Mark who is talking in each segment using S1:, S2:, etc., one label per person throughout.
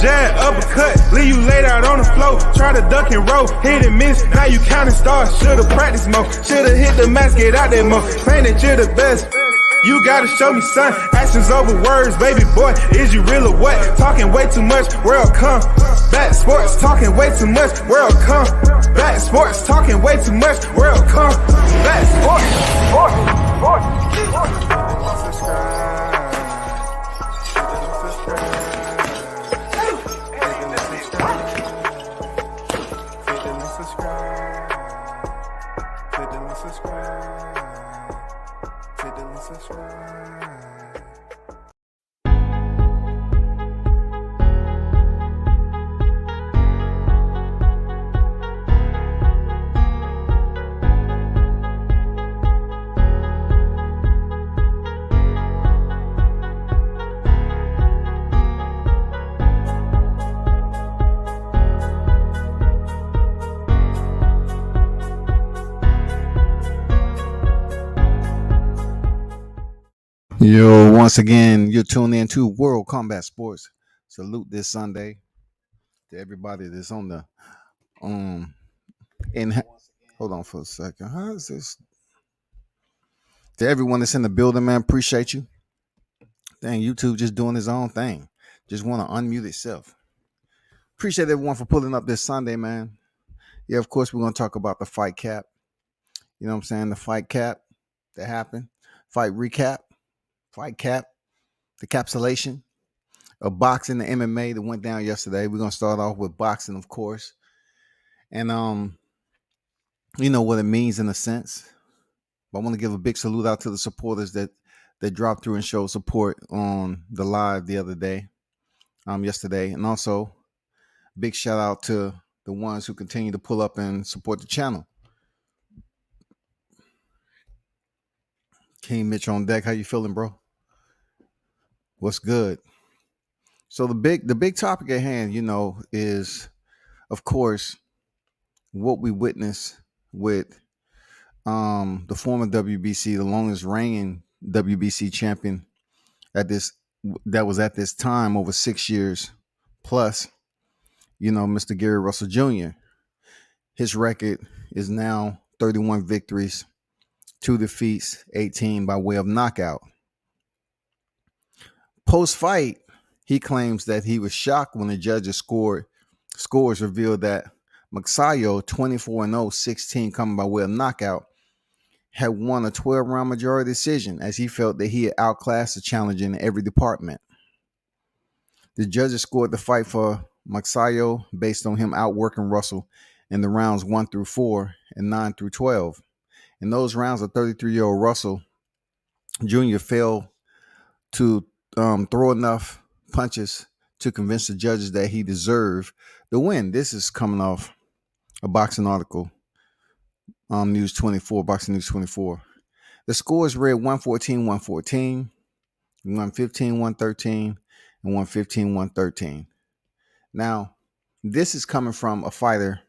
S1: jab, uppercut, leave you laid out on the floor. Try to duck and roll, hit and miss, now you counting stars. Should've practiced more, should've hit the mask, get out there more. Claim that you're the best. You gotta show me, son. Actions over words, baby boy. Is you real or what? Talking way too much, world come. Back sports, talking way too much, world come. Back sports, talking way too much, world come. Back sports,
S2: Yo, once again, you're tuned in to World Combat Sports. Salute this Sunday to everybody that's on the hold on for a second. How is this? To everyone that's in the building, man, appreciate you. Dang, YouTube just doing his own thing. Just want to unmute itself. Appreciate everyone for pulling up this Sunday, man. Yeah, of course, we're going to talk about the fight cap. You know what I'm saying? The fight cap that happened. Fight recap. Fight cap. The capsulation of boxing, the MMA that went down yesterday. We're going to start off with boxing, of course. And, you know what it means in a sense. But I want to give a big salute out to the supporters that dropped through and showed support on the live the other day, yesterday. And also, big shout out to the ones who continue to pull up and support the channel. King Mitch on deck. How you feeling, bro? What's good? So the big topic at hand, you know, is, of course, what we witnessed with the former WBC, the longest reigning WBC champion that was at this time over 6 years plus, you know, Mr. Gary Russell Jr. His record is now 31 victories, 2 defeats, 18 by way of knockout. Post-fight, he claims that he was shocked when the judges scores revealed that Magsayo, 24-0, 16 coming by way of knockout, had won a 12-round majority decision as he felt that he had outclassed the challenger in every department. The judges scored the fight for Magsayo based on him outworking Russell in the rounds 1 through 4 and 9 through 12. In those rounds, a 33-year-old Russell Jr. failed to throw enough punches to convince the judges that he deserved the win. This is coming off a boxing article, News 24, Boxing News 24. The scores read 114-114, 115-113, and 115-113. Now, this is coming from a fighter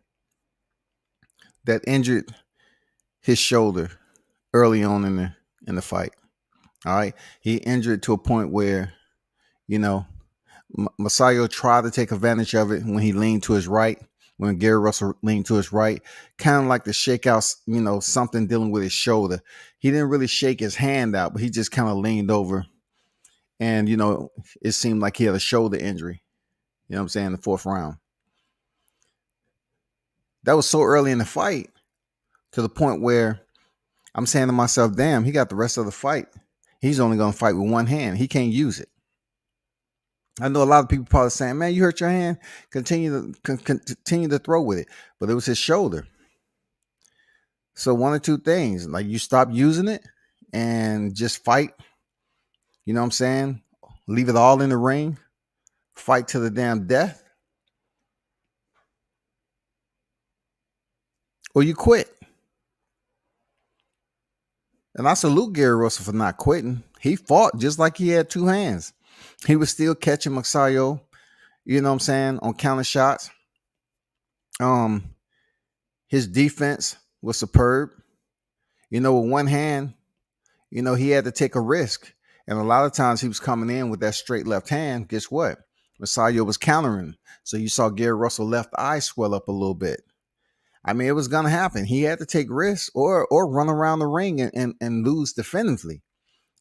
S2: that injured his shoulder early on in the fight. All right. He injured to a point where, you know, Magsayo tried to take advantage of it when he leaned to his right, when Gary Russell leaned to his right, kind of like to shake out, you know, something dealing with his shoulder. He didn't really shake his hand out, but he just kind of leaned over. And, you know, it seemed like he had a shoulder injury, you know what I'm saying, in the 4th round. That was so early in the fight to the point where I'm saying to myself, damn, he got the rest of the fight. He's only going to fight with one hand. He can't use it. I know a lot of people probably saying, man, you hurt your hand. Continue to throw with it. But it was his shoulder. So one or two things, like you stop using it and just fight. You know what I'm saying? Leave it all in the ring. Fight to the damn death. Or you quit. And I salute Gary Russell for not quitting. He fought just like he had 2 hands. He was still catching Magsayo, you know what I'm saying, on counter shots. His defense was superb. You know, with one hand, you know, he had to take a risk. And a lot of times he was coming in with that straight left hand. Guess what? Magsayo was countering. So you saw Gary Russell left eye swell up a little bit. I mean, it was gonna happen. He had to take risks or run around the ring and lose definitively.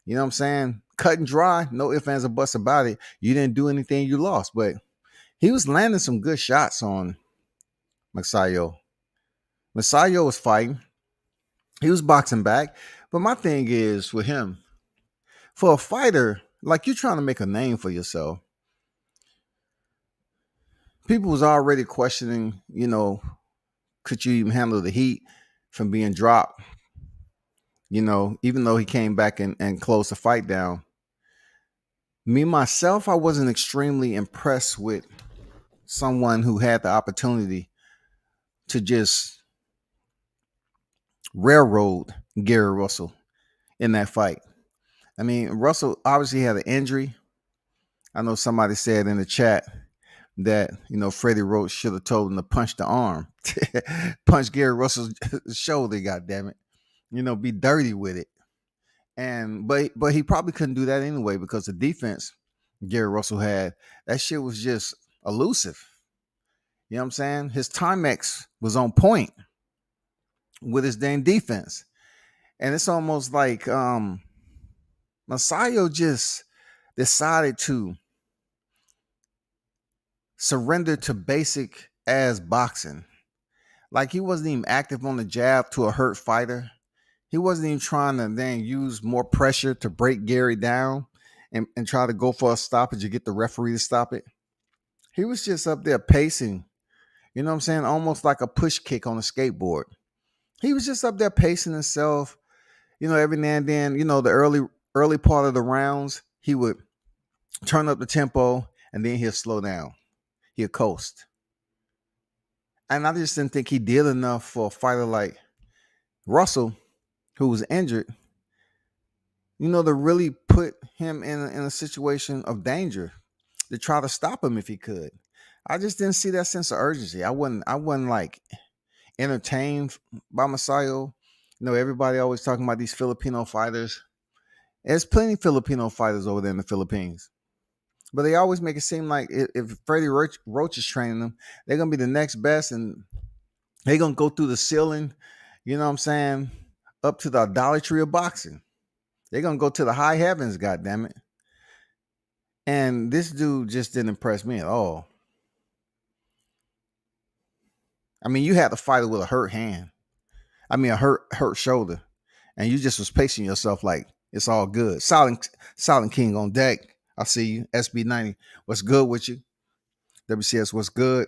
S2: You know what I'm saying? Cut and dry, no ifs, ands, or buts about it. You didn't do anything, you lost. But he was landing some good shots on Magsayo. Magsayo was fighting. He was boxing back. But my thing is with him, for a fighter, like you're trying to make a name for yourself, people was already questioning, could you even handle the heat from being dropped? Even though he came back and closed the fight down. Me, myself, I wasn't extremely impressed with someone who had the opportunity to just railroad Gary Russell in that fight. I mean, Russell obviously had an injury. I know somebody said in the chat that, Freddie Roach should have told him to punch the arm. Punch Gary Russell's shoulder, goddammit. Be dirty with it. But he probably couldn't do that anyway because the defense Gary Russell had, that shit was just elusive. You know what I'm saying? His Timex was on point with his dang defense. And it's almost like Magsayo just decided to surrender to basic ass boxing. Like he wasn't even active on the jab to a hurt fighter. He wasn't even trying to then use more pressure to break Gary down and try to go for a stoppage or get the referee to stop it. He was just up there pacing, you know what I'm saying? Almost like a push kick on a skateboard. He was just up there pacing himself. Every now and then, the early part of the rounds, he would turn up the tempo and then he'll slow down. He'll coast. And I just didn't think he did enough for a fighter like Russell, who was injured, to really put him in a situation of danger to try to stop him if he could. I just didn't see that sense of urgency. I wasn't like entertained by Magsayo. Everybody always talking about these Filipino fighters. There's plenty of Filipino fighters over there in the Philippines. But they always make it seem like if Freddie Roach is training them, they're going to be the next best and they're going to go through the ceiling, you know what I'm saying, up to the idolatry of boxing. They're going to go to the high heavens, goddammit. And this dude just didn't impress me at all. I mean, you had to fight it with a hurt hand. I mean, a hurt shoulder. And you just was pacing yourself like it's all good. Silent King on deck. I see you. SB90. What's good with you? WCS, what's good?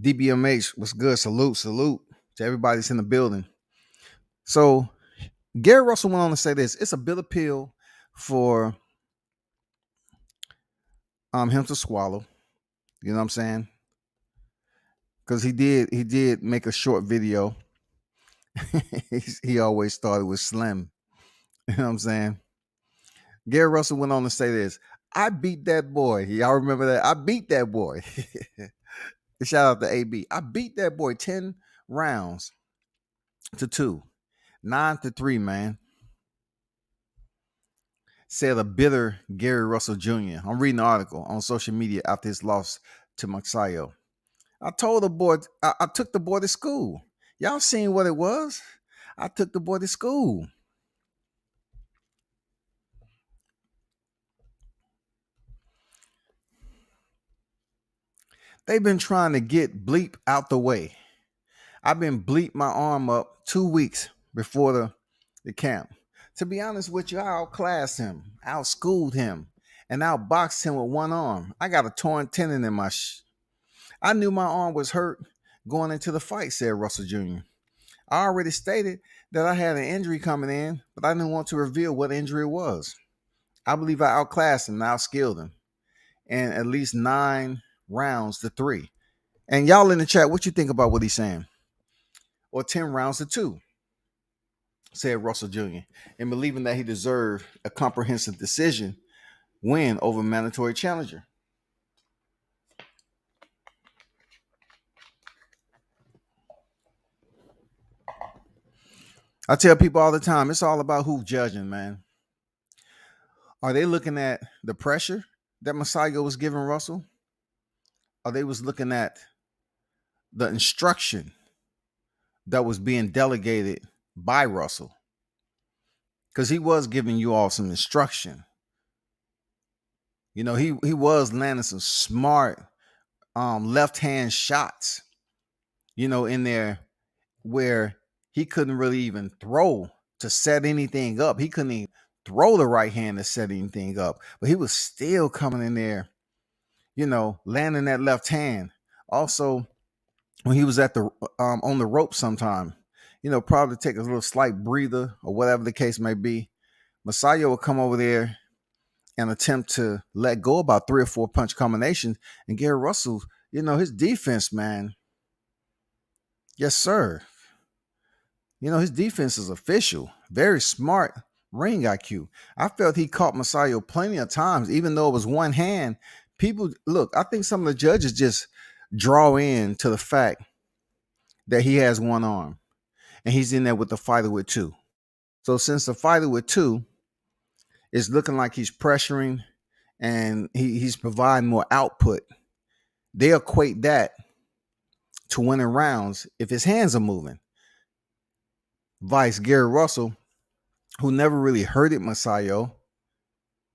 S2: DBMH, what's good? Salute to everybody that's in the building. So Gary Russell went on to say this. It's a bitter pill for him to swallow. You know what I'm saying? Because he did make a short video. He always thought it was slim. You know what I'm saying? Gary Russell went on to say this. I beat that boy. Y'all remember that? I beat that boy. Shout out to AB. I beat that boy 10 rounds to 2. 9-3, man. Said a bitter Gary Russell Jr. I'm reading the article on social media after his loss to Magsayo. I told the boy, I took the boy to school. Y'all seen what it was? I took the boy to school. They've been trying to get bleep out the way. I've been bleep my arm up 2 weeks before the camp. To be honest with you, I outclassed him, outschooled him, and outboxed him with one arm. I got a torn tendon in my I knew my arm was hurt going into the fight, said Russell Jr. I already stated that I had an injury coming in, but I didn't want to reveal what injury it was. I believe I outclassed him and outskilled him. And at least 9 rounds to 3. And y'all in the chat, what you think about what he's saying? Or 10 rounds to 2, said Russell Jr., and believing that he deserved a comprehensive decision win over mandatory challenger. I tell people all the time, it's all about who's judging, man. Are they looking at the pressure that Magsayo was giving Russell, or they was looking at the instruction that was being delegated by Russell? Because he was giving you all some instruction. You know, he was landing some smart left hand shots, you know, in there where he couldn't really even throw to set anything up. He couldn't even throw the right hand to set anything up, but he was still coming in there, you know, landing that left hand. Also, when he was at the on the rope sometime, you know, probably take a little slight breather or whatever the case may be. Magsayo would come over there and attempt to let go about 3 or 4 punch combinations. And Gary Russell, you know, his defense, man. Yes, sir. You know, his defense is official. Very smart ring IQ. I felt he caught Magsayo plenty of times, even though it was one hand. People, look, I think some of the judges just draw in to the fact that he has one arm and he's in there with the fighter with two. So since the fighter with two is looking like he's pressuring and he's providing more output, they equate that to winning rounds if his hands are moving. Vice Gary Russell, who never really hurted Magsayo,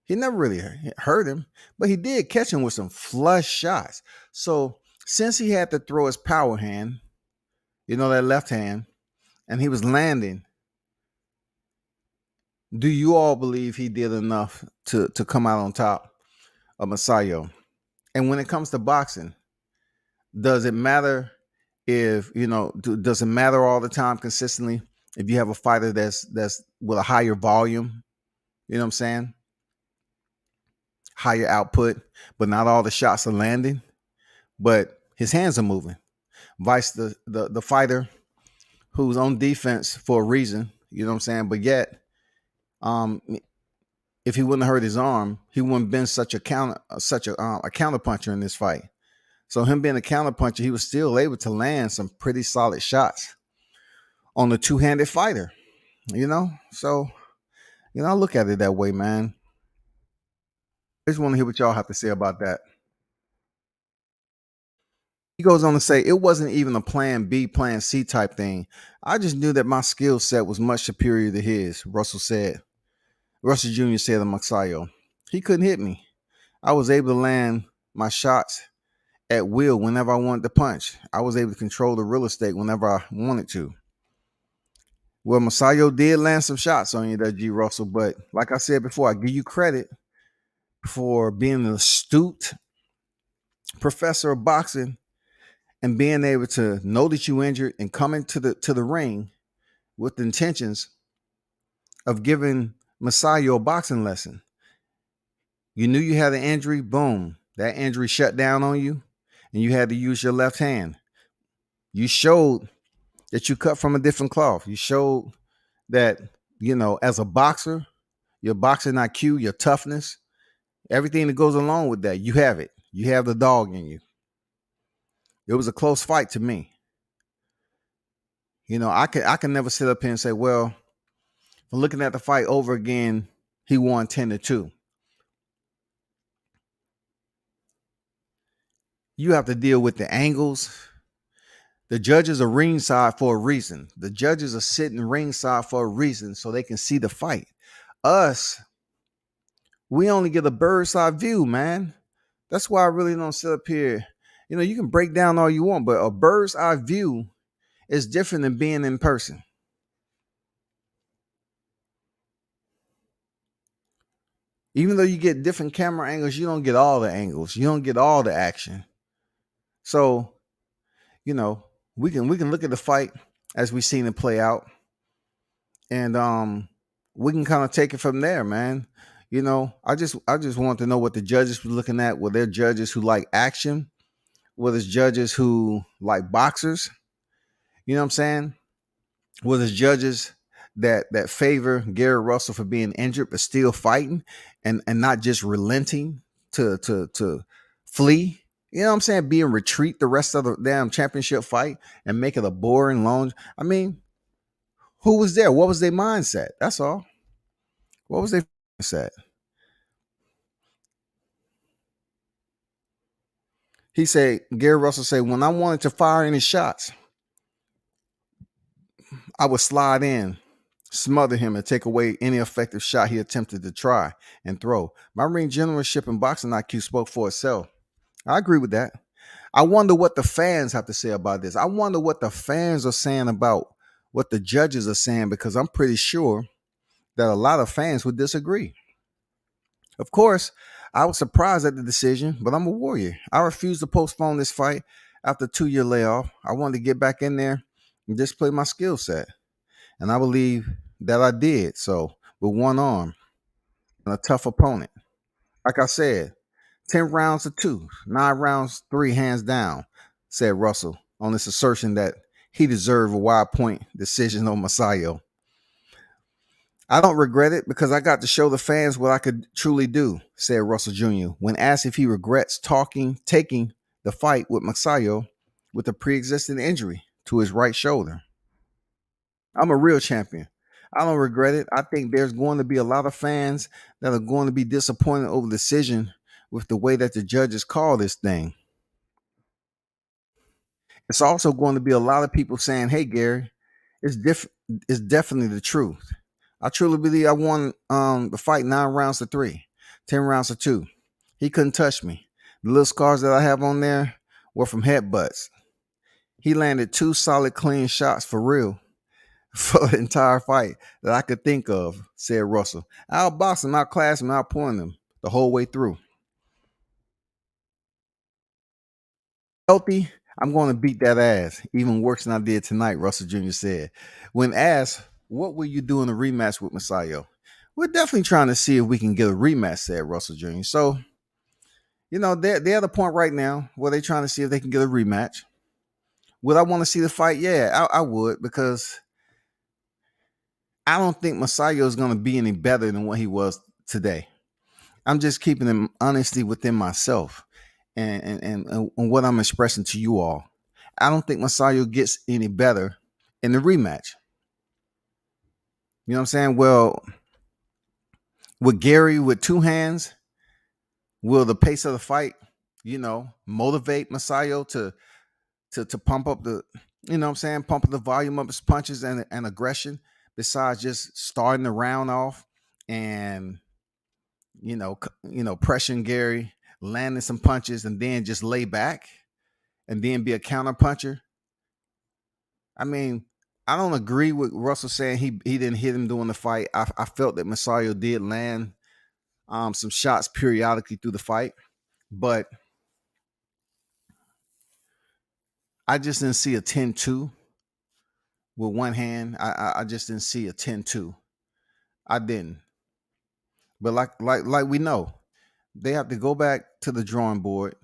S2: he never really hurt him, but he did catch him with some flush shots. So since he had to throw his power hand, you know, that left hand, and he was landing, do you all believe he did enough to come out on top of Magsayo? And when it comes to boxing, does it matter if, you know, does it matter all the time consistently if you have a fighter that's with a higher volume, you know what I'm saying? Higher output, but not all the shots are landing, but his hands are moving. Vice the fighter who's on defense for a reason, you know what I'm saying? But yet, if he wouldn't have hurt his arm, he wouldn't have been such a counterpuncher in this fight. So him being a counterpuncher, he was still able to land some pretty solid shots on the two-handed fighter, you know? So, you know, I look at it that way, man. I just want to hear what y'all have to say about that. He goes on to say, it wasn't even a plan B, plan C type thing. I just knew that my skill set was much superior to his, Russell said. Russell Jr. said to Magsayo, he couldn't hit me. I was able to land my shots at will whenever I wanted to punch. I was able to control the real estate whenever I wanted to. Well, Magsayo did land some shots on you, that G. Russell, but like I said before, I give you credit for being an astute professor of boxing and being able to know that you injured and coming to the ring with the intentions of giving Magsayo a boxing lesson. You knew you had an injury, boom, that injury shut down on you, and you had to use your left hand. You showed that you cut from a different cloth. You showed that, you know, as a boxer, your boxing IQ, your toughness, everything that goes along with that, you have it. You have the dog in you. It was a close fight to me. You know, I can never sit up here and say, well, from looking at the fight over again, he won 10-2. You have to deal with the angles. The judges are ringside for a reason. The judges are sitting ringside for a reason so they can see the fight. Us, we only get a bird's eye view, man. That's why I really don't sit up here. You know, you can break down all you want, but a bird's eye view is different than being in person. Even though you get different camera angles, you don't get all the angles. You don't get all the action. So, you know, we can look at the fight as we've seen it play out. And we can kind of take it from there, man. You know, I just want to know what the judges were looking at. Were there judges who like action? Were there judges who like boxers? You know what I'm saying? Were there judges that favor Gary Russell for being injured but still fighting and not just relenting to flee? You know what I'm saying? Being retreat the rest of the damn championship fight and make it a boring long. I mean, who was there? What was their mindset? That's all. What was their mindset? He said, Gary Russell said, when I wanted to fire any shots, I would slide in, smother him, and take away any effective shot he attempted to try and throw. My ring generalship and boxing IQ spoke for itself. I agree with that. I wonder what the fans have to say about this. I wonder what the fans are saying about what the judges are saying, because I'm pretty sure that a lot of fans would disagree. Of course, I was surprised at the decision, but I'm a warrior. I refused to postpone this fight after a 2-year layoff. I wanted to get back in there and display my skill set. And I believe that I did so with one arm and a tough opponent. Like I said, 10 rounds to 2, 9 rounds, 3 hands down, said Russell on this assertion that he deserved a wide point decision on Magsayo. I don't regret it because I got to show the fans what I could truly do, said Russell Jr. when asked if he regrets taking the fight with Magsayo with a pre-existing injury to his right shoulder. I'm a real champion. I don't regret it. I think there's going to be a lot of fans that are going to be disappointed over the decision with the way that the judges call this thing. It's also going to be a lot of people saying, "Hey, Gary, it's definitely the truth." I truly believe I won the fight 9 rounds to 3, 10 rounds to 2. He couldn't touch me. The little scars that I have on there were from headbutts. He landed 2 solid, clean shots for real for the entire fight that I could think of, said Russell. I outboxed him, outclassed him, outpointed him the whole way through. Healthy, I'm going to beat that ass even worse than I did tonight, Russell Jr. said. When asked, what will you do in a rematch with Magsayo? We're definitely trying to see if we can get a rematch, said Russell Jr. So, they're at the point right now where they're trying to see if they can get a rematch. Would I want to see the fight? Yeah, I would, because I don't think Magsayo is going to be any better than what he was today. I'm just keeping them honesty within myself and what I'm expressing to you all. I don't think Magsayo gets any better in the rematch. You know what I'm saying? Well, with Gary with 2 hands, will the pace of the fight, motivate Magsayo to pump up the, pump up the volume of his punches and aggression, besides just starting the round off and pressuring Gary, landing some punches, and then just lay back and then be a counter puncher. I mean, I don't agree with Russell saying he didn't hit him during the fight. I felt that Magsayo did land some shots periodically through the fight, but I just didn't see a 10-2 with one hand. I just didn't see a 10-2. I didn't. But like we know, they have to go back to the drawing board.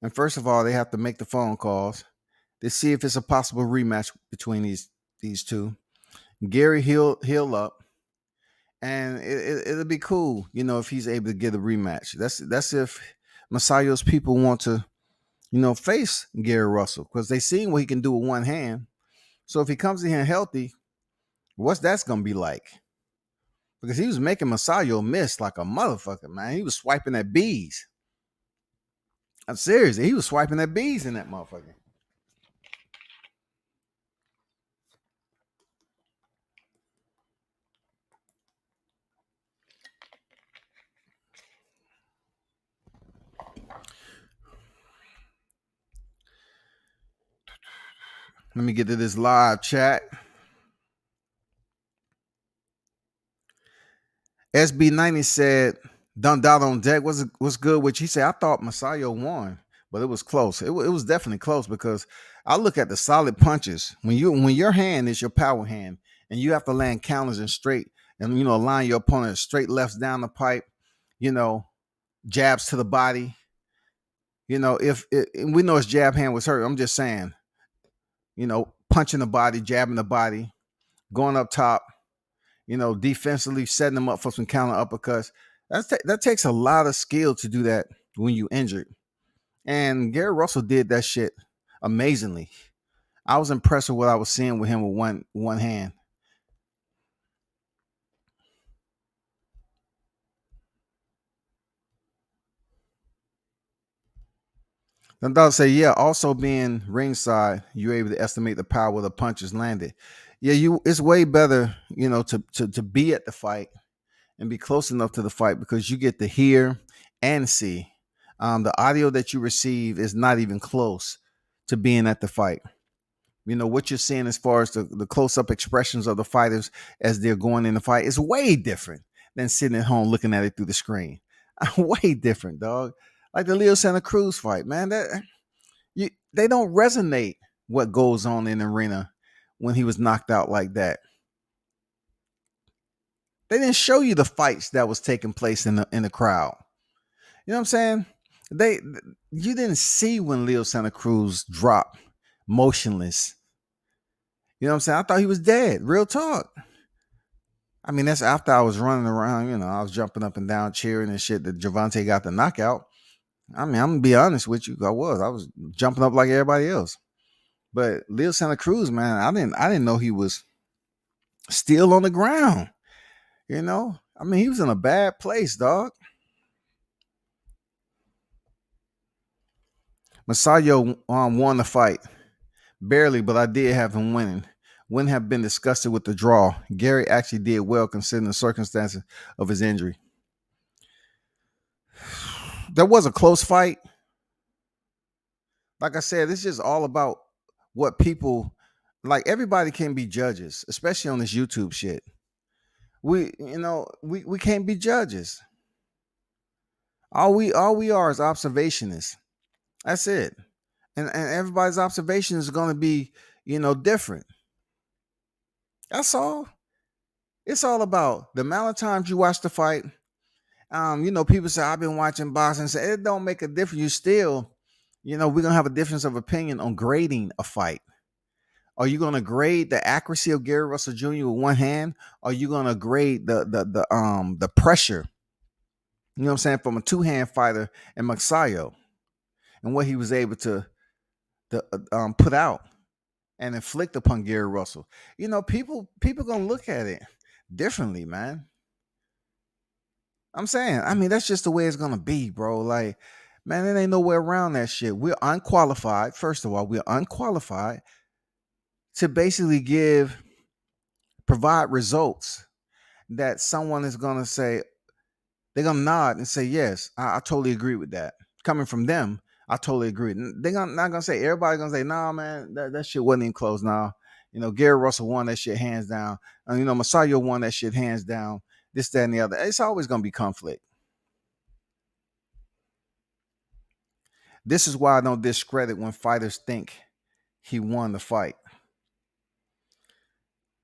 S2: And first of all, they have to make the phone calls to see if it's a possible rematch between these two. Gary heal up, and it'll be cool, if he's able to get a rematch. That's if Magsayo's people want to, face Gary Russell, because they seen what he can do with one hand. So if he comes in here healthy, what's that's gonna be like? Because he was making Magsayo miss like a motherfucker, man. He was swiping at bees. I'm serious. He was swiping at bees in that motherfucker. Let me get to this live chat. SB90 said, "Done doubt on deck. What's good?" Which he said, I thought Magsayo won, but it was close. It was definitely close, because I look at the solid punches. When your hand is your power hand, and you have to land counters and straight, and align your opponent straight lefts down the pipe, jabs to the body. If we know his jab hand was hurt, I'm just saying, punching the body, jabbing the body, going up top, defensively setting them up for some counter uppercuts. That takes a lot of skill to do that when you injured. And Gary Russell did that shit amazingly. I was impressed with what I was seeing with him with one hand. The dog say, yeah, also being ringside, you're able to estimate the power the punches landed. Yeah, it's way better, to be at the fight and be close enough to the fight because you get to hear and see. The audio that you receive is not even close to being at the fight. What you're seeing as far as the close-up expressions of the fighters as they're going in the fight is way different than sitting at home looking at it through the screen. Way different, dog. Like the Leo Santa Cruz fight, man. They don't resonate what goes on in the arena when he was knocked out like that. They didn't show you the fights that was taking place in the crowd. You know what I'm saying? You didn't see when Leo Santa Cruz dropped motionless. You know what I'm saying? I thought he was dead. Real talk. I mean, that's after I was running around. I was jumping up and down, cheering and shit that Gervonta got the knockout. I mean, I'm gonna be honest with you. I was jumping up like everybody else. But Leo Santa Cruz, man, I didn't know he was still on the ground. I mean, he was in a bad place, dog. Magsayo won the fight. Barely, but I did have him winning. Wouldn't have been disgusted with the draw. Gary actually did well considering the circumstances of his injury. There was a close fight. Like I said, it's just all about what people like. Everybody can be judges, especially on this YouTube shit. We can't be judges. All we are is observationists. That's it. And everybody's observation is going to be, different. That's all. It's all about the amount of times you watch the fight. People say, I've been watching boxing. Say it don't make a difference. You still, we're going to have a difference of opinion on grading a fight. Are you going to grade the accuracy of Gary Russell Jr. with one hand? Or are you going to grade the pressure, you know what I'm saying, from a two-hand fighter and Magsayo and what he was able to put out and inflict upon Gary Russell? People gonna look at it differently, man. I'm saying, I mean, that's just the way it's gonna be, bro. Like, man, there ain't no way around that shit. We're unqualified. First of all, we're unqualified to basically provide results that someone is gonna say, they're gonna nod and say, yes, I totally agree with that. Coming from them, I totally agree. They're not gonna say, everybody's gonna say, nah, man, that shit wasn't even close now. Gary Russell won that shit hands down. And Magsayo won that shit hands down. This, that, and the other. It's always gonna be conflict. This is why I don't discredit when fighters think he won the fight.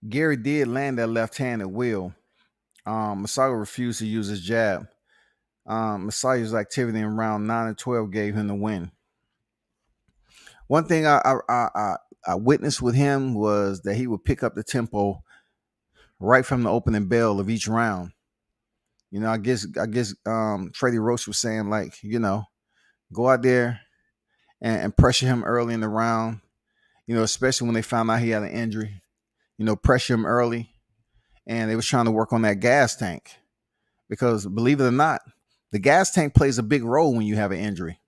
S2: Gary did land that left hand at will. Magsayo refused to use his jab. Magsayo's activity in round 9 and 12 gave him the win. One thing I witnessed with him was that he would pick up the tempo right from the opening bell of each round. I guess Freddie Roach was saying, like, go out there and pressure him early in the round, especially when they found out he had an injury, pressure him early. And they was trying to work on that gas tank because, believe it or not, the gas tank plays a big role when you have an injury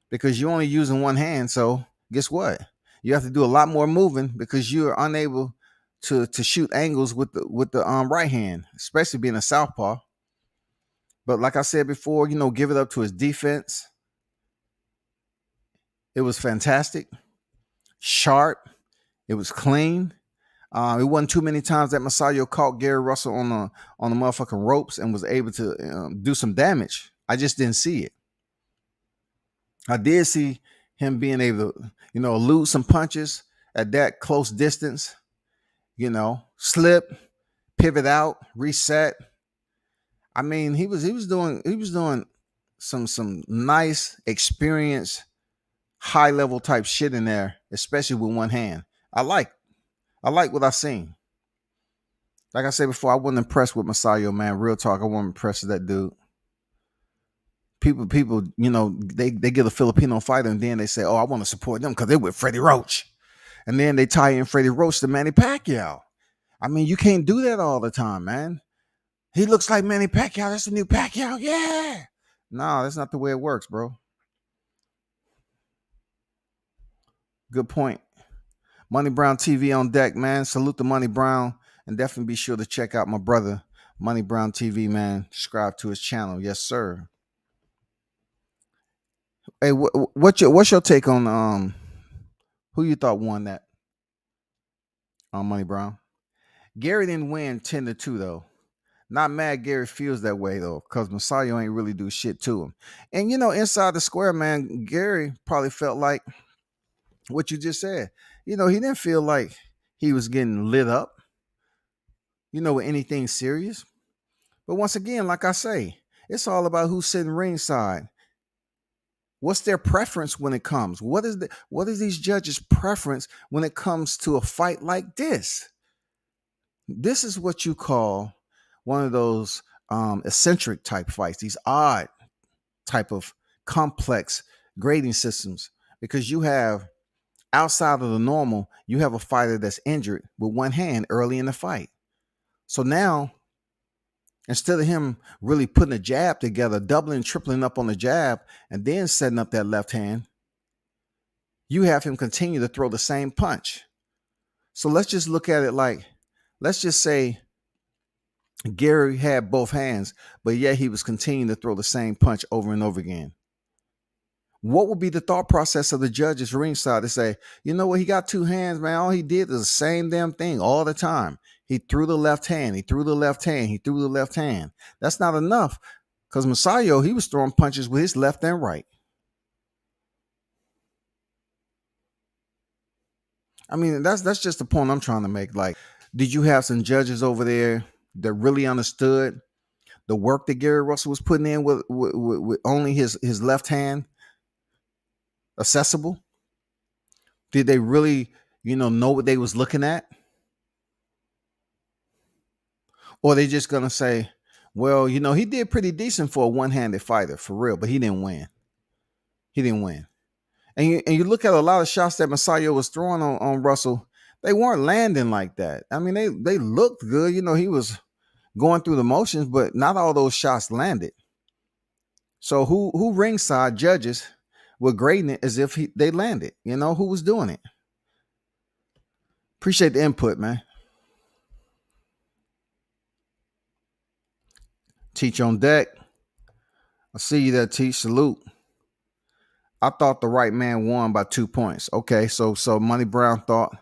S2: because you're only using one hand. So guess what? You have to do a lot more moving because you're unable to shoot angles with the right hand, especially being a southpaw. But like I said before, give it up to his defense. It was fantastic, sharp. It was clean. It wasn't too many times that Magsayo caught Gary Russell on the motherfucking ropes and was able to do some damage. I just didn't see it. I did see him being able to, elude some punches at that close distance, slip, pivot out, reset. I mean, he was doing some nice experience, high level type shit in there, especially with one hand. I like what I seen. Like I said before, I wasn't impressed with Magsayo, man. Real talk, I wasn't impressed with that dude. People, they get a Filipino fighter and then they say, oh, I want to support them because they're with Freddie Roach. And then they tie in Freddie Roach to Manny Pacquiao. I mean, you can't do that all the time, man. He looks like Manny Pacquiao. That's the new Pacquiao. Yeah. No, that's not the way it works, bro. Good point. Money Brown TV on deck, man. Salute to Money Brown. And definitely be sure to check out my brother, Money Brown TV, man. Subscribe to his channel. Yes, sir. Hey, what's your take on who you thought won that on Money Brown? Gary didn't win 10-2 though. Not mad Gary feels that way though, because Magsayo ain't really do shit to him. And inside the square, man, Gary probably felt like what you just said. He didn't feel like he was getting lit up, with anything serious. But once again, like I say, it's all about who's sitting ringside. What's their preference when it comes? What is these judges' preference when it comes to a fight like this? This is what you call one of those eccentric type fights, these odd type of complex grading systems, because you have outside of the normal, you have a fighter that's injured with one hand early in the fight. So now, instead of him really putting a jab together, doubling, tripling up on the jab, and then setting up that left hand, you have him continue to throw the same punch. So let's just look at it like, let's just say Gary had both hands, but yet he was continuing to throw the same punch over and over again. What would be the thought process of the judges ringside to say, you know what, he got two hands, man. All he did is the same damn thing all the time. He threw the left hand, he threw the left hand, he threw the left hand. That's not enough, because Magsayo, he was throwing punches with his left and right. I mean, that's just the point I'm trying to make. Like, did you have some judges over there that really understood the work that Gary Russell was putting in with only his left hand accessible? Did they really, know what they was looking at? Or they just gonna say, well, he did pretty decent for a one-handed fighter, for real, but he didn't win. He didn't win. And you look at a lot of shots that Magsayo was throwing on Russell, they weren't landing like that. I mean, they looked good. He was going through the motions, but not all those shots landed. So who ringside judges were grading it as if they landed? Who was doing it? Appreciate the input, man. Teach on deck. I see you there, Teach. Salute. I thought the right man won by 2 points. Okay, so Money Brown thought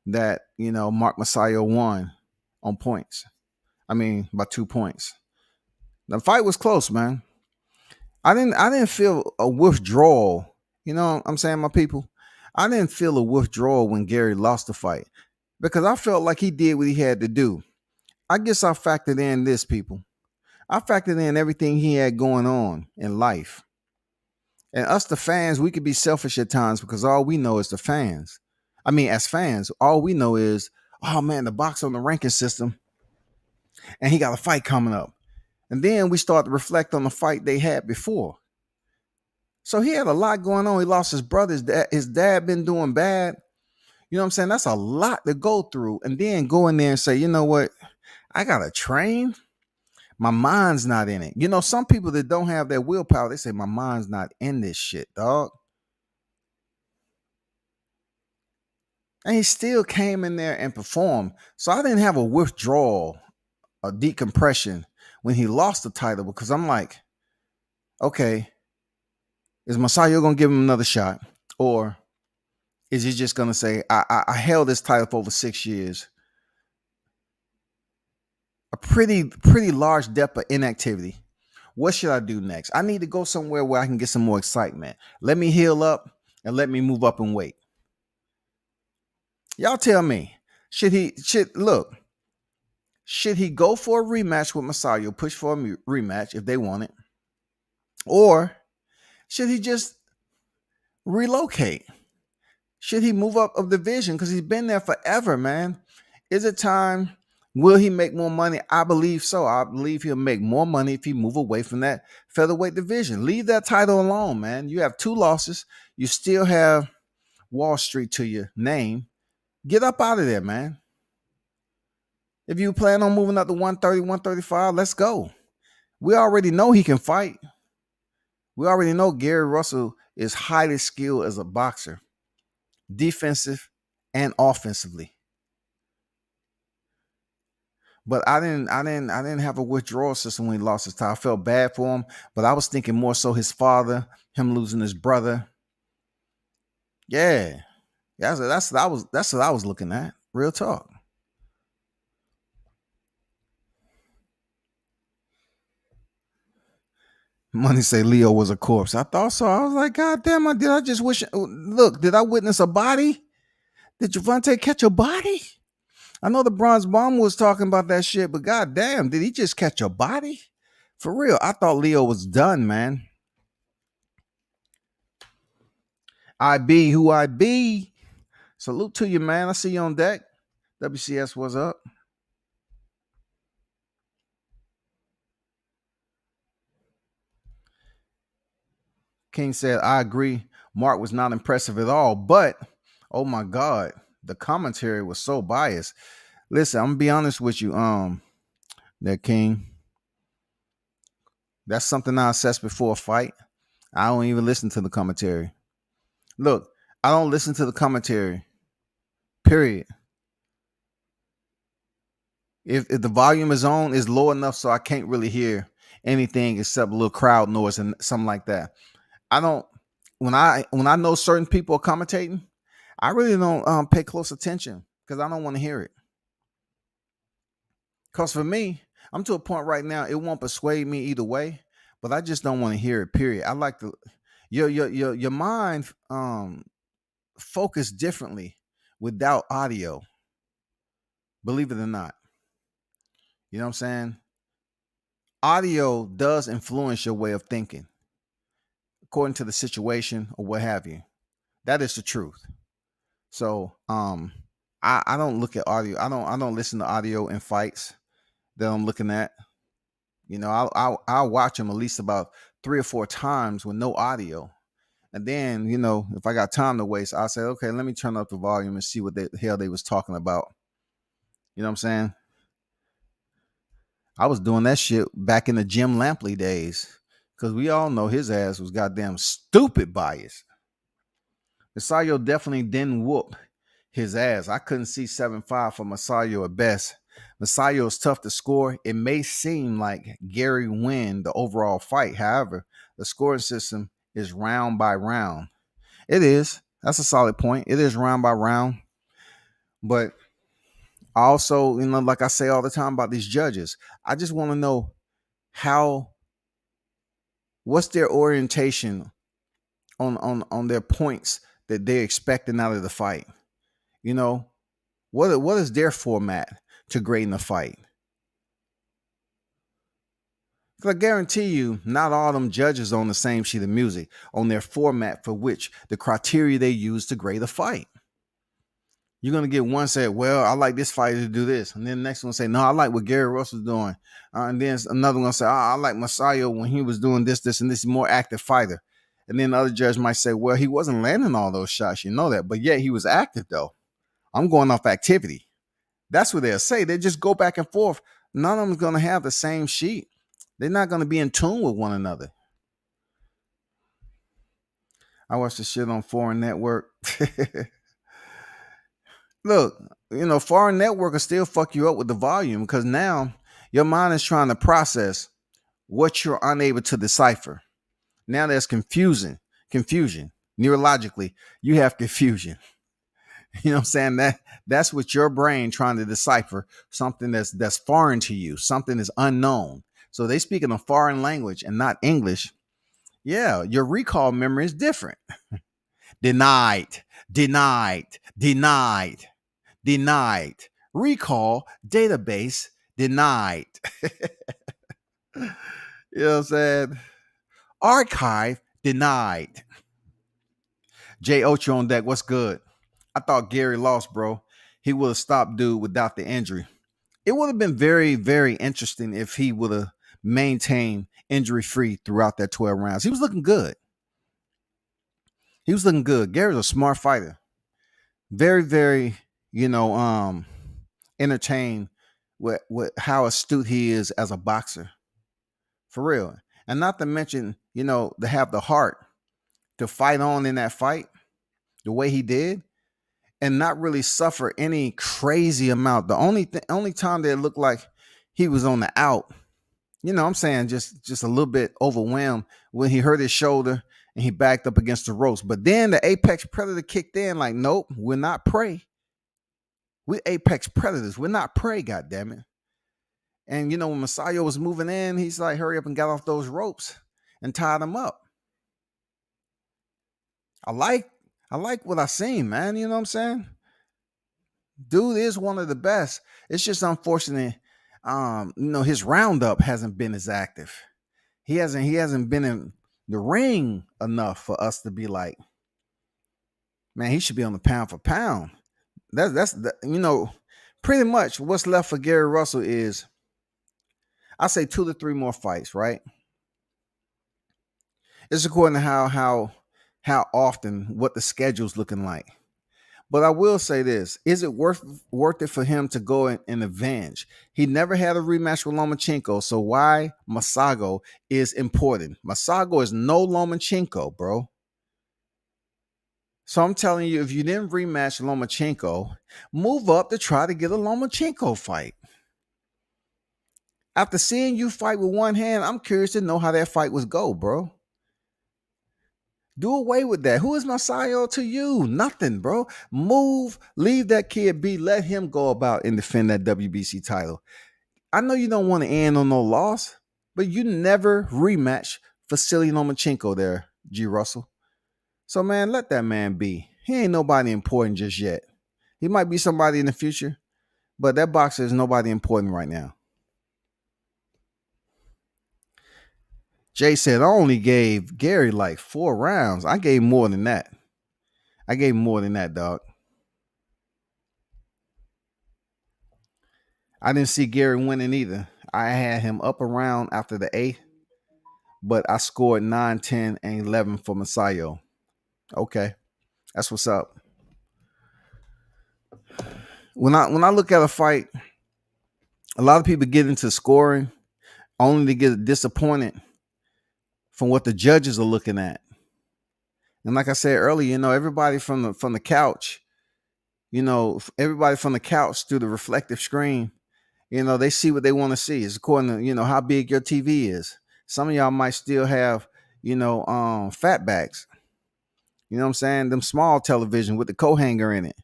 S2: that Mark Magsayo won on points. I mean, by 2 points. The fight was close, man. I didn't feel a withdrawal. You know what I'm saying, my people? I didn't feel a withdrawal when Gary lost the fight, because I felt like he did what he had to do. I guess I factored in this, people. I factored in everything he had going on in life. And us, the fans, we could be selfish at times, because all we know is the fans. I mean, as fans, all we know is, oh man, the box on the ranking system, and he got a fight coming up. And then we start to reflect on the fight they had before. So he had a lot going on. He lost his brother. His dad been doing bad. You know what I'm saying? That's a lot to go through. And then go in there and say, you know what? I got to train. My mind's not in it. Some people that don't have that willpower, they say, my mind's not in this shit, dog. And he still came in there and performed. So I didn't have a withdrawal, a decompression when he lost the title, because I'm like, okay, is Magsayo going to give him another shot? Or is he just going to say, I held this title for over 6 years? A pretty large depth of inactivity. What should I do next? I need to go somewhere where I can get some more excitement. Let me heal up and let me move up in weight. Y'all tell me, should he go for a rematch with Magsayo, push for a rematch if they want it? Or should he just relocate? Should he move up of division? Because he's been there forever, man. Is it time? Will he make more money? I believe so. I believe he'll make more money if he move away from that featherweight division. Leave that title alone, man. You have 2 losses. You still have Wall Street to your name. Get up out of there, man. If you plan on moving up to 130, 135, let's go. We already know he can fight. We already know Gary Russell is highly skilled as a boxer. defensive and offensively. But I didn't have a withdrawal system when he lost his title. I felt bad for him, but I was thinking more so his father, him losing his brother. Yeah, that's what I was looking at. Real talk. Money say Leo was a corpse. I thought so. I was like, God damn, did I just wish? Look, did I witness a body? Did Javante catch a body? I know the Bronze Bomber was talking about that shit, but god damn, did he just catch a body? For real, I thought Leo was done, man. I be who I be. Salute to you, man. I see you on deck. WCS, what's up? King said, I agree. Mark was not impressive at all, but oh my God, the commentary was so biased. Listen, I'm gonna be honest with you. That King, that's something I assess before a fight. I don't even listen to the commentary. Look, I don't listen to the commentary. Period. If the volume is on, is low enough so I can't really hear anything except a little crowd noise and something like that. I don't when I know certain people are commentating, I really don't pay close attention because I don't want to hear it. Because for me, I'm to a point right now, it won't persuade me either way, but I just don't want to hear it. Period. I like to your mind focus differently without audio. Believe it or not. You know what I'm saying? Audio does influence your way of thinking according to the situation or what have you. That is the truth. So I don't look at audio. I don't listen to audio in fights that I'm looking at. You know, I'll watch them at least about 3 or 4 times with no audio. And then, if I got time to waste, I'll say, okay, let me turn up the volume and see what the hell they was talking about. You know what I'm saying? I was doing that shit back in the Jim Lampley days. Because we all know his ass was goddamn stupid biased. Magsayo definitely didn't whoop his ass. I couldn't see 7-5 for Magsayo at best. Magsayo is tough to score. It may seem like Gary win the overall fight. However, the scoring system is round by round. It is. That's a solid point. It is round by round. But also, like I say all the time about these judges, I just want to know what's their orientation on their points that they're expecting out of the fight. What is their format to grading the fight? Because I guarantee you, not all them judges on the same sheet of music on their format for which the criteria they use to grade a fight. You're going to get one say, well, I like this fighter to do this. And then the next one say, no, I like what Gary Russell's doing. And then another one say, I like Magsayo when he was doing this, and this more active fighter. And then the other judge might say, well, he wasn't landing all those shots. You know that. But yeah, he was active, though. I'm going off activity. That's what they'll say. They just go back and forth. None of them is going to have the same sheet. They're not going to be in tune with one another. I watch the shit on Foreign Network. Look, Foreign Network will still fuck you up with the volume because now your mind is trying to process what you're unable to decipher. Now there's confusion. Neurologically, you have confusion. You know what I'm saying? That's what your brain trying to decipher, something that's foreign to you, something is unknown. So they speak in a foreign language and not English. Yeah, your recall memory is different. Denied. Recall database denied. You know what I'm saying? Archive denied. Jay Ocho on deck. What's good? I thought Gary lost, bro. He would have stopped dude without the injury. It would have been very, very interesting if he would have maintained injury-free throughout that 12 rounds. He was looking good. Gary's a smart fighter. Very, very, entertained with how astute he is as a boxer. For real. And not to mention, to have the heart to fight on in that fight the way he did. and not really suffer any crazy amount. The only time that it looked like he was on the out, you know what I'm saying, just a little bit overwhelmed when he hurt his shoulder and he backed up against the ropes. But then the apex predator kicked in like, nope, we're not prey. We're apex predators. We're not prey, goddammit. And you know, when Magsayo was moving in, he's like, hurry up and got off those ropes and tied him up. I like what I seen, man. You know what I'm saying? Dude is one of the best. It's just unfortunate. You know, his roundup hasn't been as active. He hasn't been in the ring enough for us to be like, man, he should be on the pound for pound. That's you know, pretty much what's left for Gary Russell is, I say 2 to 3 more fights, right? It's according to how often, what the schedule's looking like. But I will say this: is it worth it for him to go and avenge? He never had a rematch with Lomachenko, so why Magsayo is important? Magsayo is no Lomachenko, bro. So I'm telling you, if you didn't rematch Lomachenko, move up to try to get a Lomachenko fight. After seeing you fight with one hand, I'm curious to know how that fight was go, bro. Do away with that. Who is Magsayo to you? Nothing, bro. Move, leave that kid be. Let him go about and defend that WBC title. I know you don't want to end on no loss, but you never rematch Vasily Lomachenko there, G. Russell. So, man, let that man be. He ain't nobody important just yet. He might be somebody in the future, but that boxer is nobody important right now. Jay said, I only gave Gary like 4 rounds. I gave more than that. Dog. I didn't see Gary winning either. I had him up around after the 8th, but I scored 9, 10, and 11 for Magsayo. Okay, that's what's up. When I look at a fight, a lot of people get into scoring only to get disappointed from what the judges are looking at. And like I said earlier, you know, everybody from the couch, you know, everybody from the couch through the reflective screen, you know, they see what they want to see. It's according to, you know, how big your TV is. Some of y'all might still have, you know, fatbacks. You know what I'm saying? Them small television with the co-hanger in it.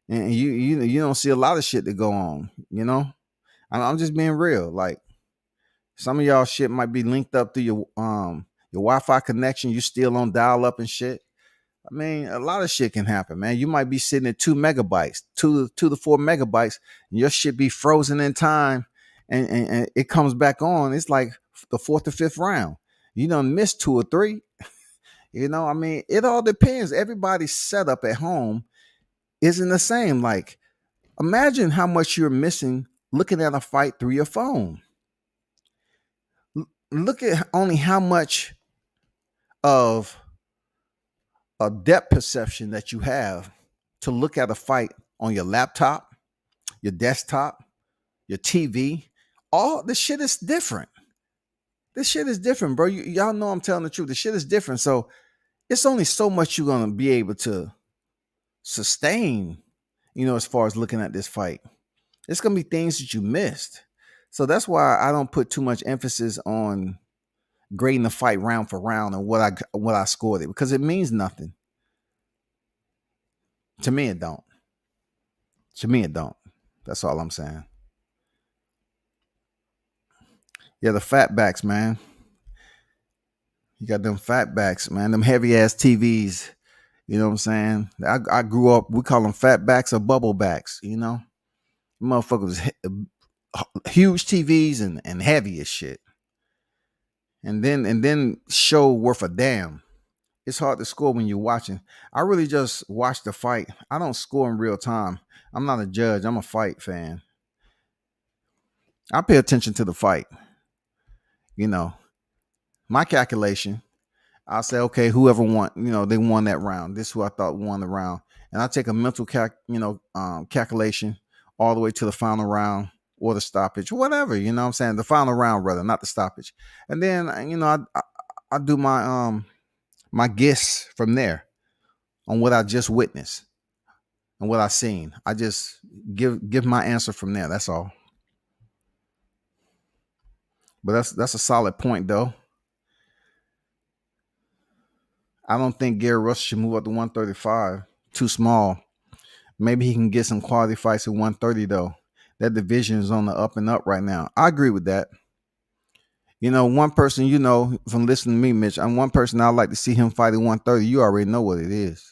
S2: And you don't see a lot of shit that go on, you know? I'm just being real. Like, some of y'all shit might be linked up through your Wi-Fi connection. You still on dial up and shit. I mean, a lot of shit can happen, man. You might be sitting at 2 megabytes, 2 to 4 megabytes, and your shit be frozen in time, and it comes back on. It's like the 4th or 5th round. You done missed 2 or 3. You know, I mean, it all depends. Everybody's setup at home isn't the same. Like, imagine how much you're missing looking at a fight through your phone. Look at only how much of a depth perception that you have to look at a fight on your laptop, your desktop, your TV. All the shit is different. This shit is different, bro. Y'all know I'm telling the truth. The shit is different. So it's only so much you're going to be able to sustain, you know, as far as looking at this fight. It's going to be things that you missed. So that's why I don't put too much emphasis on grading the fight round for round and what I scored it, because it means nothing. To me, it don't. That's all I'm saying. Yeah, the fatbacks, man. You got them fatbacks, man. Them heavy ass TVs. You know what I'm saying? I grew up, we call them fatbacks or bubble backs, you know? Motherfuckers, huge TVs and heavy as shit. And then show worth a damn. It's hard to score when you're watching. I really just watch the fight. I don't score in real time. I'm not a judge. I'm a fight fan. I pay attention to the fight. You know, my calculation, I'll say, okay, whoever won, you know, they won that round. This is who I thought won the round. And I take a mental calculation all the way to the final round or the stoppage, whatever, you know what I'm saying? The final round, rather, not the stoppage. And then, you know, I do my my guess from there on what I just witnessed and what I seen. I just give my answer from there. That's all. But that's a solid point though. I don't think Gary Russell should move up to 135. Too small. Maybe he can get some quality fights at 130 though. That division is on the up and up right now. I agree with that. One person, from listening to me, Mitch, I'm one person I'd like to see him fight at 130. You already know what it is.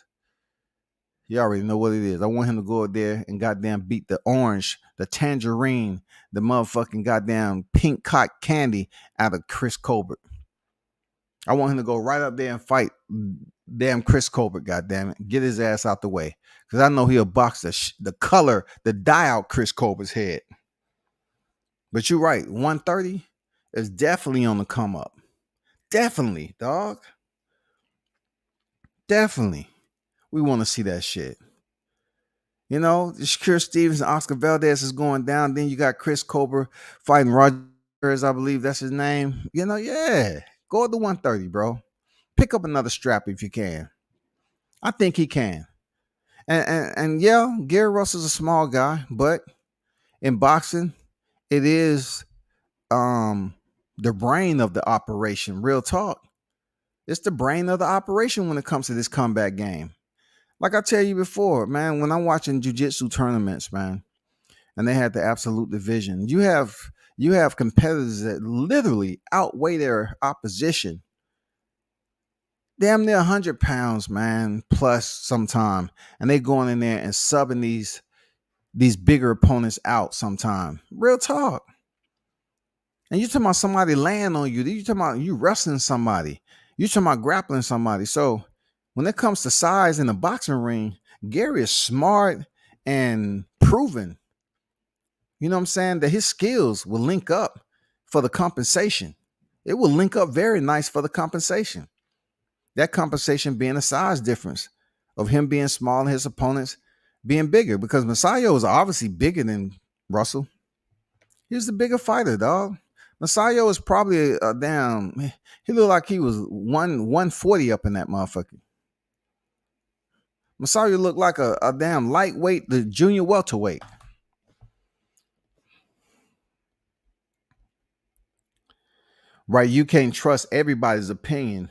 S2: You already know what it is. I want him to go out there and goddamn beat the orange, the tangerine, the motherfucking goddamn pink cotton candy out of Chris Colbert. I want him to go right up there and fight damn Chris Colbert, goddamn it. Get his ass out the way. Because I know he'll box the color, the dye out Chris Colbert's head. But you're right. 130 is definitely on the come up. Definitely, dog. Definitely. We want to see that shit. Shakur Stevens and Oscar Valdez is going down. Then you got Chris Colbert fighting Rogers, I believe that's his name. Yeah. Go to 130, bro. Pick up another strap if you can. I think he can. And yeah, Gary Russell's a small guy, but in boxing, it is the brain of the operation. Real talk. It's the brain of the operation when it comes to this comeback game. Like I tell you before, man, when I'm watching jiu-jitsu tournaments, man, and they had the absolute division, you have competitors that literally outweigh their opposition. Damn near 100 pounds, man, plus sometime. And they going in there and subbing these bigger opponents out sometime. Real talk. And you talking about somebody laying on you. You talking about you wrestling somebody. You talking about grappling somebody. So when it comes to size in the boxing ring, Gary is smart and proven. You know what I'm saying? That his skills will link up for the compensation. It will link up very nice for the compensation. That compensation being a size difference of him being small and his opponents being bigger, because Magsayo is obviously bigger than Russell. He's the bigger fighter, dog. Magsayo is probably he looked like he was 140 up in that motherfucker. Magsayo looked like a damn lightweight, the junior welterweight. Right, you can't trust everybody's opinion.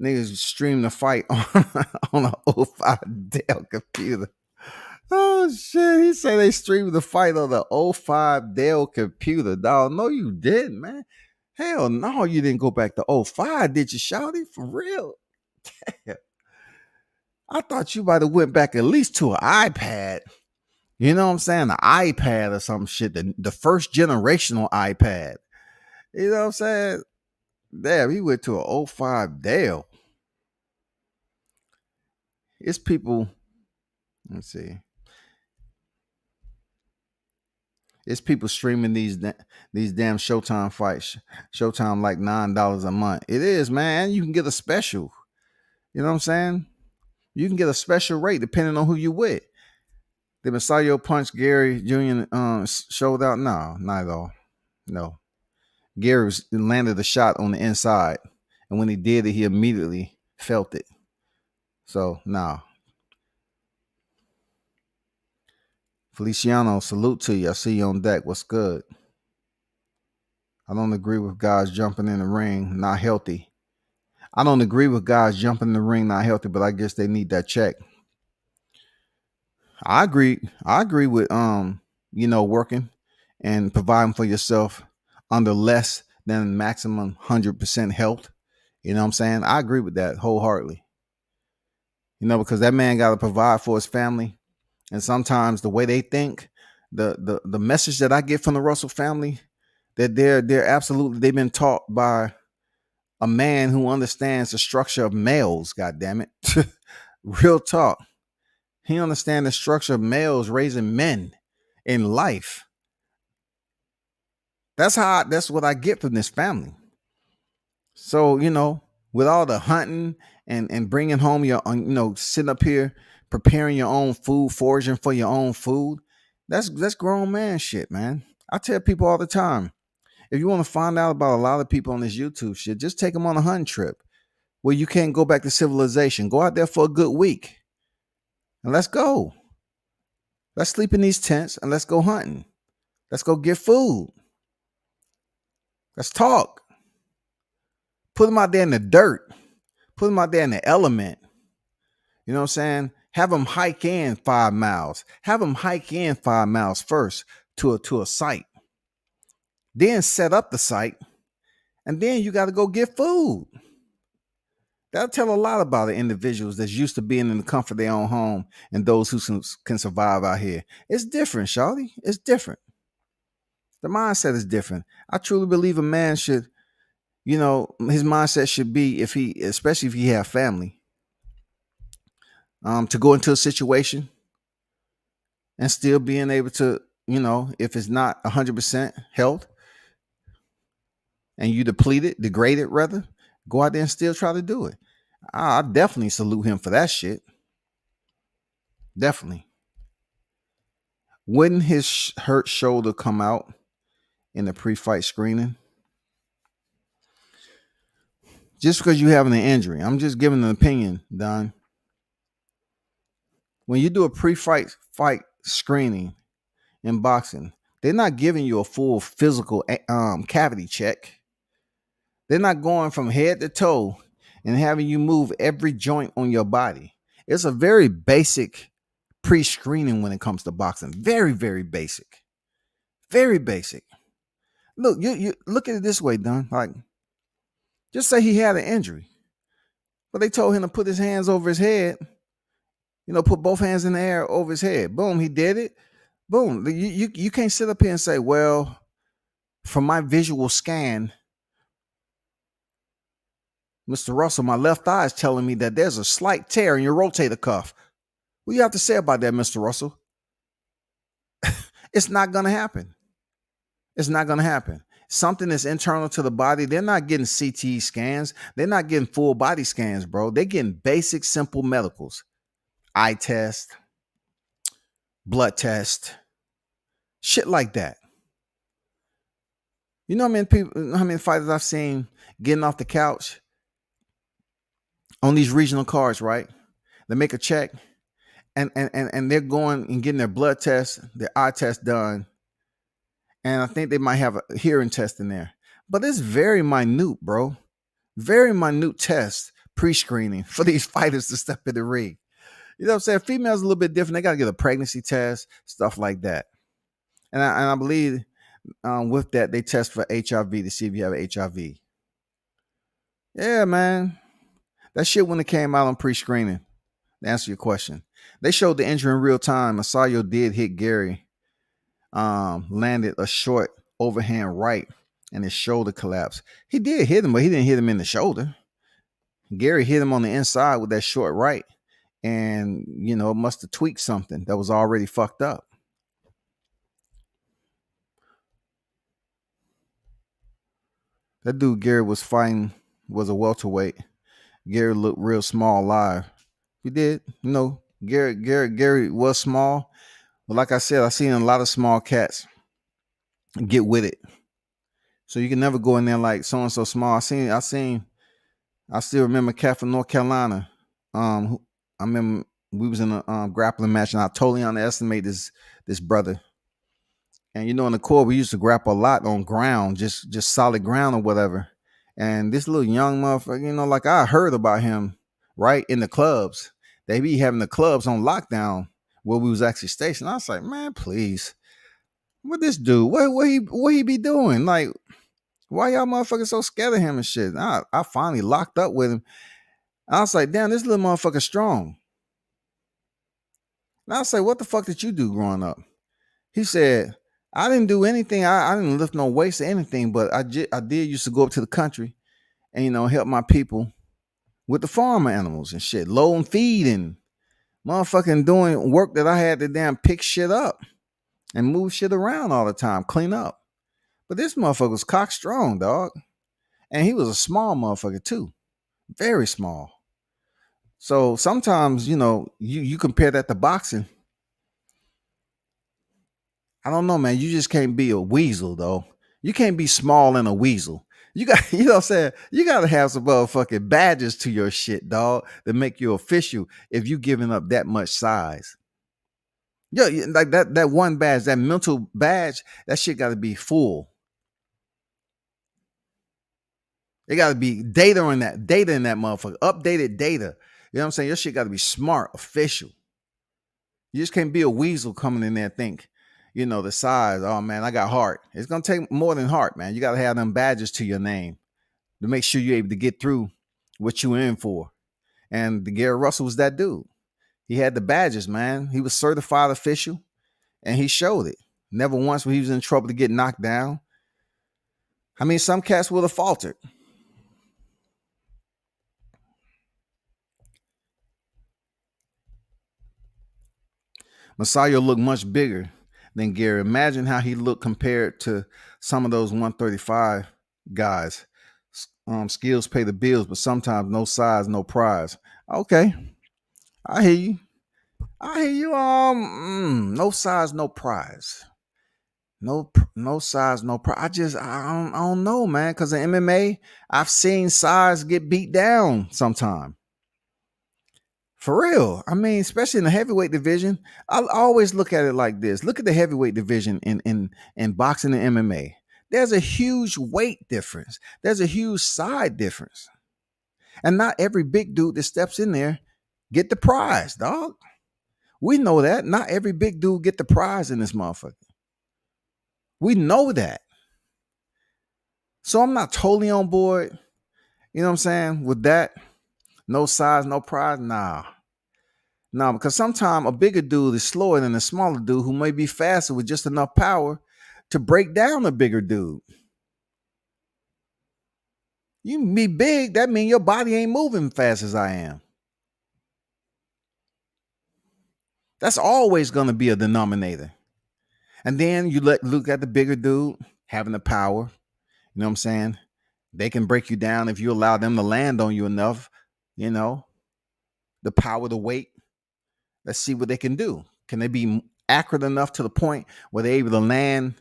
S2: Niggas stream the fight on an 05 Dell computer. Oh shit, he said they streamed the fight on the 05 Dell computer. Dog, no you didn't, man. Hell no, you didn't go back to 05, did you, shawty? For real? Damn. I thought you might have went back at least to an iPad. You know what I'm saying? An iPad or some shit. The first generational iPad. You know what I'm saying? Damn, he went to an 05 Dell. It's people. Let's see. It's people streaming these damn Showtime fights. Showtime like $9 a month. It is, man. You can get a special. You know what I'm saying? You can get a special rate depending on who you with. Did Magsayo punch Gary Jr. Showed out? No, not at all. No. Gary landed a shot on the inside, and when he did it, he immediately felt it. So, nah. Feliciano, salute to you. I see you on deck. What's good? I don't agree with guys jumping in the ring, not healthy. I don't agree with guys jumping in the ring, not healthy, but I guess they need that check. I agree with working and providing for yourself under less than maximum 100% health. You know what I'm saying? I agree with that wholeheartedly. Because that man got to provide for his family. And sometimes the way they think, the message that I get from the Russell family, that they're absolutely, they've been taught by a man who understands the structure of males, goddammit. Real talk. He understands the structure of males raising men in life. That's what I get from this family. So, with all the hunting and bringing home your, sitting up here, preparing your own food, foraging for your own food, that's grown man shit, man. I tell people all the time, if you want to find out about a lot of people on this YouTube shit, just take them on a hunting trip where you can't go back to civilization. Go out there for a good week and let's go. Let's sleep in these tents and let's go hunting. Let's go get food. Let's talk. Put them out there in the dirt. Put them out there in the element. You know what I'm saying? Have them hike in 5 miles. Have them hike in 5 miles first to a site. Then set up the site. And then you got to go get food. That'll tell a lot about the individuals that's used to being in the comfort of their own home and those who can survive out here. It's different, shawty. It's different. The mindset is different. I truly believe a man should, his mindset should be, especially if he have family, to go into a situation and still being able to, if it's not 100% health and you degraded rather, go out there and still try to do it. I definitely salute him for that shit. Definitely. Wouldn't his hurt shoulder come out in the pre-fight screening? Just because you're having an injury. I'm just giving an opinion, Don. When you do a pre-fight screening in boxing, they're not giving you a full physical cavity check. They're not going from head to toe and having you move every joint on your body. It's a very basic pre-screening when it comes to boxing. Very, very basic. Very basic. Look, you look at it this way, Don. Like, just say he had an injury, but they told him to put his hands over his head. Put both hands in the air over his head. Boom, he did it. Boom. You can't sit up here and say, well, from my visual scan, Mr. Russell, my left eye is telling me that there's a slight tear in your rotator cuff. What do you have to say about that, Mr. Russell? It's not going to happen. It's not going to happen. Something that's internal to the body. They're not getting CT scans. They're not getting full body scans, bro. They're getting basic, simple medicals. Eye test, blood test, shit like that. You know how many fighters I've seen getting off the couch on these regional cards, right? They make a check and they're going and getting their blood test, their eye test done. And I think they might have a hearing test in there. But it's very minute, bro. Very minute test pre-screening for these fighters to step in the ring. You know what I'm saying? Females a little bit different. They got to get a pregnancy test, stuff like that. And I believe with that, they test for HIV to see if you have HIV. Yeah, man. That shit when it came out on pre-screening, to answer your question. They showed the injury in real time. Magsayo did hit Gary. Landed a short overhand right and his shoulder collapsed. He did hit him, but he didn't hit him in the shoulder. Gary hit him on the inside with that short right. And, it must have tweaked something that was already fucked up. That dude Gary was fighting was a welterweight. Gary looked real small live. He did. Gary was small. But like I said, I've seen a lot of small cats get with it. So you can never go in there like so-and-so small. I still remember a cat from North Carolina. I remember we was in a grappling match and I totally underestimate this brother. And in the Corps, we used to grapple a lot on ground, just solid ground or whatever. And this little young motherfucker, like I heard about him, right, in the clubs. They be having the clubs on lockdown where we was actually stationed. I was like, man, please. What this dude? What he be doing? Like, why y'all motherfuckers so scared of him and shit? I finally locked up with him. I was like, damn, this little motherfucker strong. And I was like, what the fuck did you do growing up? He said, I didn't do anything. I didn't lift no weights or anything, but I did used to go up to the country and, help my people with the farm animals and shit, load and feed and motherfucking doing work that I had to damn pick shit up and move shit around all the time, clean up. But this motherfucker was cock strong, dog. And he was a small motherfucker too. Very small. So sometimes, you compare that to boxing. I don't know, man. You just can't be a weasel, though. You can't be small and a weasel. You got, what I'm saying? You got to have some motherfucking badges to your shit, dog, that make you official if you giving up that much size. Yeah, like that one badge, that mental badge, that shit got to be full. It got to be data in that motherfucker, updated data. You know what I'm saying? Your shit got to be smart, official. You just can't be a weasel coming in there and think, the size. Oh man, I got heart. It's gonna take more than heart, man. You got to have them badges to your name to make sure you're able to get through what you in for. And the Gary Russell was that dude. He had the badges, man. He was certified official, and he showed it. Never once when he was in trouble to get knocked down. I mean, some cats would have faltered. Magsayo looked much bigger than Gary. Imagine how he looked compared to some of those 135 guys. Skills pay the bills, but sometimes no size, no prize. Okay, I hear you. I hear you. No size, no prize. No size, no prize. I don't know, man. Because in MMA, I've seen size get beat down sometime. For real. I mean, especially in the heavyweight division, I always look at it like this. Look at the heavyweight division in boxing and MMA. There's a huge weight difference. There's a huge side difference. And not every big dude that steps in there get the prize, dog. We know that. Not every big dude get the prize in this motherfucker. We know that. So I'm not totally on board, you know what I'm saying, with that. No size, no prize. Nah. No, because sometimes a bigger dude is slower than a smaller dude who may be faster with just enough power to break down a bigger dude. You can be big, that means your body ain't moving fast as I am. That's always going to be a denominator. And then you look at the bigger dude having the power. You know what I'm saying? They can break you down if you allow them to land on you enough, the power, the weight. Let's see what they can do. Can they be accurate enough to the point where they're able to land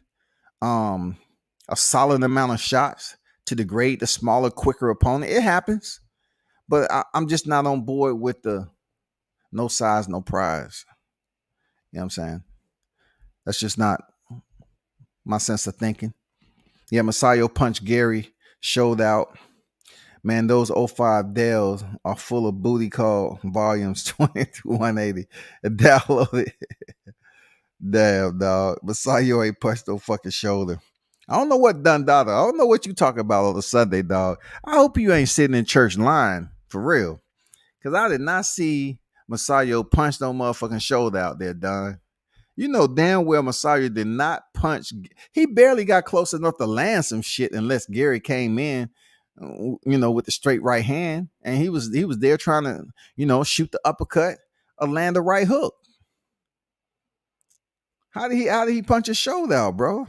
S2: a solid amount of shots to degrade the smaller, quicker opponent? It happens. But I'm just not on board with the no size, no prize. You know what I'm saying? That's just not my sense of thinking. Yeah, Magsayo punched Gary, showed out. Man, those 05 Dells are full of booty call volumes 20 to 180. Download it. Damn, dog. Magsayo ain't punched no fucking shoulder. I don't know what done, daughter. I don't know what you talking about on a Sunday, dog. I hope you ain't sitting in church line for real. Because I did not see Magsayo punch no motherfucking shoulder out there, Don. You know damn well Magsayo did not punch. He barely got close enough to land some shit unless Gary came in, with the straight right hand, and he was there trying to, shoot the uppercut or land a right hook. How did he punch his shoulder out, bro?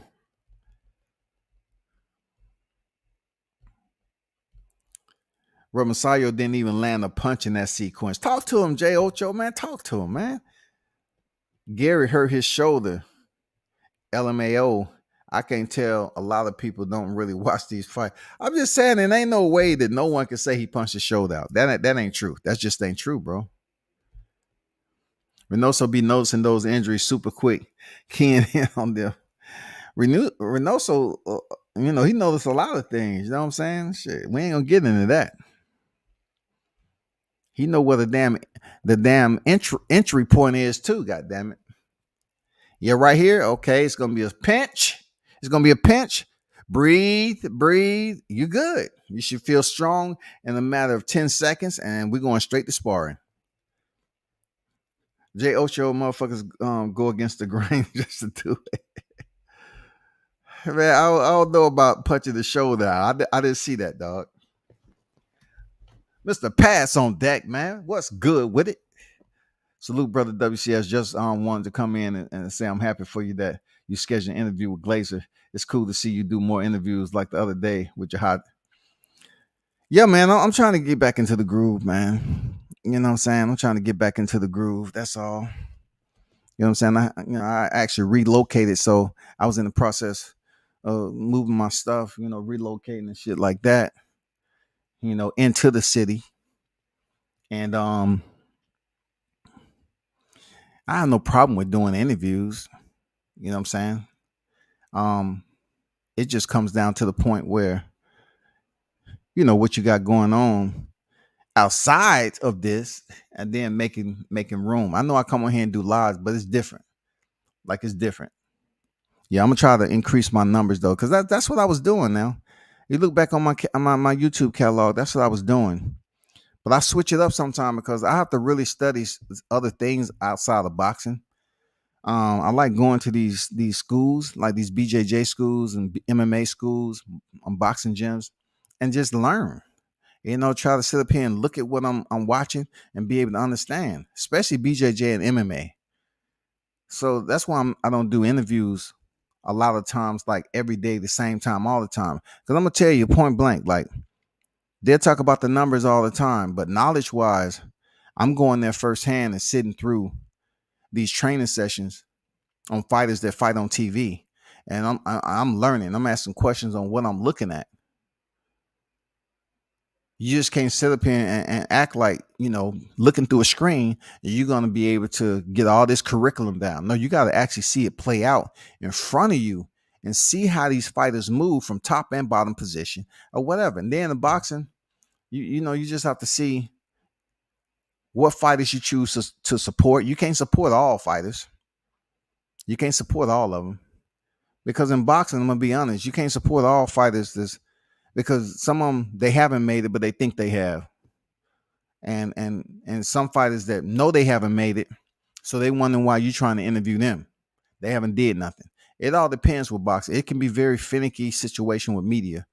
S2: Magsayo didn't even land a punch in that sequence. Talk to him, Jay Ocho, man. Talk to him, man. Gary hurt his shoulder. LMAO. I can't tell. A lot of people don't really watch these fights. I'm just saying, it ain't no way that no one can say he punched his shoulder out. That ain't true. That just ain't true, bro. Reynoso be noticing those injuries super quick, keying in on them. Reynoso, he noticed a lot of things. You know what I'm saying? Shit, we ain't gonna get into that. He know where the damn entry point is too. God damn it. Yeah, right here. Okay, it's gonna be a pinch. It's gonna be a pinch. Breathe. You good. You should feel strong in a matter of 10 seconds, and we're going straight to sparring. Jay Ocho motherfuckers go against the grain just to do it. Man, I don't know about punching the shoulder out. I didn't see that, dog. Mr. Pass on deck, man. What's good with it? Salute, brother WCS. Just wanted to come in and say I'm happy for you that you scheduled an interview with Glazer. It's cool to see you do more interviews like the other day with your hot. Yeah, man, I'm trying to get back into the groove, man. You know what I'm saying? I'm trying to get back into the groove. That's all. You know what I'm saying? I actually relocated, so I was in the process of moving my stuff, relocating and shit like that, into the city. And I have no problem with doing interviews. You know what I'm saying? Um, it just comes down to the point where, what you got going on outside of this, and then making room. I know I come on here and do lives, but it's different. Like, it's different. Yeah, I'm gonna try to increase my numbers though, because that's what I was doing. Now, you look back on my YouTube catalog, that's what I was doing. But I switch it up sometime because I have to really study other things outside of boxing. I like going to these schools, like these BJJ schools and MMA schools, boxing gyms, and just learn. Try to sit up here and look at what I'm watching and be able to understand, especially BJJ and MMA. So that's why I don't do interviews a lot of times, like every day, the same time, all the time. Because I'm gonna tell you point blank, like they'll talk about the numbers all the time, but knowledge wise, I'm going there firsthand and sitting through these training sessions on fighters that fight on TV, and I'm learning. I'm asking questions on what I'm looking at. You just can't sit up here and act like, looking through a screen, you're going to be able to get all this curriculum down. No, you got to actually see it play out in front of you and see how these fighters move from top and bottom position or whatever. And then in boxing, you just have to see what fighters you choose to support. You can't support all fighters. You can't support all of them. Because in boxing, I'm going to be honest, you can't support all fighters because some of them, they haven't made it, but they think they have. And some fighters that know they haven't made it, so they wondering why you trying to interview them. They haven't did nothing. It all depends with boxing. It can be very finicky situation with media.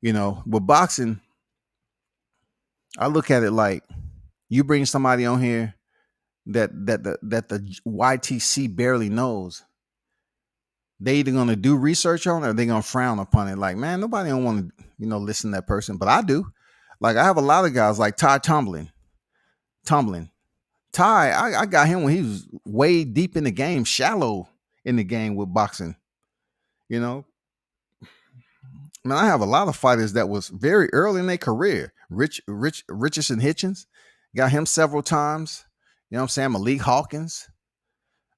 S2: With boxing, I look at it like you bring somebody on here that the YTC barely knows. They either gonna do research on it or they gonna frown upon it. Like, man, nobody don't want to, listen to that person. But I do. Like, I have a lot of guys like Ty Tumbling. Ty, I got him when he was way deep in the game, shallow in the game with boxing. Man, I have a lot of fighters that was very early in their career. Richardson Hitchens, got him several times. You know what I'm saying? Malik Hawkins,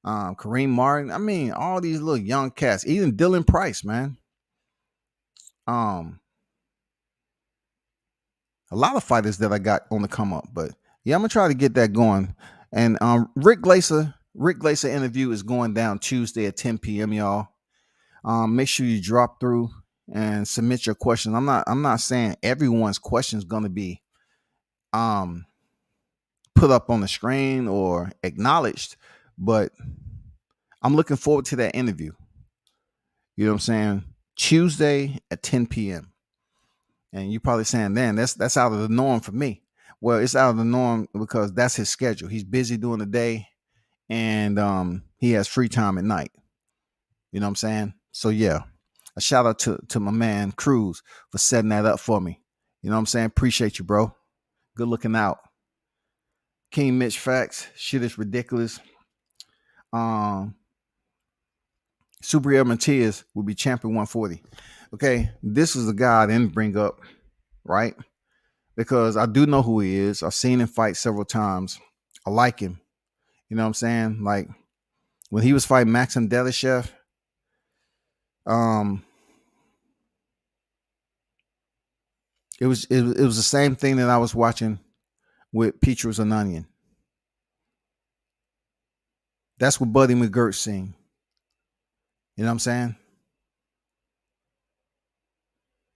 S2: Kareem Martin. I mean, all these little young cats, even Dylan Price, man. A lot of fighters that I got on the come up, but yeah, I'm gonna try to get that going. And Rick Glaser interview is going down Tuesday at 10 p.m. Y'all. Make sure you drop through and submit your questions. I'm not saying everyone's question is gonna be put up on the screen or acknowledged, but I'm looking forward to that interview. You know what I'm saying? Tuesday at 10 p.m. And you're probably saying, man, that's out of the norm for me. Well, it's out of the norm because that's his schedule. He's busy during the day and he has free time at night. You know what I'm saying? So yeah, a shout out to my man Cruz for setting that up for me. You know what I'm saying? Appreciate you, bro. Good looking out. King Mitch Facts. Shit is ridiculous. Subriel Matias will be champion 140. Okay, this is the guy I didn't bring up, right? Because I do know who he is. I've seen him fight several times. I like him. You know what I'm saying? Like when he was fighting Maxim Delishev, it was the same thing that I was watching with Petrus Ananian. That's what Buddy McGirt seen. You know what I'm saying?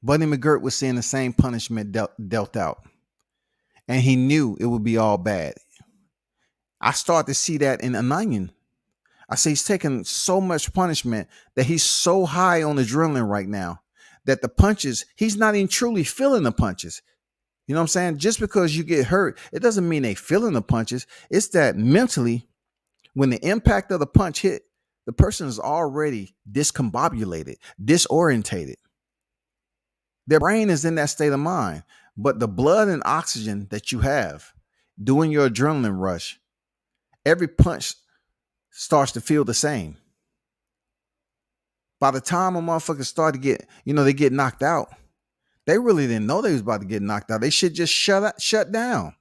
S2: Buddy McGirt was seeing the same punishment dealt out. And he knew it would be all bad. I started to see that in Ananian. I say he's taking so much punishment that he's so high on adrenaline right now that the punches, he's not even truly feeling the punches. You know what I'm saying? Just because you get hurt, it doesn't mean they feeling the punches. It's that mentally, when the impact of the punch hit, the person is already discombobulated, disorientated. Their brain is in that state of mind, but the blood and oxygen that you have doing your adrenaline rush, every punch starts to feel the same. By the time a motherfucker start to get, they get knocked out, they really didn't know they was about to get knocked out. They should just shut down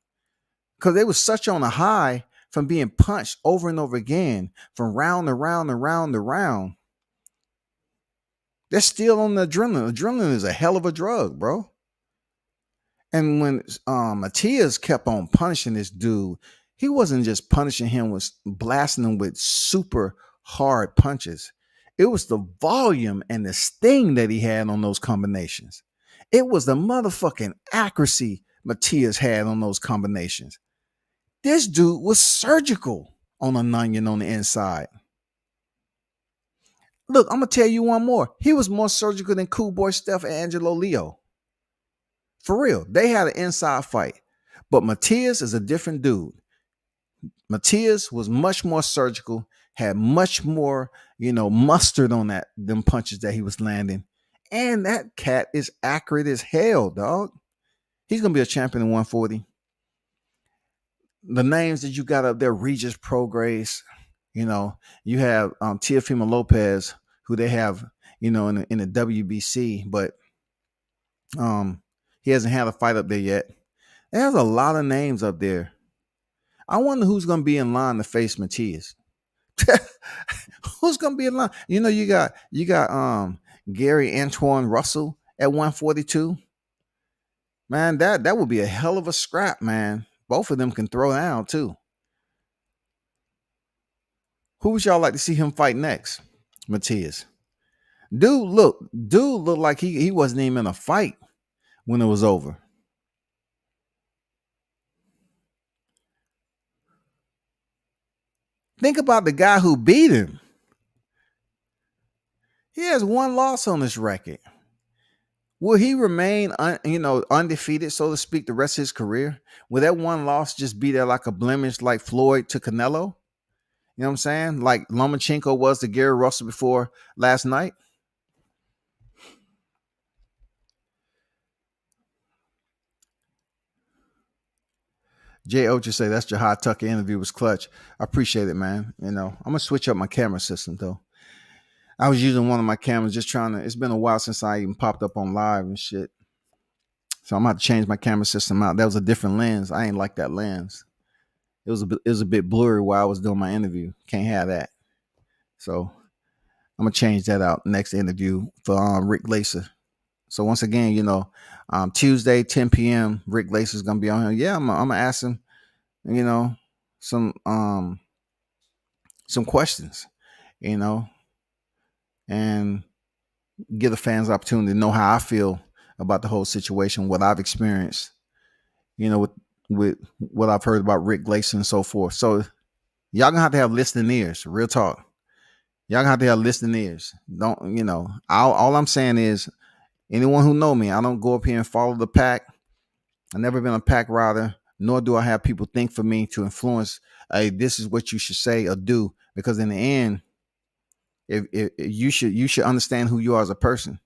S2: because they was such on a high from being punched over and over again, from round to round and round to round, they're still on the adrenaline. Adrenaline is a hell of a drug, bro. And when Matias kept on punishing this dude, he wasn't just punishing him, was blasting him with super hard punches. It was the volume and the sting that he had on those combinations. It was the motherfucking accuracy Matias had on those combinations. This dude was surgical on a onion on the inside. Look, I'm going to tell you one more. He was more surgical than Cool Boy Steph and Angelo Leo. For real. They had an inside fight. But Matias is a different dude. Matias was much more surgical, had much more, mustard on them punches that he was landing. And that cat is accurate as hell, dog. He's going to be a champion in 140. The names that you got up there, Regis Prograis, you have Teofimo Lopez, who they have, in the WBC, but he hasn't had a fight up there yet. There's a lot of names up there. I wonder who's going to be in line to face Matias. Who's going to be in line? You got Gary Antoine Russell at 142. Man, that would be a hell of a scrap, man. Both of them can throw down too. Who would y'all like to see him fight next? Matias. Dude looked like he wasn't even in a fight when it was over. Think about the guy who beat him. He has one loss on his record. Will he remain, undefeated, so to speak, the rest of his career? Will that one loss just be there like a blemish, like Floyd to Canelo? You know what I'm saying? Like Lomachenko was to Gary Russell before last night. Jay Ocha say that's Jahad Tucker interview was clutch. I appreciate it, man. I'm gonna switch up my camera system though. I was using one of my cameras, just trying to. It's been a while since I even popped up on live and shit. So I'm gonna have to change my camera system out. That was a different lens. I ain't like that lens. It was a bit blurry while I was doing my interview. Can't have that. So I'm gonna change that out next interview for Rick Lacer. So once again, Tuesday 10 p.m. Rick Lacer is gonna be on here. Yeah, I'm gonna ask him, some questions, and give the fans opportunity to know how I feel about the whole situation, what I've experienced, with what I've heard about Rick Glason and so forth. So y'all gonna have to have listening ears. Real talk. Y'all gonna have to have listening ears. Don't, all I'm saying is, anyone who know me, I don't go up here and follow the pack. I've never been a pack rider, nor do I have people think for me to influence, hey, this is what you should say or do. Because in the end, if you should understand who you are as a person,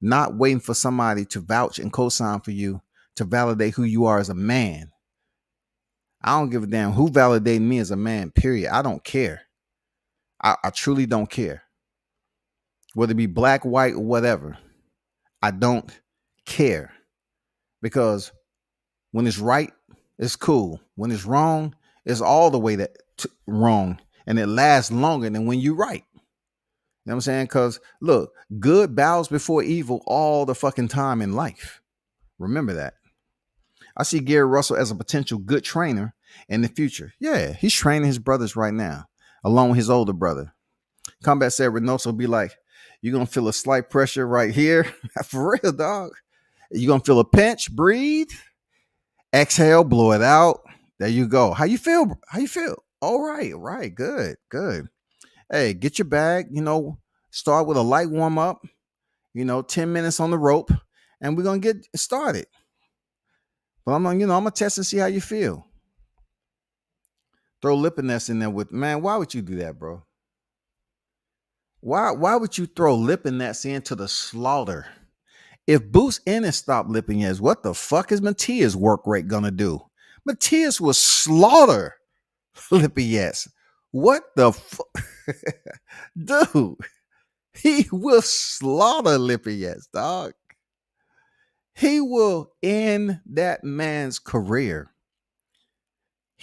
S2: not waiting for somebody to vouch and co-sign for you to validate who you are as a man. I don't give a damn who validated me as a man, period. I don't care. I truly don't care. Whether it be black, white, or whatever. I don't care. Because when it's right, it's cool. When it's wrong, it's all the way wrong. And it lasts longer than when you're right. You know what I'm saying? Because look, good bows before evil all the fucking time in life. Remember that. I see Gary Russell as a potential good trainer in the future. Yeah, he's training his brothers right now, along with his older brother. Combat said Reynoso will be like, you're going to feel a slight pressure right here. For real, dog. You're going to feel a pinch, breathe, exhale, blow it out. There you go. How you feel? All right. Good. Hey, get your bag, start with a light warm up, 10 minutes on the rope, and we're going to get started. But I'm going to test and see how you feel. Throw Lipiness in there man, why would you do that, bro? Why would you throw Lipiness into the slaughter? If Boots Ennis stopped Lipiness, what the fuck is Matias' work rate going to do? Matias will slaughter Lipiness. What the fuck? Dude, he will slaughter Lipiness, dog. He will end that man's career.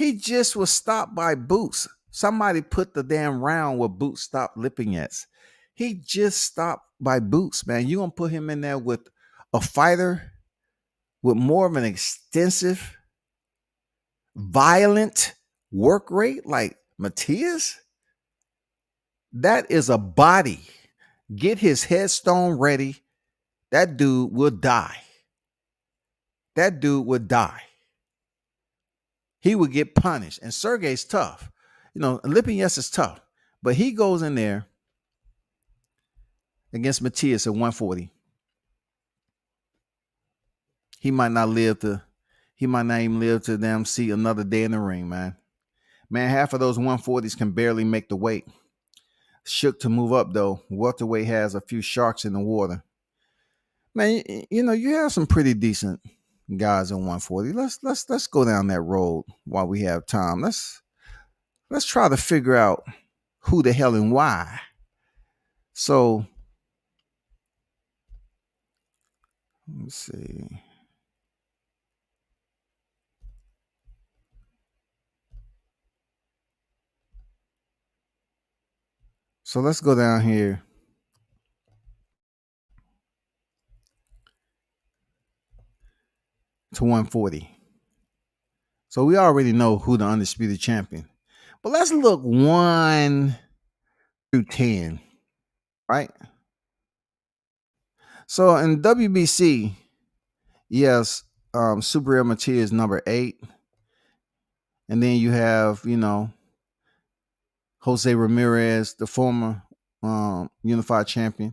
S2: He just was stopped by Boots. Somebody put the damn round where Boots stopped Lipinets. He just stopped by Boots, man. You gonna put him in there with a fighter with more of an extensive, violent work rate like Matias? That is a body. Get his headstone ready. That dude will die. That dude would die. He would get punished. And Sergey's tough. Lipinets is tough. But he goes in there against Matias at 140. He might not even live to them see another day in the ring, man. Man, half of those 140s can barely make the weight. Shook to move up, though. Welterweight has a few sharks in the water. Man, you have some pretty decent guys in 140. Let's go down that road while we have time. Let's try to figure out who the hell and why. So let's see. So let's go down here to 140. So we already know who the undisputed champion. But let's look 1 through 10, right? So in WBC, yes, Super El Matias is number 8. And then you have, Jose Ramirez, the former unified champion,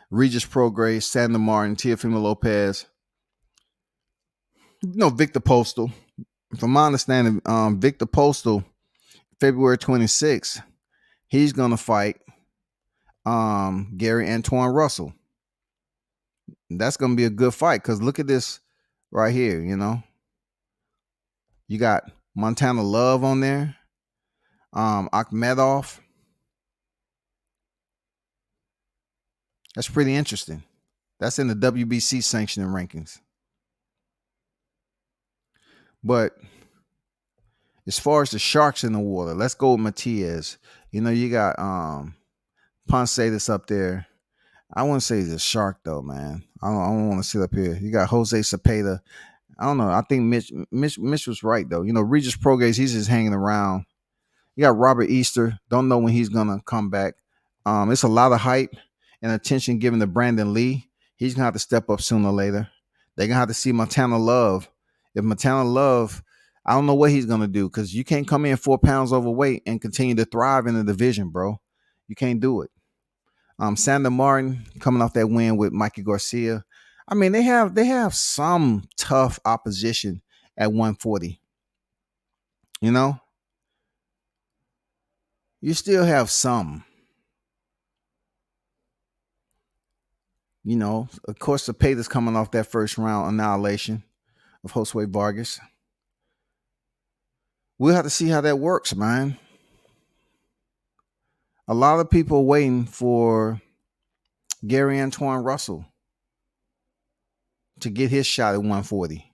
S2: Regis Prograis, Sandra Martin, Teofimo Lopez, Victor Postal. From my understanding, Victor Postal, February 26th, he's going to fight Gary Antoine Russell. That's going to be a good fight because look at this right here, You got Montana Love on there, Akhmedov. That's pretty interesting. That's in the WBC sanctioning rankings. But as far as the sharks in the water, let's go with Matias. You got Ponce that's up there. I wouldn't say he's a shark though, man. I don't want to sit up here. You got Jose Cepeda. I don't know. I think Mitch was right though. Regis Prograis, he's just hanging around. You got Robert Easter. Don't know when he's gonna come back. It's a lot of hype and attention given to Brandon Lee. He's gonna have to step up sooner or later. They're gonna have to see Montana Love. If Montana Love, I don't know what he's gonna do because you can't come in 4 pounds overweight and continue to thrive in the division, bro. You can't do it. Sandra Martin coming off that win with Mikey Garcia. I mean, they have some tough opposition at 140. You still have some. Of course, Cepeda's coming off that first round annihilation of Josue Vargas. We'll have to see how that works, man. A lot of people waiting for Gary Antoine Russell to get his shot at 140.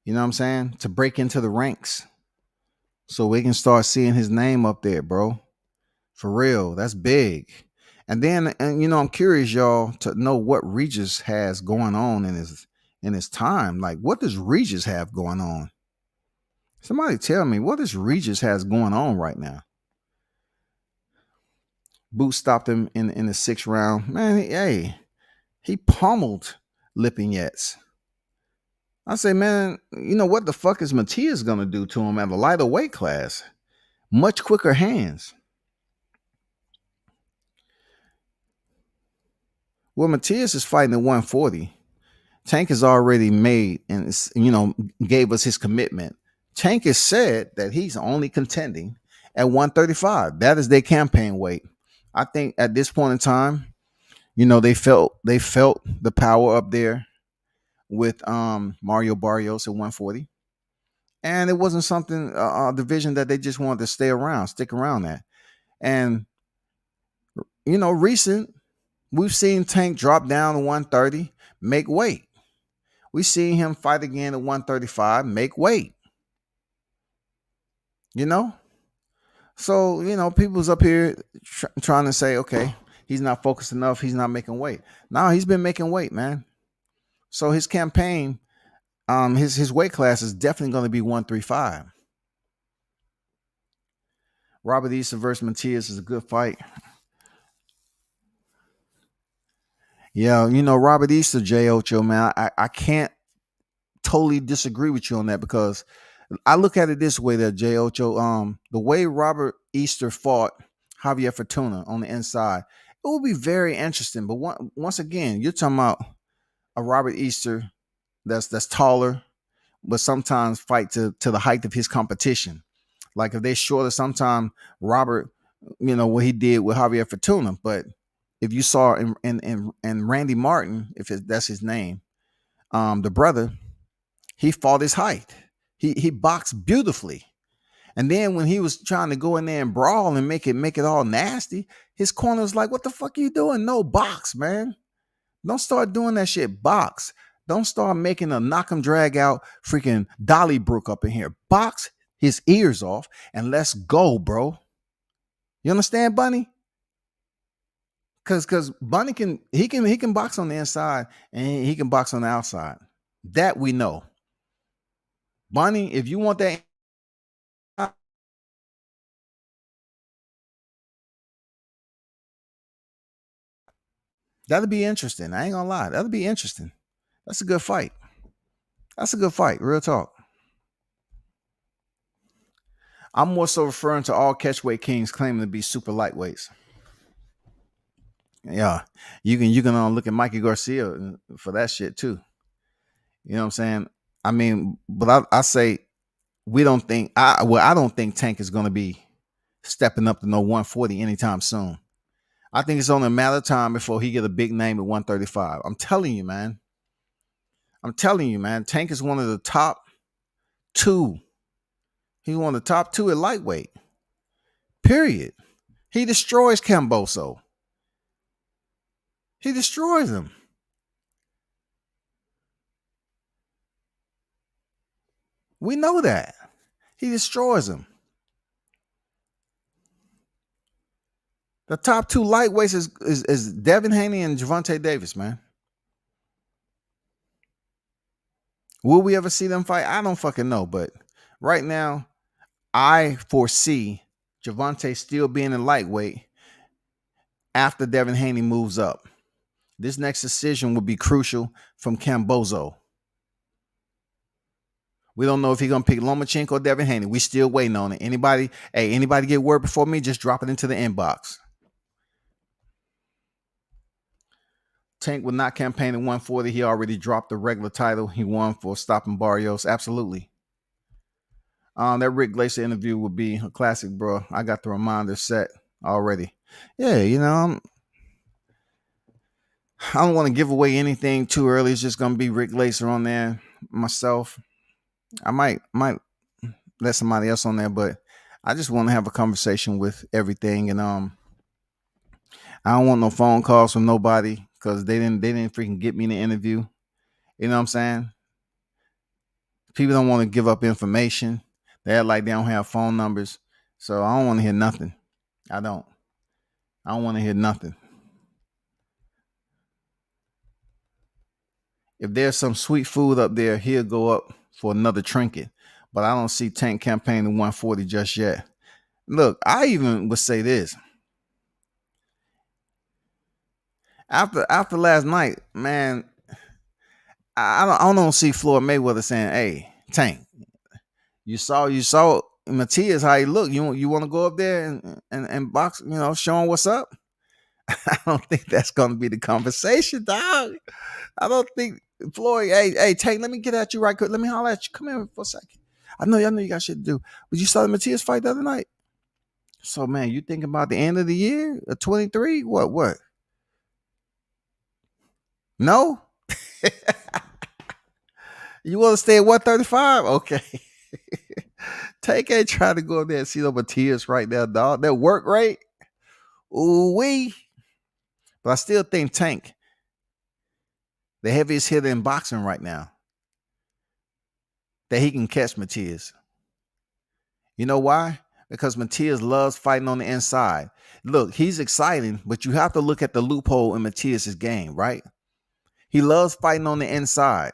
S2: You know what I'm saying? To break into the ranks so we can start seeing his name up there, bro. For real. That's big. And then, I'm curious, y'all, to know what Regis has going on in his time. Like, what does Regis have going on? Somebody tell me, what does Regis has going on right now? Boots stopped him in the 6th round. Man, he pummeled Lipinets. I say, man, what the fuck is Matias going to do to him at a lighter weight class? Much quicker hands. Well, Matias is fighting at 140. Tank has already made and gave us his commitment. Tank has said that he's only contending at 135. That is their campaign weight. I think at this point in time, they felt the power up there with Mario Barrios at 140. And it wasn't something a division that they just wanted to stick around at. And recent, we've seen Tank drop down to 130, make weight. We've seen him fight again at 135, make weight. You know? So, people's up here trying to say, okay, he's not focused enough. He's not making weight. No, he's been making weight, man. So his campaign, his weight class is definitely going to be 135. Robert Easter versus Matias is a good fight. Yeah, Robert Easter, J. Ocho, man, I can't totally disagree with you on that because I look at it this way that J. Ocho, the way Robert Easter fought Javier Fortuna on the inside, it will be very interesting. But once again, you're talking about a Robert Easter that's taller, but sometimes fight to the height of his competition. Like if they shorter, sometime Robert, what he did with Javier Fortuna. But if you saw in Randy Martin, that's his name, the brother, he fought his height. He boxed beautifully. And then when he was trying to go in there and brawl and make it all nasty, his corner was like, "What the fuck are you doing? No, box, man. Don't start doing that shit. Box. Don't start making a knock him drag out freaking Dollybrook up in here. Box his ears off and let's go, bro." You understand, Bunny? Cause Bunny can box on the inside and he can box on the outside. That we know. Bunny, if you want that, that'll be interesting. I ain't gonna lie. That'll be interesting. That's a good fight. That's a good fight. Real talk. I'm more so referring to all catchweight kings claiming to be super lightweights. Yeah, you can look at Mikey Garcia for that shit too. You know what I'm saying? I mean, but I say we don't think I don't think Tank is going to be stepping up to no 140 anytime soon. I think it's only a matter of time before he get a big name at 135. I'm telling you, man. Tank is one of the top two. He's one of the top two at lightweight. Period. He destroys Camboso. He destroys him. We know that. He destroys him. The top two lightweights is Devin Haney and Gervonta Davis, man. Will we ever see them fight? I don't fucking know. But right now, I foresee Gervonta still being in lightweight after Devin Haney moves up. This next decision will be crucial from Camboso. We don't know if he's gonna pick Lomachenko or Devin Haney. We still waiting on it. Anybody get word before me? Just drop it into the inbox. Tank will not campaign at 140. He already dropped the regular title. He won for stopping Barrios. Absolutely. That Rick Glacier interview will be a classic, bro. I got the reminder set already. Yeah, I don't want to give away anything too early. It's just gonna be Rick Glacier on there. Myself. I might let somebody else on there, but I just want to have a conversation with everything. And I don't want no phone calls from nobody because they didn't freaking get me in the interview. You know what I'm saying? People don't want to give up information. They act like they don't have phone numbers. So I don't want to hear nothing. I don't want to hear nothing. If there's some sweet food up there, he'll go up for another trinket. But I don't see Tank campaigning 140 just yet. Look, I even would say this. After last night, man, I don't see Floyd Mayweather saying, "Hey, Tank, you saw Matias how he looked. You want to go up there and box? Show him what's up." I don't think that's going to be the conversation, dog. I don't think Floyd. Hey, Tank, let me get at you right quick. Let me holler at you. Come here for a second. I know you got shit to do, but you saw the Matias fight the other night. So, man, you think about the end of the year, 23? What? No? You want to stay at 135? Okay. Tank ain't trying to go up there and see no Matias right now, dog. That work rate? Ooh-wee. But I still think Tank, the heaviest hitter in boxing right now, that he can catch Matias. You know why? Because Matias loves fighting on the inside. Look, he's exciting, but you have to look at the loophole in Matias's game, right? He loves fighting on the inside.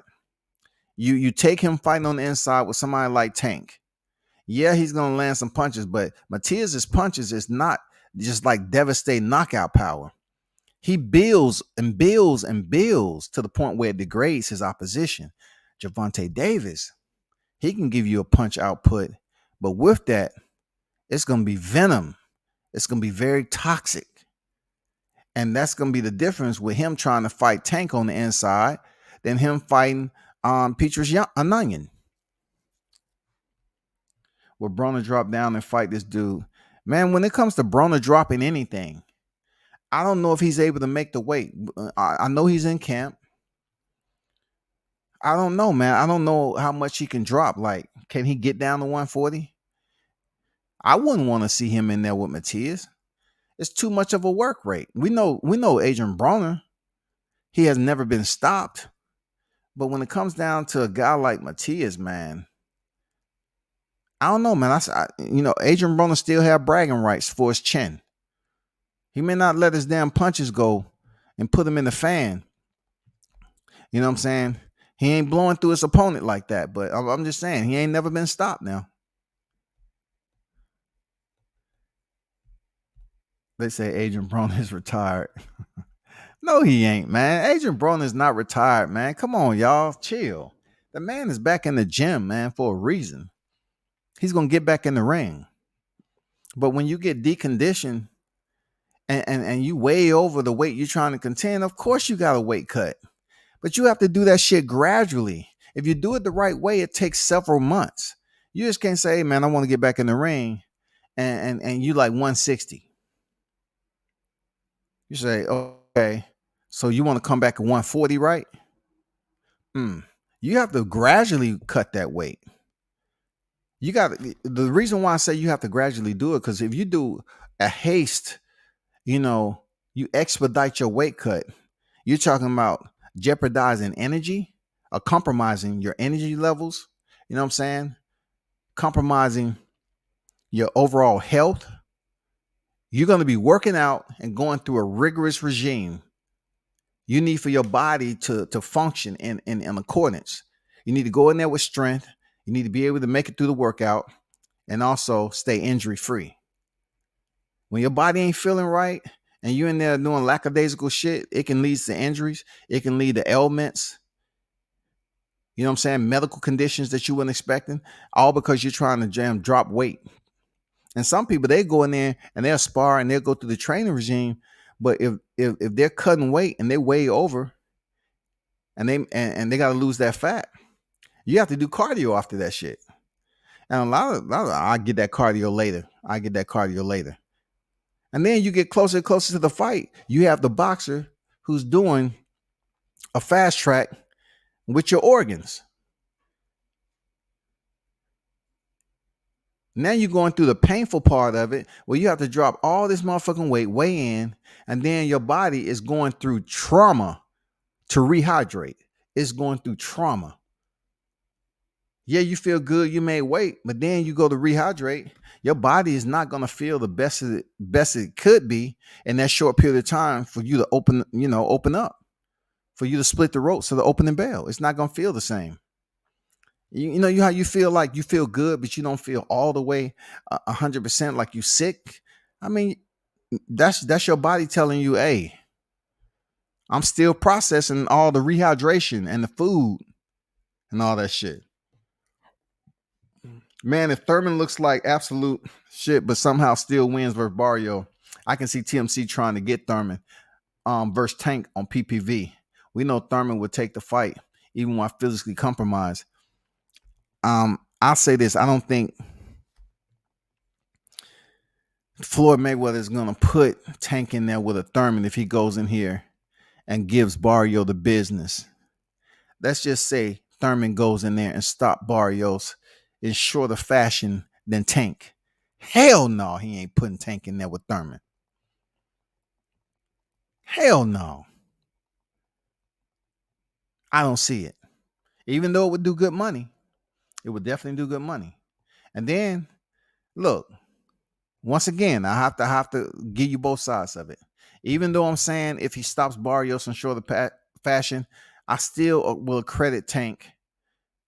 S2: You take him fighting on the inside with somebody like Tank. Yeah, he's gonna land some punches, but Matias's punches is not just like devastating knockout power. He builds and builds and builds to the point where it degrades his opposition. Gervonta Davis, he can give you a punch output, but with that, it's gonna be venom. It's gonna be very toxic. And that's gonna be the difference with him trying to fight Tank on the inside than him fighting Petrus Ananian. Where Broner drop down and fight this dude. Man, when it comes to Broner dropping anything, I don't know if he's able to make the weight. I know he's in camp. I don't know, man. I don't know how much he can drop. Like, can he get down to 140? I wouldn't want to see him in there with Matias. It's too much of a work rate. We know Adrian Broner. He has never been stopped. But when it comes down to a guy like Matias, man, I don't know, man. Adrian Broner still have bragging rights for his chin. He may not let his damn punches go and put him in the fan. You know what I'm saying? He ain't blowing through his opponent like that. But I'm just saying, he ain't never been stopped now. They say Adrian Broner is retired. No, he ain't, man. Adrian Broner is not retired, man. Come on, y'all. Chill. The man is back in the gym, man, for a reason. He's going to get back in the ring. But when you get deconditioned and you way over the weight you're trying to contend, of course you got a weight cut. But you have to do that shit gradually. If you do it the right way, it takes several months. You just can't say, hey, man, I want to get back in the ring and you like 160. You say, okay, so you want to come back at 140, right? You have to gradually cut that weight. The reason why I say you have to gradually do it, because if you do a haste, you expedite your weight cut, you're talking about jeopardizing energy or compromising your energy levels. You know what I'm saying? Compromising your overall health. You're going to be working out and going through a rigorous regime. You need for your body to function in accordance. You need to go in there with strength. You need to be able to make it through the workout and also stay injury free. When your body ain't feeling right and you're in there doing lackadaisical shit, it can lead to injuries. It can lead to ailments. You know what I'm saying? Medical conditions that you weren't expecting, all because you're trying to drop weight. And some people, they go in there and they'll spar and they'll go through the training regime. But if they're cutting weight and they weigh over and they got to lose that fat, you have to do cardio after that shit. And a lot of I get that cardio later. And then you get closer and closer to the fight. You have the boxer who's doing a fast track with your organs. Now you're going through the painful part of it where you have to drop all this motherfucking weight, weigh in, and then your body is going through trauma to rehydrate. It's going through trauma. Yeah, you feel good, you made weight, but then you go to rehydrate. Your body is not going to feel the best it could be in that short period of time for you to open up, for you to split the ropes to the opening bell. It's not going to feel the same. You know how you feel like you feel good, but you don't feel all the way 100% like you sick. I mean, that's your body telling you, hey, I'm still processing all the rehydration and the food and all that shit. Man, if Thurman looks like absolute shit, but somehow still wins versus Barrio, I can see TMC trying to get Thurman versus Tank on PPV. We know Thurman would take the fight even while physically compromised. I'll say this. I don't think Floyd Mayweather is going to put Tank in there with a Thurman if he goes in here and gives Barrio the business. Let's just say Thurman goes in there and stop Barrios in shorter fashion than Tank. Hell no, he ain't putting Tank in there with Thurman. Hell no. I don't see it. Even though it would do good money, it would definitely do good money. And then Look, once again, I have to give you both sides of it. Even though I'm saying if he stops Barrios in shorter fashion, I still will credit Tank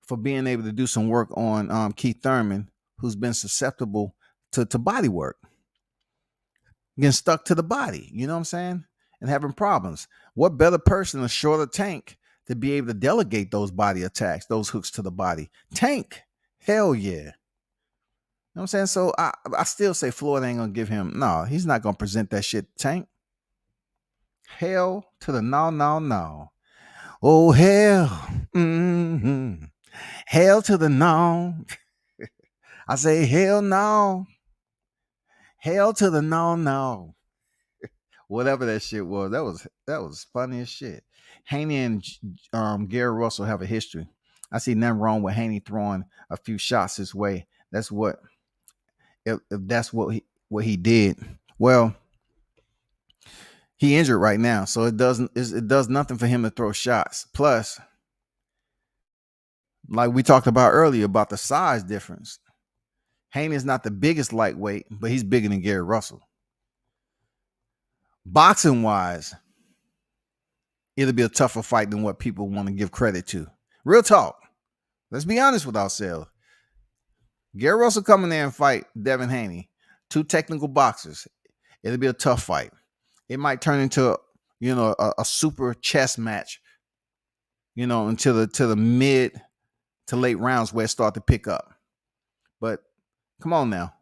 S2: for being able to do some work on Keith Thurman, who's been susceptible to body work, getting stuck to the body. You know what I'm saying? And having problems. What better person to shorter Tank to be able to delegate those body attacks, those hooks to the body? Tank. Hell yeah. You know what I'm saying? So I still say Floyd ain't gonna give him. No, he's not gonna present that shit to Tank. Hell to the no, no, no. Oh hell. Mm-hmm. Hell to the no. I say hell no. Hell to the no, no. Whatever that shit was, that was funny as shit. Haney and Gary Russell have a history. I see nothing wrong with Haney throwing a few shots his way. That's what if that's what he did. Well, he injured right now, so it does nothing for him to throw shots. Plus, like we talked about earlier about the size difference, Haney is not the biggest lightweight, but he's bigger than Gary Russell. Boxing wise, it'll be a tougher fight than what people want to give credit to. Real talk. Let's be honest with ourselves. Gary Russell coming there and fight Devin Haney, two technical boxers. It'll be a tough fight. It might turn into a super chess match, until the mid to late rounds where it start to pick up. But come on now.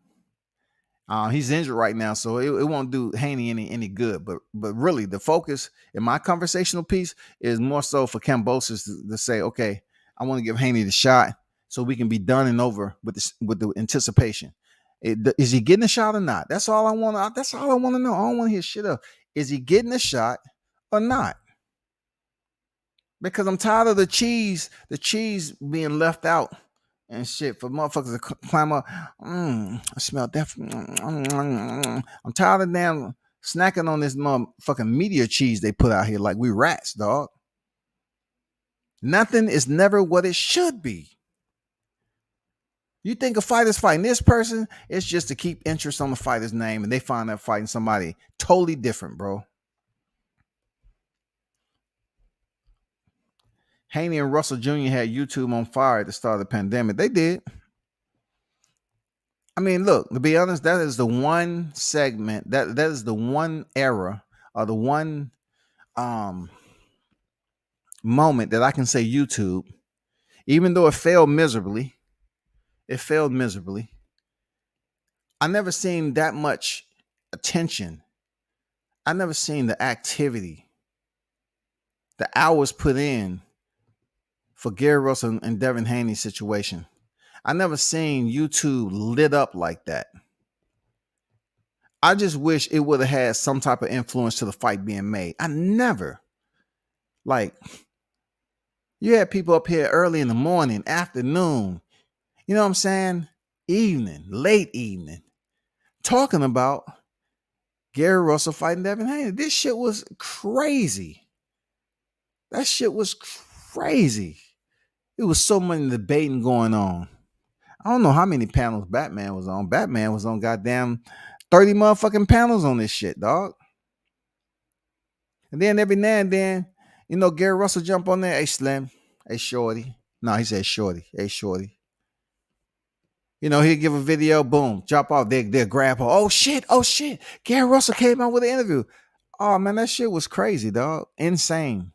S2: He's injured right now, so it won't do Haney any good. But really, the focus in my conversational piece is more so for Kambosos to say, okay, I want to give Haney the shot so we can be done and over with the anticipation. Is he getting a shot or not? That's all I want. That's all I want to know. I don't want to hear shit up. Is he getting a shot or not? Because I'm tired of the cheese being left out and shit for motherfuckers to climb up. I smell that. I'm tired of damn snacking on this motherfucking media cheese they put out here like we rats, dog. Nothing is never what it should be. You think a fighter's fighting this person, it's just to keep interest on the fighter's name, and they find out fighting somebody totally different, bro. Haney and Russell Jr. had YouTube on fire at the start of the pandemic. They did. I mean, look, to be honest, that is the one segment, that is the one era or the one moment that I can say YouTube, even though it failed miserably, I never seen that much attention. I never seen the activity, the hours put in for Gary Russell and Devin Haney's situation. I never seen YouTube lit up like that. I just wish it would have had some type of influence to the fight being made. I never. Like, you had people up here early in the morning, afternoon, you know what I'm saying? Evening, late evening, talking about Gary Russell fighting Devin Haney. This shit was crazy. That shit was crazy. It was so much debating going on. I don't know how many panels Batman was on. Batman was on goddamn 30 motherfucking panels on this shit, dog. And then every now and then, Gary Russell jump on there. Hey, Slim. Hey, Shorty. No, he said Shorty. Hey, Shorty. He'll give a video. Boom. Drop off. They'll grab her. Oh, shit. Gary Russell came out with an interview. Oh, man, that shit was crazy, dog. Insane.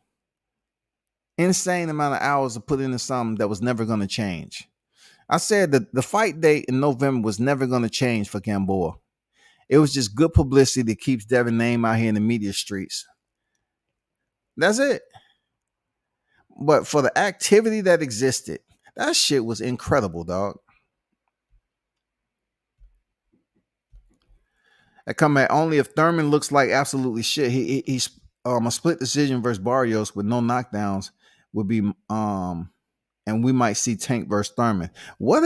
S2: Insane amount of hours to put into something that was never going to change. I said that the fight date in November was never going to change for Gamboa. It was just good publicity that keeps Devin's name out here in the media streets. That's it. But for the activity that existed, that shit was incredible, dog. I come at only if Thurman looks like absolutely shit. He's a split decision versus Barrios with no knockdowns would be and we might see Tank versus Thurman. What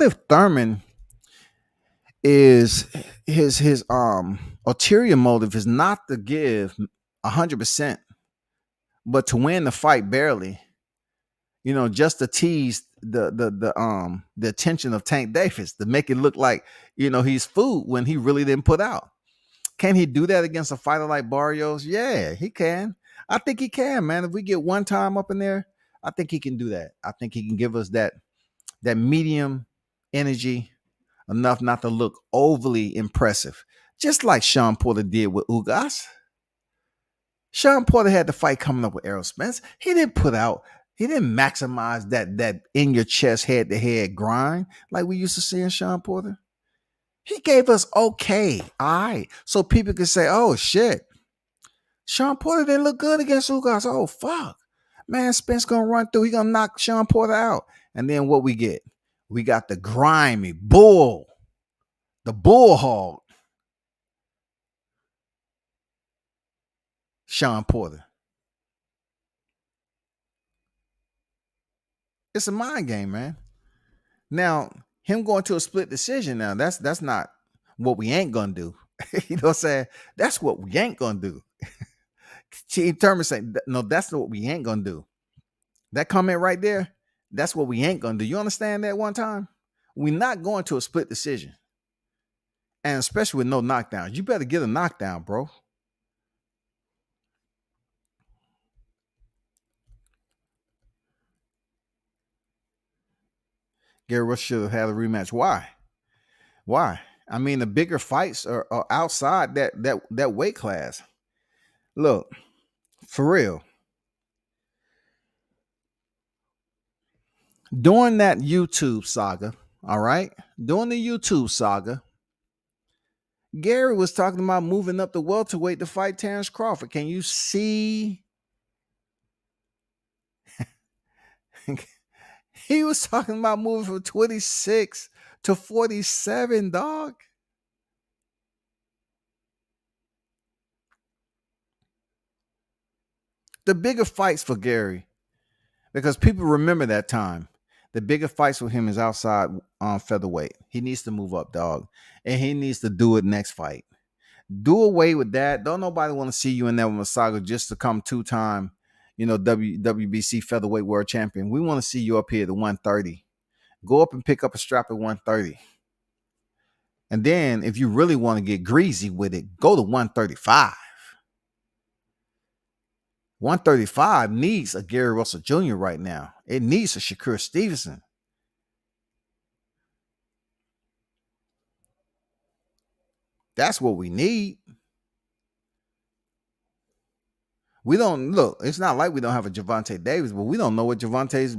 S2: if Thurman is his ulterior motive is not to give 100%, but to win the fight barely, just to tease the attention of Tank Davis, to make it look like, he's food when he really didn't put out. Can he do that against a fighter like Barrios? Yeah, he can. I think he can, man. If we get one time up in there, I think he can do that. I think he can give us that medium energy, enough not to look overly impressive, just like Sean Porter did with Ugas. Sean Porter had the fight coming up with Errol Spence. He didn't maximize that in your chest head to head grind like we used to see in Sean Porter. He gave us okay, all right, so people could say, "Oh shit, Sean Porter didn't look good against Ugas. Oh fuck, man, Spence gonna run through. He gonna knock Sean Porter out." And then what we get? We got the grimy bull, the bull hog, Sean Porter. It's a mind game, man. Now, him going to a split decision now, that's not what we ain't gonna do. You know what I'm saying? That's what we ain't gonna do. Chief Thurman saying, no, that's what we ain't gonna do. That comment right there, that's what we ain't gonna do. You understand that one time? We're not going to a split decision. And especially with no knockdowns. You better get a knockdown, bro. Gary Russell should have had a rematch. Why? Why? I mean, the bigger fights are outside that weight class. Look, for real. During that YouTube saga, all right? During the YouTube saga, Gary was talking about moving up the welterweight to fight Terrence Crawford. Can you see? He was talking about moving from 26 to 47, dog. The bigger fights for Gary, because people remember that time. The bigger fights with him is outside featherweight. He needs to move up, dog. And he needs to do it next fight. Do away with that. Don't nobody want to see you in there with Masaga just to come two-time, WBC featherweight world champion. We want to see you up here to 130. Go up and pick up a strap at 130. And then if you really want to get greasy with it, go to 135. 135 needs a Gary Russell Jr. right now. It needs a Shakur Stevenson. That's what we need. We don't look. It's not like we don't have a Javante Davis, but we don't know what Javante's,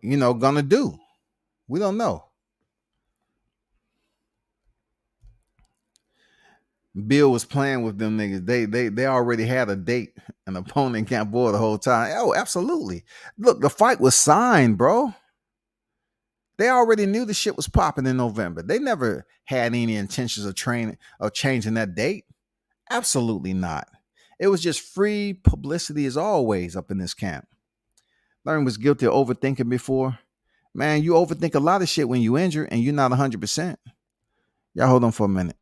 S2: gonna do. We don't know. Bill was playing with them niggas. They already had a date, an opponent can't board the whole time. Oh, absolutely. Look, the fight was signed, bro. They already knew the shit was popping in November. They never had any intentions of changing that date. Absolutely not. It was just free publicity as always up in this camp. Larry was guilty of overthinking before. Man, you overthink a lot of shit when you injure and you're not 100%. Y'all hold on for a minute.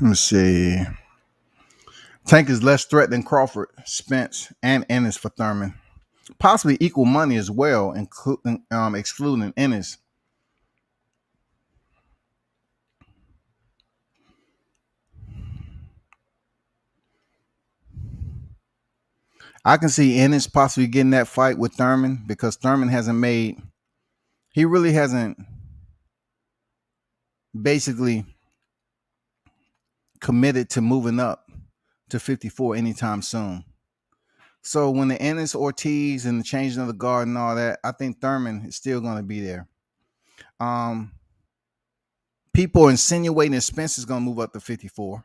S2: Let me see. Tank is less threat than Crawford, Spence, and Ennis for Thurman. Possibly equal money as well, including excluding Ennis. I can see Ennis possibly getting that fight with Thurman because Thurman he really hasn't basically committed to moving up to 54 anytime soon. So when the Ennis Ortiz and the changing of the guard and all that, I think Thurman is still going to be there. People are insinuating that Spence is going to move up to 54,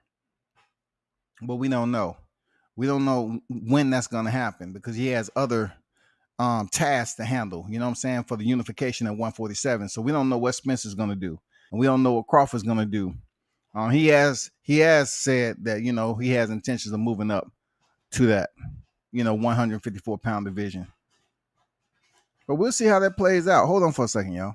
S2: but we don't know. We don't know when that's going to happen because he has other tasks to handle. You know what I'm saying, for the unification at 147. So we don't know what Spence is going to do, and we don't know what Crawford's going to do. He has said that he has intentions of moving up to that 154 pound division. But we'll see how that plays out. Hold on for a second, y'all.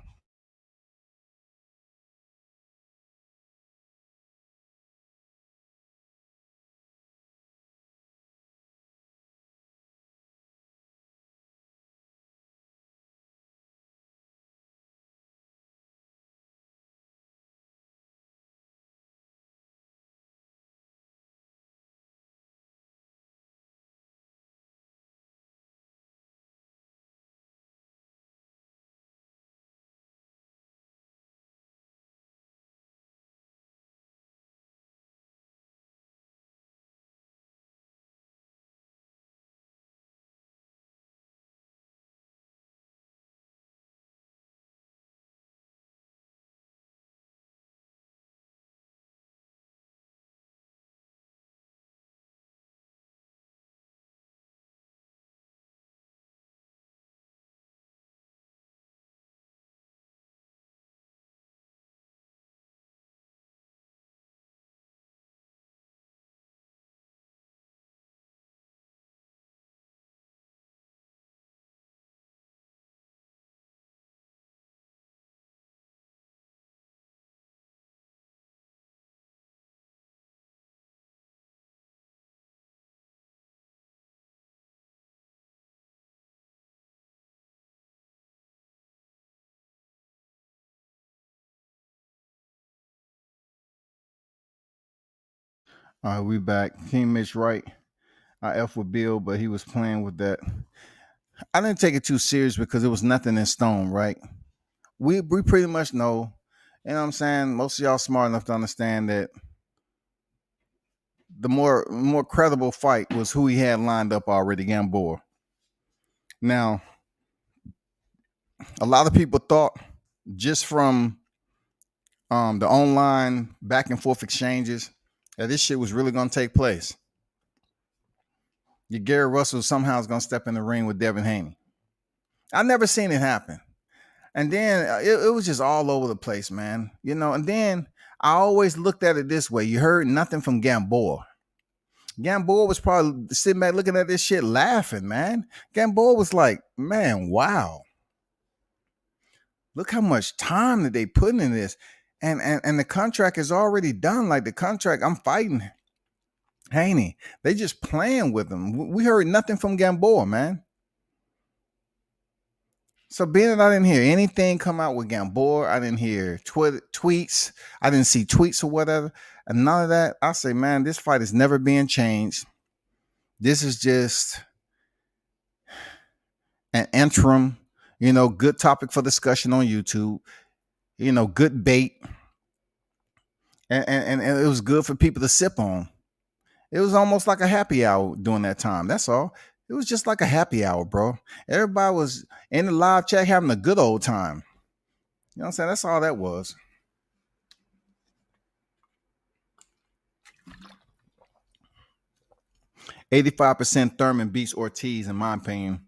S2: All right, we back. King Mitch Wright. I F with Bill, but he was playing with that. I didn't take it too serious because it was nothing in stone, right? We pretty much know, you know what I'm saying? Most of y'all smart enough to understand that the more credible fight was who he had lined up already, Gamboa. Now, a lot of people thought just from the online back and forth exchanges that this shit was really going to take place. Your Gary Russell somehow is going to step in the ring with Devin Haney. I never seen it happen. And then it was just all over the place, man. And then I always looked at it this way. You heard nothing from Gamboa. Gamboa was probably sitting back looking at this shit laughing, man. Gamboa was like, man, wow. Look how much time that they put in this. And the contract is already done. Like the contract, I'm fighting Haney. They just playing with him. We heard nothing from Gamboa, man. So being that I didn't hear anything come out with Gamboa, I didn't hear tweets, I didn't see tweets or whatever, and none of that, I say, man, this fight is never being changed. This is just an interim, good topic for discussion on YouTube, good bait. And it was good for people to sip on. It was almost like a happy hour during that time. That's all. It was just like a happy hour, bro. Everybody was in the live chat having a good old time. You know what I'm saying? That's all that was. %85% Thurman beats Ortiz, in my opinion.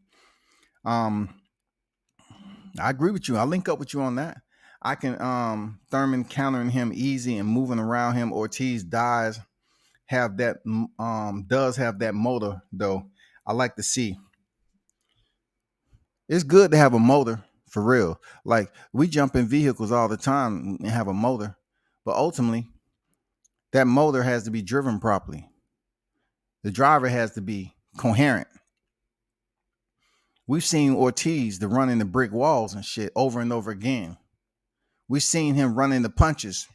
S2: I agree with you. I'll link up with you on that. I can Thurman countering him easy and moving around him. Ortiz does have that motor, though. I like to see. It's good to have a motor, for real. Like, we jump in vehicles all the time and have a motor, but ultimately That motor has to be driven properly. The driver has to be coherent. We've seen Ortiz to run into brick walls and shit over and over again. We've seen him run into punches.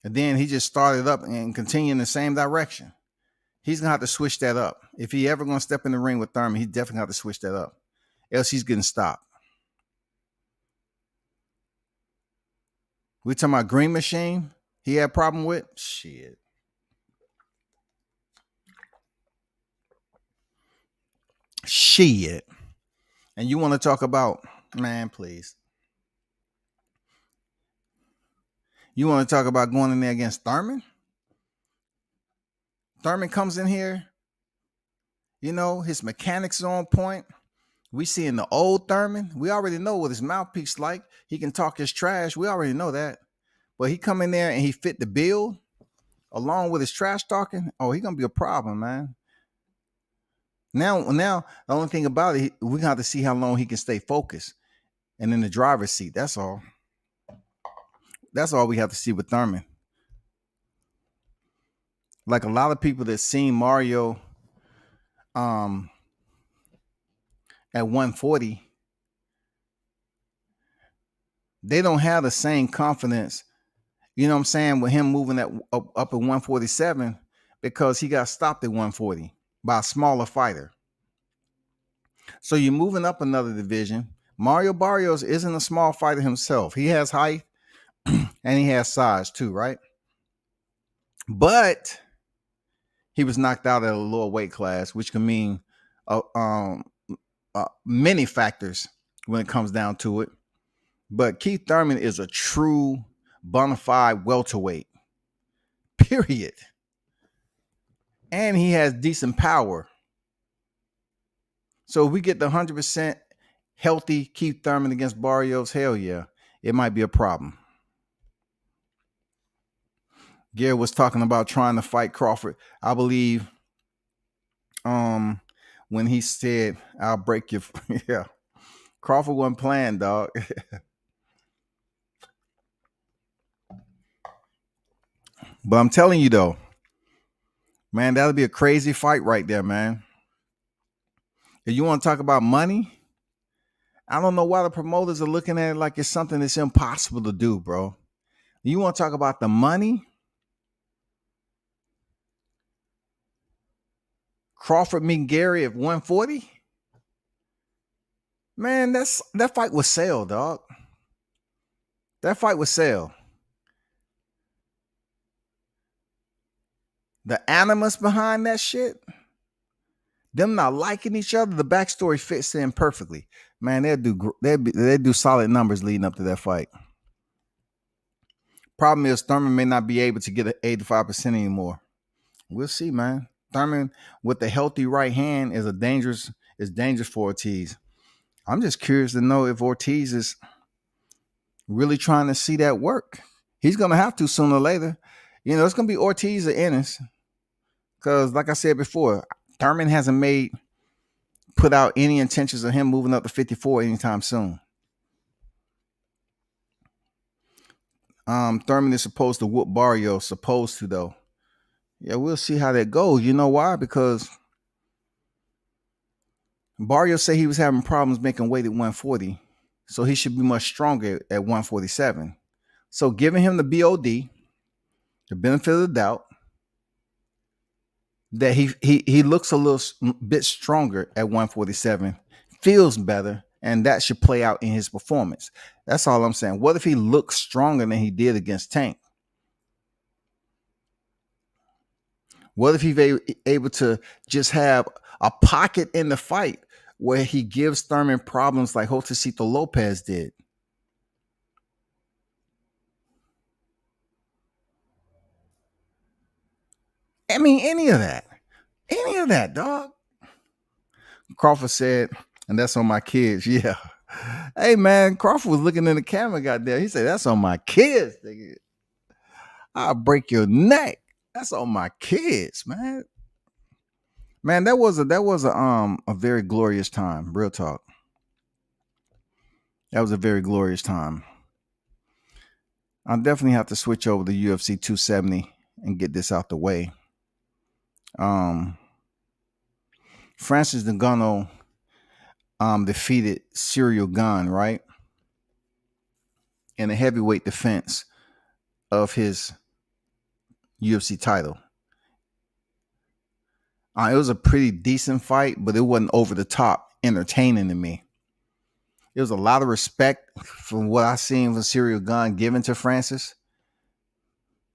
S2: And then he just started up and continue in the same direction. He's going to have to switch that up. If he ever going to step in the ring with Thurman, he definitely have to switch that up. Else he's getting stopped. We talking about Green Machine? He had a problem with? Shit. Shit. And you want to talk about, man, please. You want to talk about going in there against Thurman? Thurman comes in here, you know, his mechanics are on point. We seeing the old Thurman. We already know what his mouthpiece like. He can talk his trash. We already know that. But he come in there and he fit the bill along with his trash talking. Oh, he gonna be a problem, man. Now, the only thing about it, we gonna have to see how long he can stay focused and in the driver's seat. That's all. That's all we have to see with Thurman. Like a lot of people that seen Mario at 140, they don't have the same confidence, you know what I'm saying, with him moving up at 147 because he got stopped at 140 by a smaller fighter. So you're moving up another division. Mario Barrios isn't a small fighter himself. He has height and he has size too, right? But he was knocked out at a lower weight class, which can mean many factors when it comes down to it. But Keith Thurman is a true bona fide welterweight, period. And he has decent power. So if we get the 100% healthy Keith Thurman against Barrios, hell yeah, it might be a problem. Gary was talking about trying to fight Crawford. I believe when he said, I'll break your... yeah. Crawford wasn't playing, dog. But I'm telling you, though, man, that'll be a crazy fight right there, man. If you want to talk about money, I don't know why the promoters are looking at it like it's something that's impossible to do, bro. You want to talk about the money? Crawford meeting Gary at 140? Man, that fight was sell, dog. That fight was sell. The animus behind that shit, them not liking each other, the backstory fits in perfectly. Man, they do solid numbers leading up to that fight. Problem is, Thurman may not be able to get an 85% anymore. We'll see, man. Thurman with the healthy right hand is dangerous for Ortiz. I'm just curious to know if Ortiz is really trying to see that work. He's gonna have to sooner or later. You know, it's gonna be Ortiz or Ennis. Because, like I said before, Thurman hasn't put out any intentions of him moving up to 54 anytime soon. Thurman is supposed to whoop Barrios, supposed to, though. Yeah, we'll see how that goes. You know why? Because Barrios said he was having problems making weight at 140. So he should be much stronger at 147. So giving him the BOD, the benefit of the doubt, that he looks a little bit stronger at 147, feels better, and that should play out in his performance. That's all I'm saying. What if he looks stronger than he did against Tank? What if he's able to just have a pocket in the fight where he gives Thurman problems like Josecito Lopez did? I mean, any of that, dog. Crawford said, and that's on my kids. Yeah. Hey, man, Crawford was looking in the camera, goddamn. He said, that's on my kids, nigga. I'll break your neck. That's on my kids, man. Man, that was a very glorious time. Real talk. That was a very glorious time. I'll definitely have to switch over to UFC 270 and get this out the way. Francis Ngannou defeated Cyril Gane, right, in a heavyweight defense of his UFC title. It was a pretty decent fight, but it wasn't over the top entertaining to me. There was a lot of respect from what I seen from Cyril Gane given to Francis.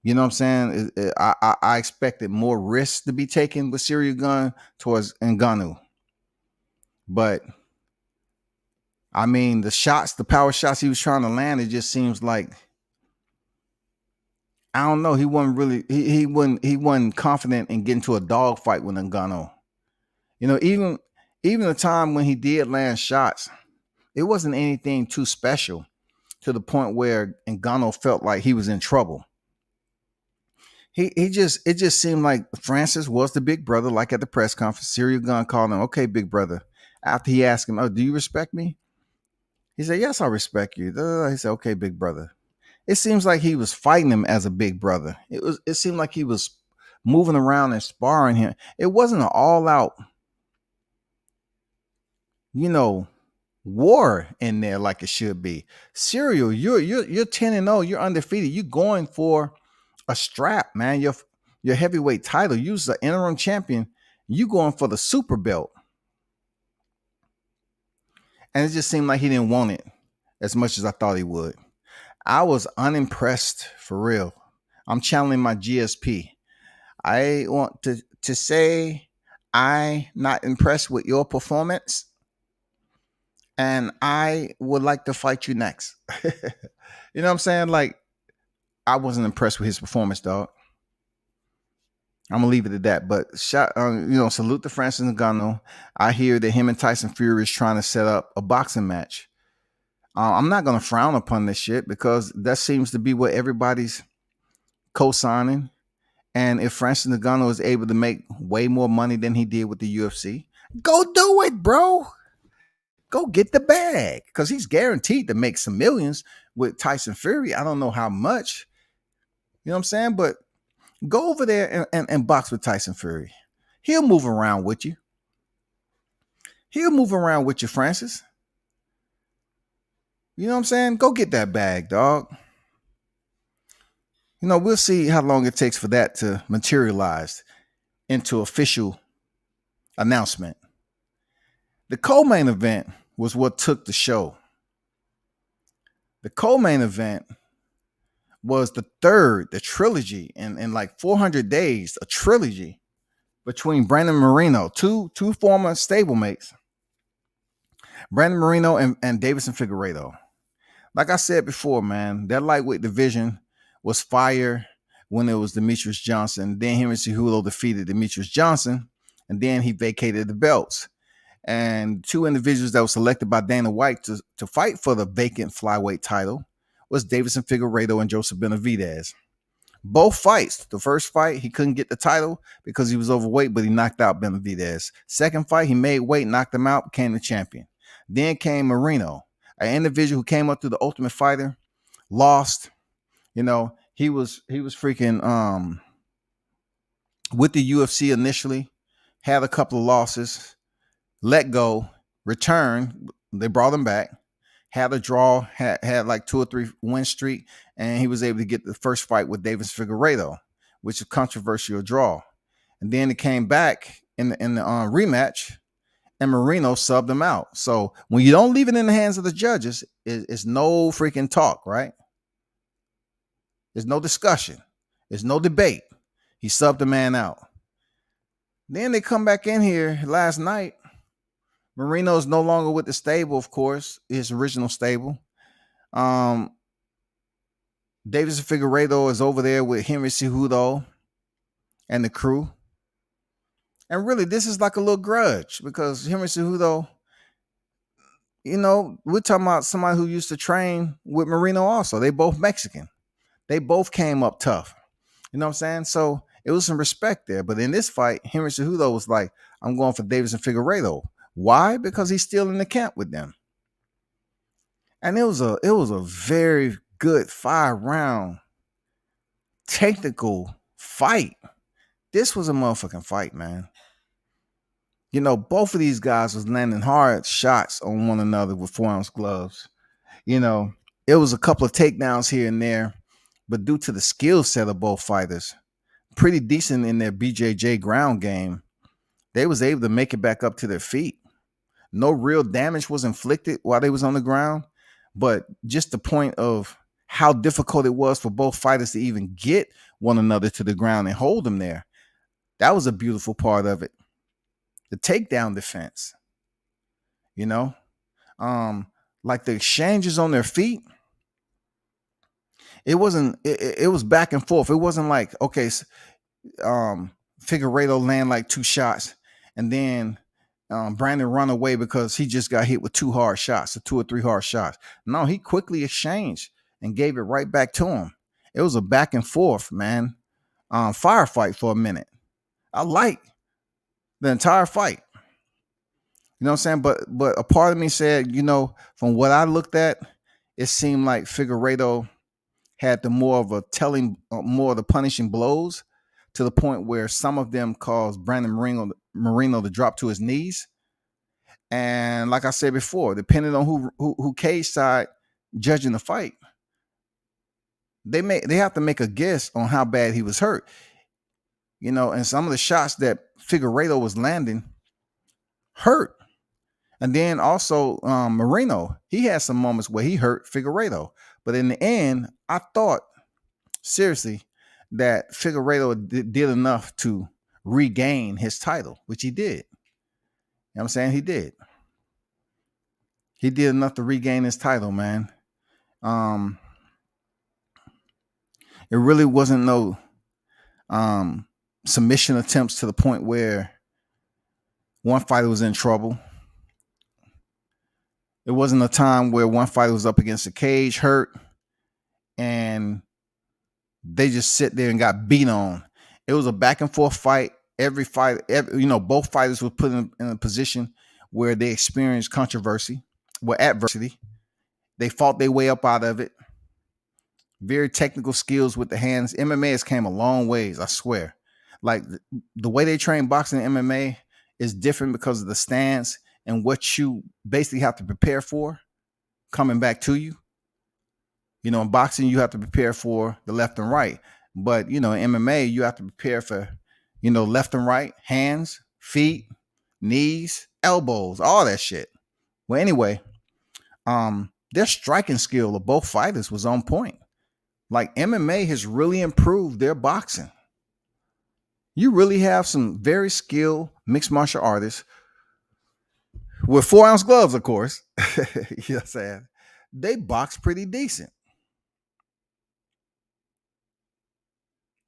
S2: You know what I'm saying? I expected more risks to be taken with Cyril Gane towards Ngannou. But I mean, the power shots he was trying to land, it just seems like, I don't know. He wasn't really he wasn't confident in getting to a dog fight with Ngannou. You know, even the time when he did land shots, it wasn't anything too special to the point where Ngannou felt like he was in trouble. It just seemed like Francis was the big brother, like at the press conference. Cyril Gane called him, "Okay, big brother." After he asked him, "Oh, do you respect me?" He said, "Yes, I respect you." He said, "Okay, big brother." It seems like he was fighting him as a big brother. It seemed like he was moving around and sparring him. It wasn't an all-out, war in there like it should be. Cyril, you're 10-0, you're undefeated. You're going for a strap, man. Your heavyweight title. You're the interim champion. You going for the super belt. And it just seemed like he didn't want it as much as I thought he would. I was unimpressed, for real. I'm channeling my GSP. I want to say I'm not impressed with your performance, and I would like to fight you next. You know what I'm saying? Like, I wasn't impressed with his performance, dog. I'm gonna leave it at that. But salute to Francis Ngannou. I hear that him and Tyson Fury is trying to set up a boxing match. I'm not gonna frown upon this shit because that seems to be what everybody's co-signing. And if Francis Ngannou is able to make way more money than he did with the UFC, go do it, bro. Go get the bag, because he's guaranteed to make some millions with Tyson Fury. I don't know how much. You know what I'm saying? But go over there and box with Tyson Fury. He'll move around with you. He'll move around with you, Francis. You know what I'm saying? Go get that bag, dog. We'll see how long it takes for that to materialize into official announcement. The co-main event was what took the show. The co-main event was the trilogy in like 400 days, a trilogy between Brandon Moreno, two former stablemates, Brandon Moreno and Davison Figueiredo. Like I said before, man, that lightweight division was fire when it was Demetrius Johnson. Then Henry Cejudo defeated Demetrius Johnson, and then he vacated the belts. And two individuals that were selected by Dana White to fight for the vacant flyweight title was Davison Figueiredo and Joseph Benavidez. Both fights. The first fight, he couldn't get the title because he was overweight, but he knocked out Benavidez. Second fight, he made weight, knocked him out, became the champion. Then came Moreno, an individual who came up through the Ultimate Fighter, lost. He was freaking with the UFC initially, had a couple of losses, let go, returned. They brought him back, had a draw, had like 2 or 3 win streak, and he was able to get the first fight with Davison Figueiredo, which is a controversial draw. And then it came back in the rematch, and Moreno subbed him out. So when you don't leave it in the hands of the judges, it's no freaking talk, right? There's no discussion. There's no debate. He subbed the man out. Then they come back in here last night. Moreno is no longer with the stable, of course, his original stable. Davison Figueiredo is over there with Henry Cejudo and the crew. And really, this is like a little grudge because Henry Cejudo, we're talking about somebody who used to train with Moreno also. They both Mexican. They both came up tough. You know what I'm saying? So it was some respect there. But in this fight, Henry Cejudo was like, I'm going for Davison Figueiredo. Why? Because he's still in the camp with them. And it was a very good 5-round technical fight. This was a motherfucking fight, man. You know, both of these guys was landing hard shots on one another with 4-ounce gloves. You know, it was a couple of takedowns here and there, but due to the skill set of both fighters, pretty decent in their BJJ ground game, they was able to make it back up to their feet. No real damage was inflicted while they was on the ground, but just the point of how difficult it was for both fighters to even get one another to the ground and hold them there. That was a beautiful part of it. The takedown defense, you know, like the exchanges on their feet. It wasn't. It was back and forth. It wasn't like, okay, Figueiredo land like 2 shots, and then Brandon run away because he just got hit with 2 hard shots, or 2 or 3 hard shots. No, he quickly exchanged and gave it right back to him. It was a back and forth, man. Firefight for a minute. I like the entire fight. You know what I'm saying? But a part of me said, you know, from what I looked at, it seemed like Figueiredo had the more of the punishing blows, to the point where some of them caused Brandon Moreno to drop to his knees. And like I said before, depending on who cage side judging the fight, they have to make a guess on how bad he was hurt. You know, and some of the shots that Figueiredo was landing hurt. And then also Moreno, he had some moments where he hurt Figueiredo. But in the end, I thought, seriously, that Figueiredo did enough to regain his title, which he did. You know what I'm saying? He did. He did enough to regain his title, man. It really wasn't no submission attempts to the point where one fighter was in trouble. It wasn't a time where one fighter was up against the cage hurt and they just sit there and got beat on. It was a back and forth fight. Every fight, both fighters were put in a position where they experienced adversity. They fought their way up out of it. Very technical skills with the hands. MMA has came a long ways, I swear. Like the way they train boxing and MMA is different because of the stance and what you basically have to prepare for coming back to you. You know, in boxing, you have to prepare for the left and right. But, you know, in MMA, you have to prepare for, you know, left and right, hands, feet, knees, elbows, all that shit. Well, anyway, their striking skill of both fighters was on point. Like MMA has really improved their boxing. You really have some very skilled mixed martial artists with 4-ounce gloves, of course. You know what I'm saying? They box pretty decent.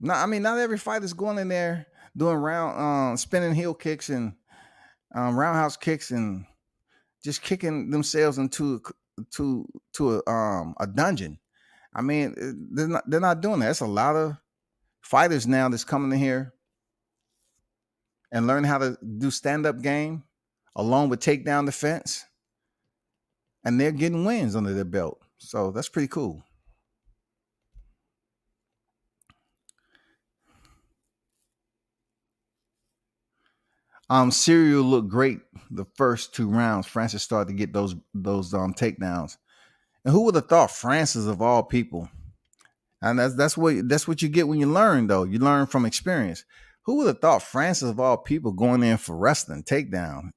S2: Not every fighter's going in there doing spinning heel kicks and roundhouse kicks and just kicking themselves into a dungeon. I mean, they're not doing that. It's a lot of fighters now that's coming in here and learn how to do stand-up game along with takedown defense, and they're getting wins under their belt. So that's pretty cool. Serial looked great the first 2 rounds. Francis started to get those takedowns. And who would have thought Francis, of all people? And that's what you get when you learn, though. You learn from experience. Who would have thought Francis, of all people, going in for wrestling takedown?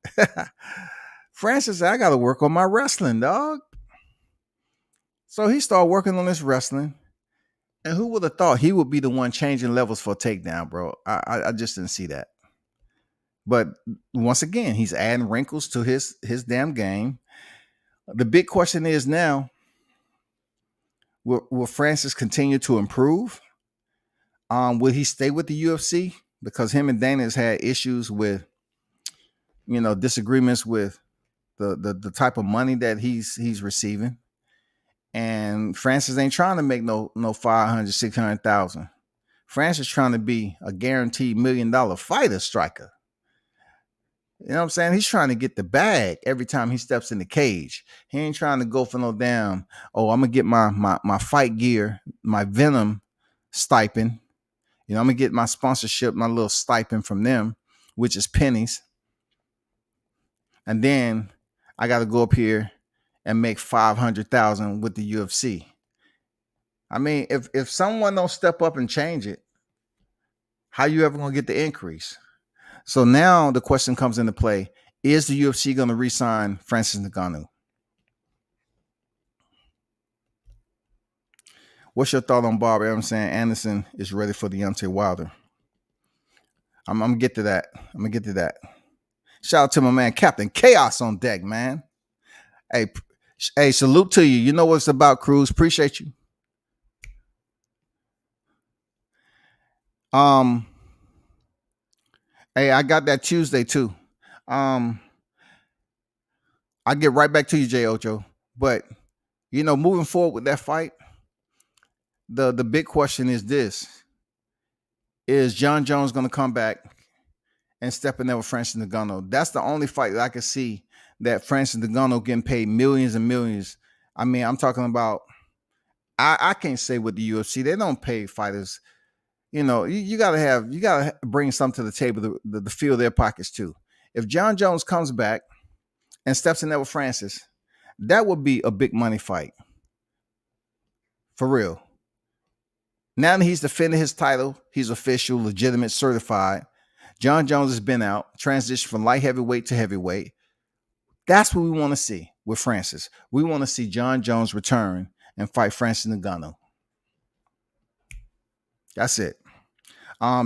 S2: Francis said, I got to work on my wrestling, dog. So he started working on this wrestling. And who would have thought he would be the one changing levels for a takedown, bro? I just didn't see that. But once again, he's adding wrinkles to his damn game. The big question is now, will Francis continue to improve? Will he stay with the UFC? Because him and Dana has had issues with, you know, disagreements with the type of money that he's receiving. And Francis ain't trying to make no 500, 600,000. Francis trying to be a guaranteed $1 million fighter striker. You know what I'm saying? He's trying to get the bag every time he steps in the cage. He ain't trying to go for no damn, I'm going to get my fight gear, my Venom stipend I'm gonna get my sponsorship, my little stipend from them, which is pennies, and then I got to go up here and make 500,000 with the UFC. I mean, if someone don't step up and change it, how you ever gonna get the increase? So now the question comes into play: is the UFC gonna re-sign Francis Ngannou? What's your thought on Bob Arum saying Anderson is ready for Deontay Wilder? I'm gonna get to that. Shout out to my man Captain Chaos on deck, man. Hey, salute to you. You know what it's about, Cruz. Appreciate you. Hey, I got that Tuesday too. I'll get right back to you, J Ocho. But moving forward with that fight, the big question is this: is John Jones going to come back and step in there with Francis Ngannou? That's the only fight that I can see that Francis Ngannou getting paid millions and millions. I mean, I'm talking about. I can't say with the UFC, they don't pay fighters. You gotta bring something to the table to fill their pockets too. If John Jones comes back and steps in there with Francis, that would be a big money fight. For real. Now that he's defended his title, he's official, legitimate, certified. John Jones has been out, transitioned from light heavyweight to heavyweight. That's what we want to see with Francis. We want to see John Jones return and fight Francis Ngannou. That's it.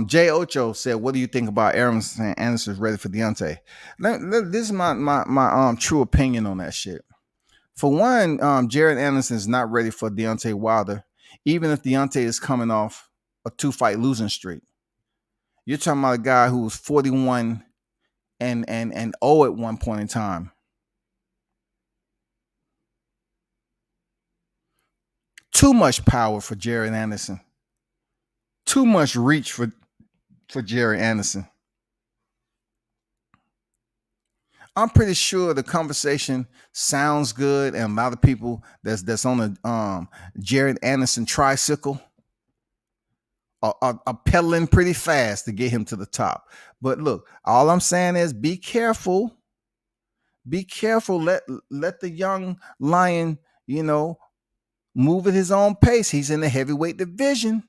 S2: Jay Ocho said, "What do you think about Aaron saying Anderson's ready for Deontay?" This is my true opinion on that shit. For one, Jared Anderson is not ready for Deontay Wilder, even if Deontay is coming off a 2-fight losing streak. You're talking about a guy who was 41 and 0 at one point in time. Too much power for Jared Anderson. Too much reach for Jared Anderson. I'm pretty sure the conversation sounds good, and a lot of people that's on the Jared Anderson tricycle are pedaling pretty fast to get him to the top. But look, all I'm saying is be careful. Be careful. Let the young lion, move at his own pace. He's in the heavyweight division.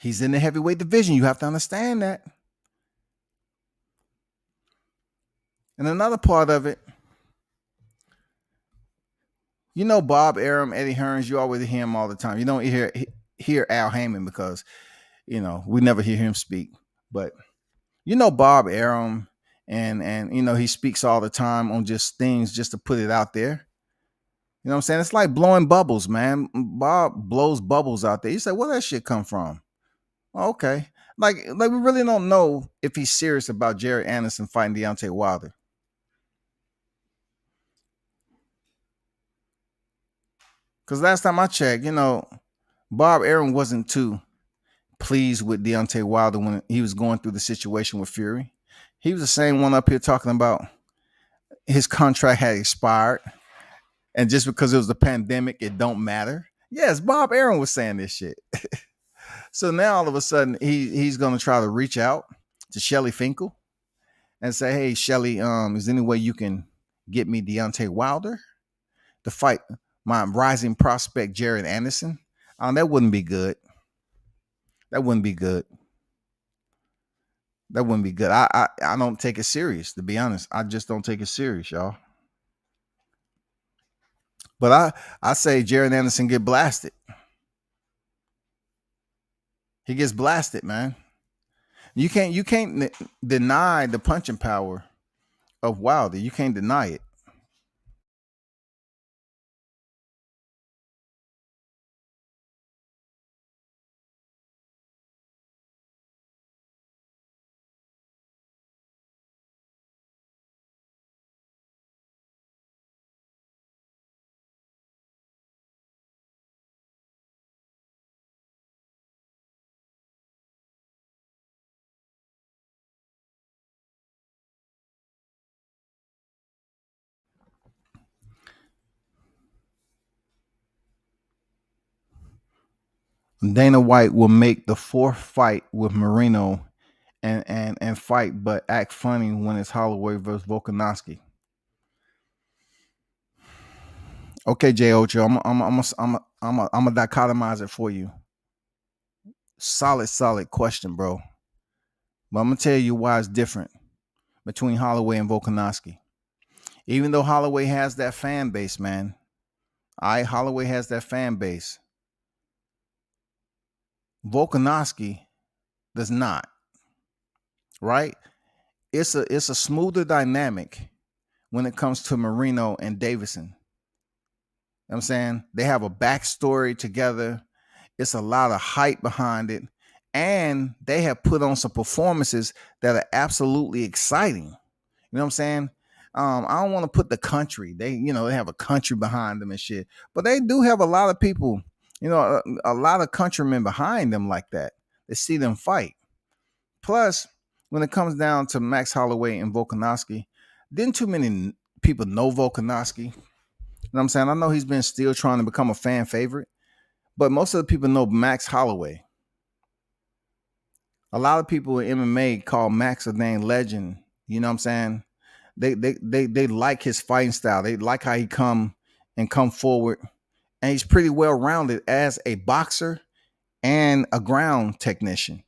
S2: You have to understand that. And another part of it, Bob Arum, Eddie Hearns, you always hear him all the time. You don't hear Al Heyman because, we never hear him speak. But, Bob Arum and he speaks all the time on just things just to put it out there. You know what I'm saying? It's like blowing bubbles, man. Bob blows bubbles out there. You say, where that shit come from? Okay. Like we really don't know if he's serious about Jared Anderson fighting Deontay Wilder. Because last time I checked, Bob Arum wasn't too pleased with Deontay Wilder when he was going through the situation with Fury. He was the same one up here talking about his contract had expired. And just because it was the pandemic, it don't matter. Yes, Bob Arum was saying this shit. So now all of a sudden he's going to try to reach out to Shelly Finkel and say, "Hey, Shelly, is there any way you can get me Deontay Wilder to fight my rising prospect Jared Anderson?" That wouldn't be good. That wouldn't be good. I don't take it serious, to be honest. I just don't take it serious, y'all. But I say Jared Anderson get blasted. He gets blasted, man. You can't deny the punching power of Wilder. You can't deny it. Dana White will make the fourth fight with Moreno and fight, but act funny when it's Holloway versus Volkanovski. Okay, J. Ocho, I'm a dichotomize it for you. Solid question, bro. But I'm gonna tell you why it's different between Holloway and Volkanovski. Even though Holloway has that fan base, man. Holloway has that fan base. Volkanovski does not. Right? It's a smoother dynamic when it comes to Moreno and Davison. You know what I'm saying? They have a backstory together. It's a lot of hype behind it. And they have put on some performances that are absolutely exciting. You know what I'm saying? I don't want to put the country. They have a country behind them and shit. But they do have a lot of people, a lot of countrymen behind them like that. They see them fight. Plus, when it comes down to Max Holloway and Volkanovski, didn't too many people know Volkanovski. You know what I'm saying? I know he's been still trying to become a fan favorite, but most of the people know Max Holloway. A lot of people in MMA call Max a dang legend. You know what I'm saying? They like his fighting style. They like how he come forward, and he's pretty well rounded as a boxer and a ground technician.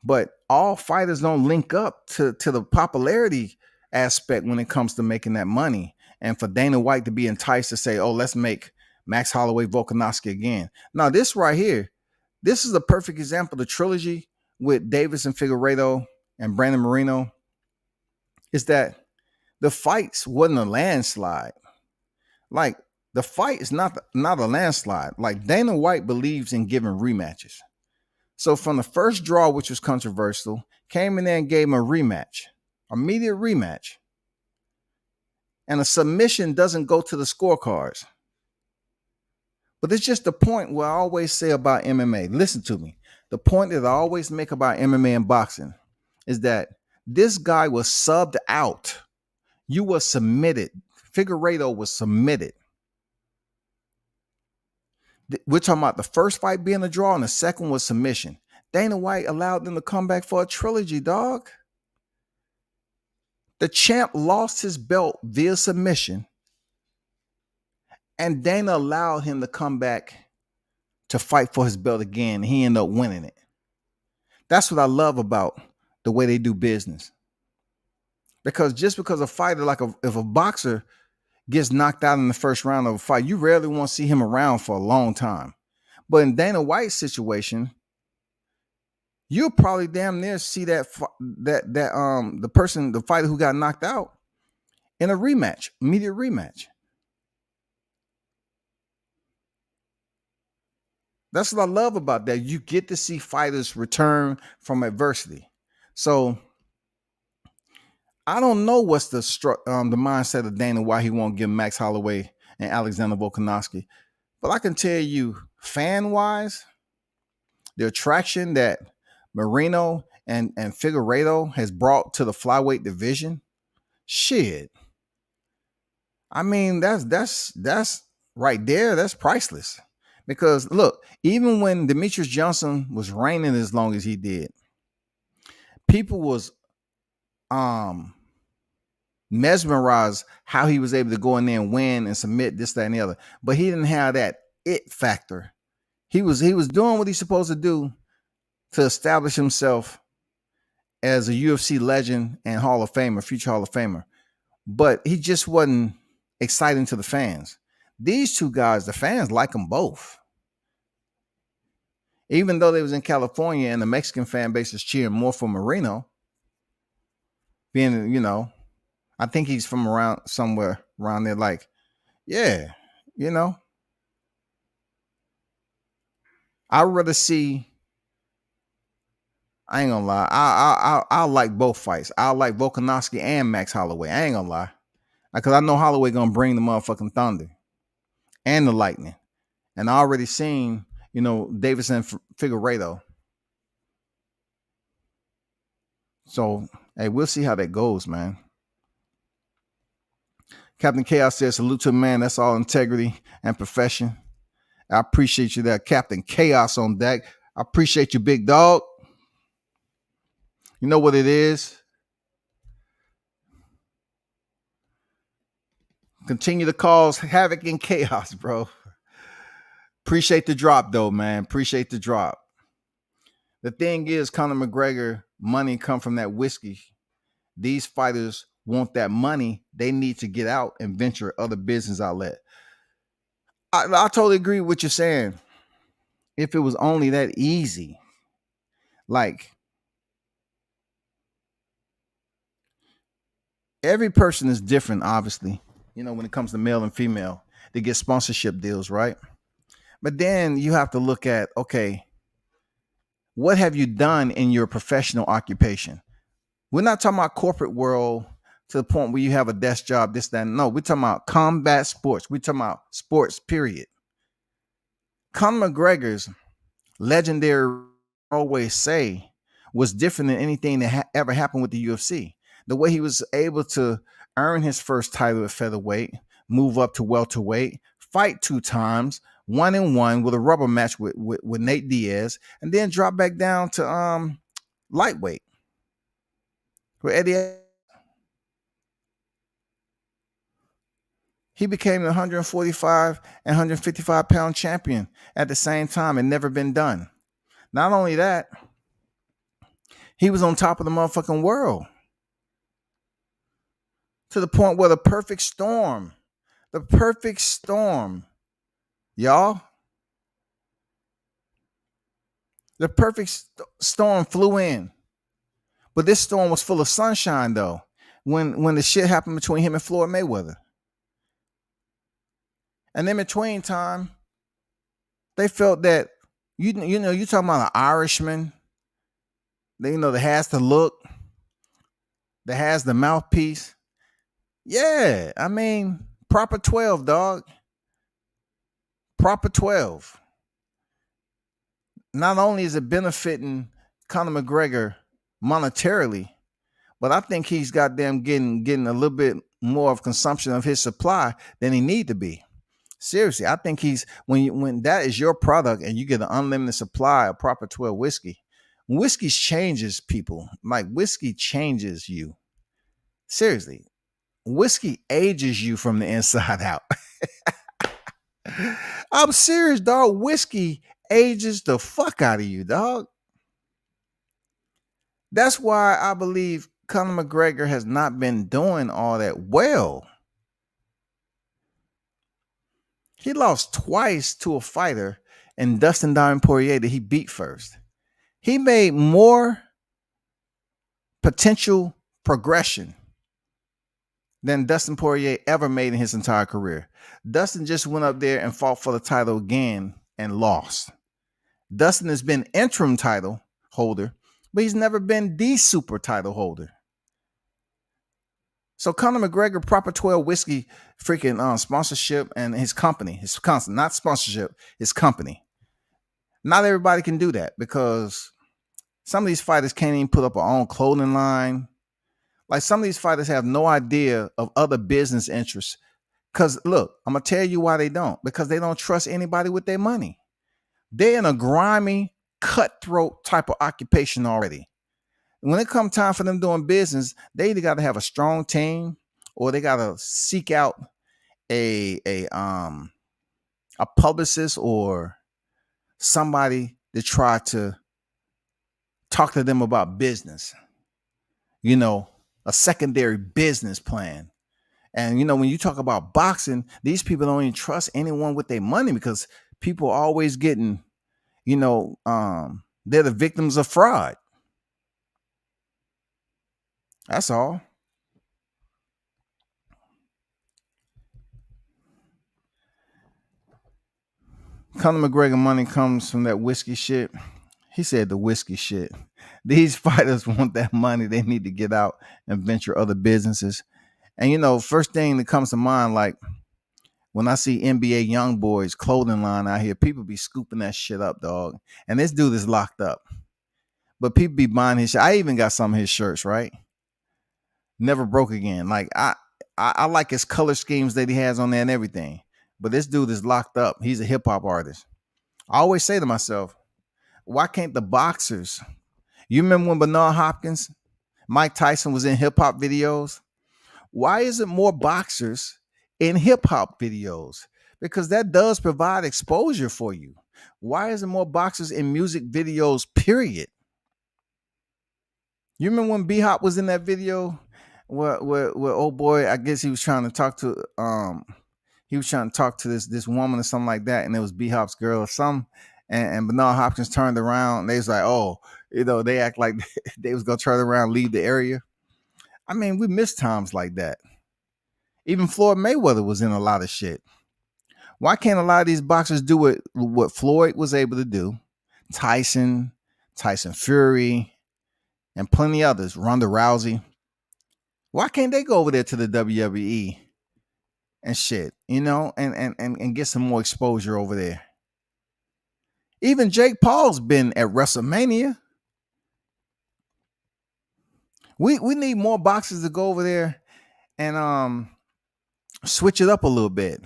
S2: But all fighters don't link up to the popularity aspect when it comes to making that money. And for Dana White to be enticed to say, "Oh, let's make Max Holloway Volkanovski again." Now, this right here, this is a perfect example. The trilogy with Davis and Figueiredo and Brandon Moreno is that the fights wasn't a landslide. Like, the fight is not a landslide. Like, Dana White believes in giving rematches. So from the first draw, which was controversial, came in there and gave him a rematch, immediate rematch. And a submission doesn't go to the scorecards. But it's just the point where I always say about MMA. Listen to me. The point that I always make about MMA and boxing is that this guy was subbed out. You were submitted. Figueiredo was submitted. We're talking about the first fight being a draw and the second was submission. Dana White allowed them to come back for a trilogy, dog. The champ lost his belt via submission, and Dana allowed him to come back to fight for his belt again. And he ended up winning it. That's what I love about the way they do business. Because just because a fighter, if a boxer gets knocked out in the first round of a fight, you rarely want to see him around for a long time. But in Dana White's situation, you'll probably damn near see the fighter who got knocked out in a rematch, immediate rematch. That's what I love about that. You get to see fighters return from adversity. So I don't know what's the mindset of Dana why he won't give Max Holloway and Alexander Volkanovski, but I can tell you, fan-wise, the attraction that Moreno and Figueiredo has brought to the flyweight division, shit. I mean, that's right there. That's priceless. Because look, even when Demetrius Johnson was reigning as long as he did, people was mesmerized how he was able to go in there and win and submit this, that, and the other. But he didn't have that it factor. He was doing what he's supposed to do to establish himself as a UFC legend and Hall of Famer, future Hall of Famer. But he just wasn't exciting to the fans. These two guys, the fans like them both. Even though they was in California and the Mexican fan base is cheering more for Moreno, being, I think he's from somewhere around there. Like, yeah, I'd rather see. I ain't gonna lie. I like both fights. I like Volkanovski and Max Holloway. I ain't gonna lie, because I know Holloway gonna bring the motherfucking thunder and the lightning, and I already seen Davis and Figueiredo. So hey, we'll see how that goes, man. Captain Chaos says, salute to a man. That's all integrity and profession. I appreciate you there, Captain Chaos on deck. I appreciate you, big dog. You know what it is? Continue to cause havoc and chaos, bro. Appreciate the drop, though, man. Appreciate the drop. The thing is, Conor McGregor, money come from that whiskey. These fighters want that money. They need to get out and venture other business outlet. I totally agree with what you're saying. If it was only that easy, like every person is different, obviously, when it comes to male and female, they get sponsorship deals, right? But then you have to look at, okay, what have you done in your professional occupation? We're not talking about corporate world to the point where you have a desk job, this, that. No, we're talking about combat sports. We're talking about sports, period. Conor McGregor's legendary, always say, was different than anything that ever happened with the UFC. The way he was able to earn his first title at featherweight, move up to welterweight, fight 2 times, 1-1 with a rubber match with Nate Diaz, and then drop back down to lightweight with Eddie. He became the 145 and 155 pound champion at the same time and never been done. Not only that, he was on top of the motherfucking world to the point where the perfect storm, y'all, the perfect storm flew in. But this storm was full of sunshine, though, when the shit happened between him and Floyd Mayweather. And in between time, they felt that, you talking about an Irishman, that has the look, that has the mouthpiece. Yeah, I mean, proper 12, dog. Proper 12. Not only is it benefiting Conor McGregor monetarily, but I think he's goddamn getting a little bit more of consumption of his supply than he need to be. Seriously, I think he's when that is your product and you get an unlimited supply of proper 12 whiskey changes people. Like whiskey changes you. Seriously, whiskey ages you from the inside out. I'm serious, dog. Whiskey ages the fuck out of you, dog. That's why I believe Conor McGregor has not been doing all that well. He lost twice to a fighter and Dustin Diamond Poirier that he beat first. He made more potential progression than Dustin Poirier ever made in his entire career. Dustin just went up there and fought for the title again and lost. Dustin has been interim title holder, but he's never been the super title holder. So Conor McGregor, proper 12 whiskey, freaking sponsorship, and his company, not sponsorship, his company. Not everybody can do that because some of these fighters can't even put up their own clothing line. Like some of these fighters have no idea of other business interests. Because look, I'm going to tell you why they don't. Because they don't trust anybody with their money. They're in a grimy, cutthroat type of occupation already. When it comes time for them doing business, they either got to have a strong team or they got to seek out a publicist or somebody to try to talk to them about business. A secondary business plan. And, when you talk about boxing, these people don't even trust anyone with their money because people are always getting, they're the victims of fraud. That's all. Conor McGregor money comes from that whiskey shit. He said the whiskey shit. These fighters want that money. They need to get out and venture other businesses. And, first thing that comes to mind, like when I see NBA young boys clothing line out here, people be scooping that shit up, dog. And this dude is locked up. But people be buying his shit. I even got some of his shirts, right? Never broke again. Like I like his color schemes that he has on there and everything. but this dude is locked up. He's a hip hop artist. I always say to myself, why can't the boxers? You remember when Bernard Hopkins, Mike Tyson was in hip hop videos? Why isn't more boxers in hip hop videos? Because that does provide exposure for you. Why isn't more boxers in music videos, period? You remember when B-Hop was in that video where old boy, I guess he was trying to talk to this woman or something like that, and it was B-Hop's girl or something, and Bernard Hopkins turned around and they was like, oh, they act like they was gonna turn around, leave the area. I mean, we miss times like that. Even Floyd Mayweather was in a lot of shit. Why can't a lot of these boxers do what Floyd was able to do? Tyson Fury, and plenty others, Ronda Rousey. Why can't they go over there to the WWE and shit, and get some more exposure over there? Even Jake Paul's been at WrestleMania. We need more boxers to go over there and switch it up a little bit.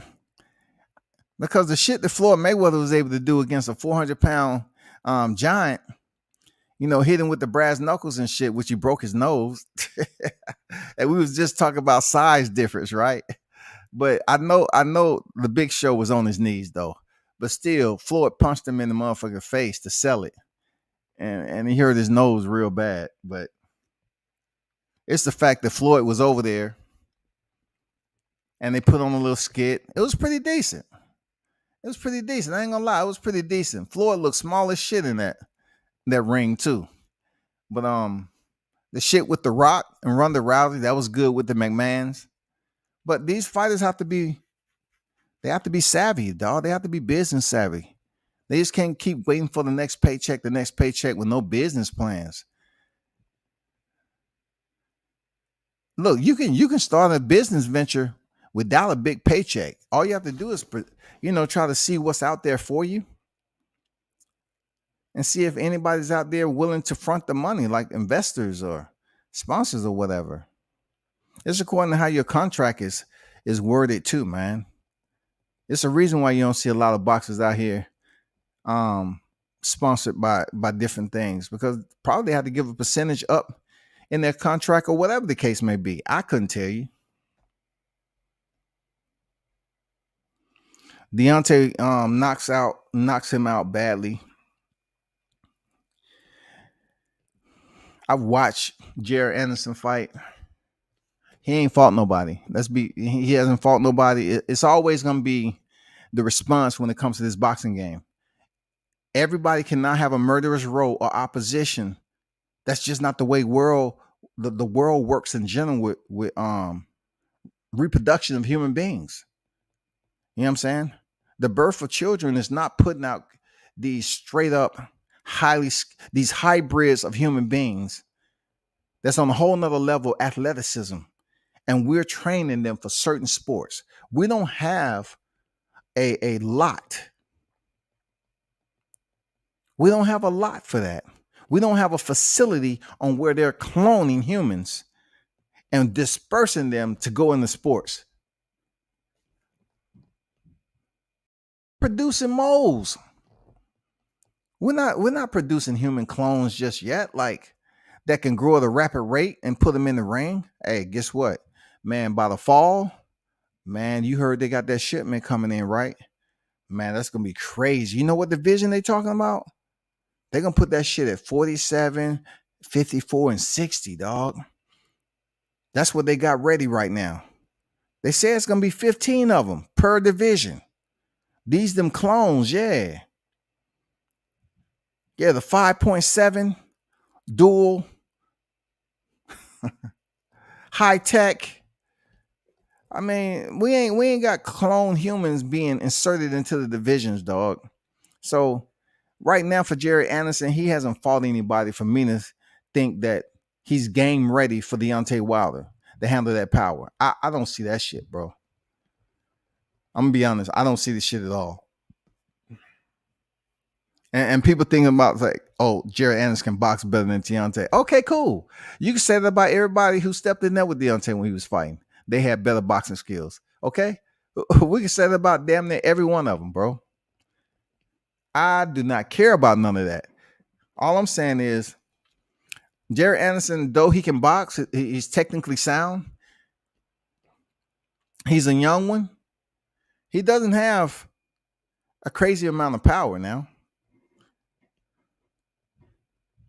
S2: Because the shit that Floyd Mayweather was able to do against a 400-pound giant, hit him with the brass knuckles and shit, which he broke his nose. And we was just talking about size difference, right? But I know the Big Show was on his knees though. But still, Floyd punched him in the motherfucking face to sell it. And he hurt his nose real bad. But it's the fact that Floyd was over there and they put on a little skit. It was pretty decent. I ain't gonna lie. It was pretty decent. Floyd looked small as shit in that ring too. But the shit with The Rock and Ronda Rousey, that was good with the McMahons. But these fighters have to be savvy, dog. They have to be business savvy. They just can't keep waiting for the next paycheck with no business plans. Look, you can start a business venture without a big paycheck. All you have to do is, try to see what's out there for you and see if anybody's out there willing to front the money, like investors or sponsors or whatever. It's according to how your contract is worded too, man. It's a reason why you don't see a lot of boxers out here sponsored by different things, because probably they had to give a percentage up in their contract or whatever the case may be. I couldn't tell you. Deontay knocks him out badly. I've watched Jared Anderson fight. He ain't fought nobody. He hasn't fought nobody. It's always gonna be the response when it comes to this boxing game. Everybody cannot have a murderous row or opposition. That's just not the way the world works in general with reproduction of human beings. You know what I'm saying? The birth of children is not putting out these straight up these hybrids of human beings that's on a whole nother level of athleticism. And we're training them for certain sports. We don't have a lot. We don't have a lot for that. We don't have a facility on where they're cloning humans and dispersing them to go into sports. Producing moles. We're not producing human clones just yet, like that can grow at a rapid rate and put them in the ring. Hey, guess what? Man, by the fall, man, you heard they got that shipment coming in, right? Man, that's gonna be crazy. You know what division they talking about? They're gonna put that shit at 47, 54, and 60, dog. That's what they got ready right now. They say it's gonna be 15 of them per division. These them clones, yeah. Yeah, the 5.7 dual high tech. I mean, we ain't got clone humans being inserted into the divisions, dog. So right now for Jared Anderson, he hasn't fought anybody for me to think that he's game ready for Deontay Wilder to handle that power. I don't see that shit, bro. I'm gonna be honest. I don't see this shit at all. And people thinking about like, oh, Jared Anderson can box better than Deontay. Okay, cool. You can say that about everybody who stepped in there with Deontay when he was fighting. They had better boxing skills. Okay, We can say that about damn near every one of them, bro. I do not care about none of that. All I'm saying is Jared Anderson, though he can box, he's technically sound. He's a young one. He doesn't have a crazy amount of power now.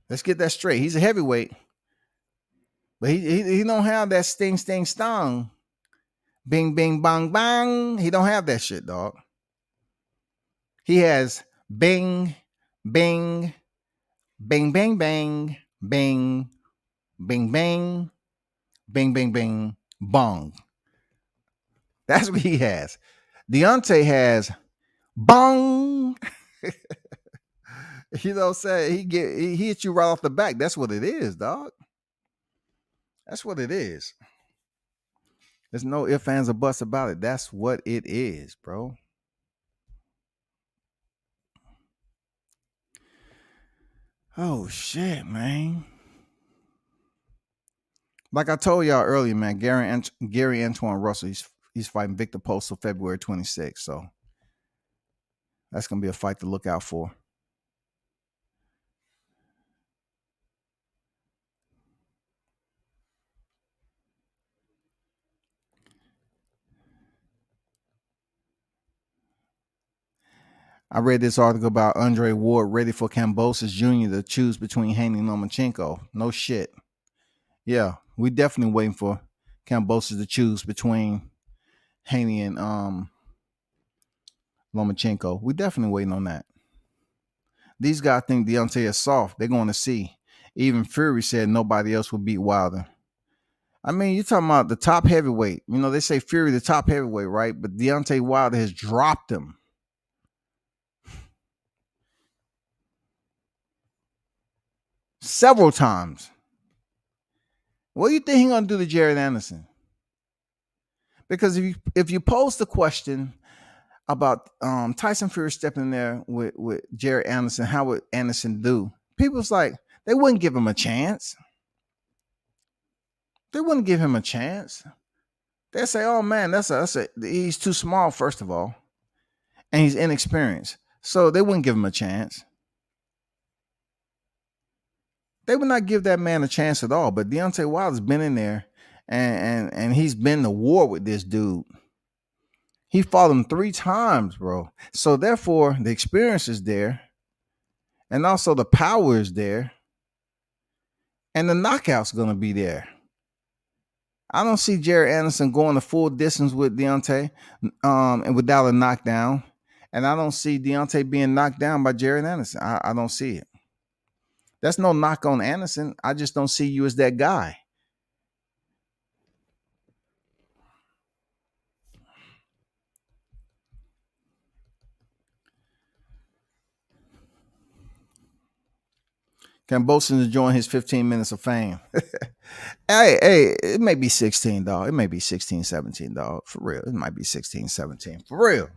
S2: Let's get that straight. He's a heavyweight, but he don't have that sting, sting, stung. Bing, bing, bang, bang. He don't have that shit, dog. He has bing, bing, bing, bang, bang, bing, bing, bang, bing, bing, bing, bong. That's what he has. Deontay has bong. You know what I'm saying? He hits you right off the back. That's what it is, dog. That's what it is. There's no ifs, ands, or buts about it. That's what it is, bro. Oh shit, man. Like I told y'all earlier, man, Gary Antoine Russell, he's fighting Victor Postal February 26th. So that's gonna be a fight to look out for. I read this article about Andre Ward ready for Kambosos Jr. to choose between Haney and Lomachenko. No shit. Yeah, we definitely waiting for Kambosos to choose between Haney and Lomachenko. We definitely waiting on that. These guys think Deontay is soft. They're going to see. Even Fury said nobody else will beat Wilder. I mean, you're talking about the top heavyweight. You know, they say Fury the top heavyweight, right? But Deontay Wilder has dropped him. Several times. What do you think he's going to do to Jared Anderson? Because if you pose the question about Tyson Fury stepping in there with Jared Anderson, how would Anderson do? People's like, they wouldn't give him a chance. They wouldn't give him a chance. They say, "Oh man, he's too small, first of all, and he's inexperienced." So they wouldn't give him a chance. They would not give that man a chance at all. But Deontay Wilder's been in there, and he's been to war with this dude. He fought him 3 times, bro. So therefore, the experience is there, and also the power is there, and the knockout's gonna be there. I don't see Jared Anderson going the full distance with Deontay and without a knockdown. And I don't see Deontay being knocked down by Jared Anderson. I don't see it. That's no knock on Anderson. I just don't see you as that guy. Kambosos enjoying his 15 minutes of fame. Hey, it may be 16, dog. It may be 16, 17, dog. For real. It might be 16, 17. For real.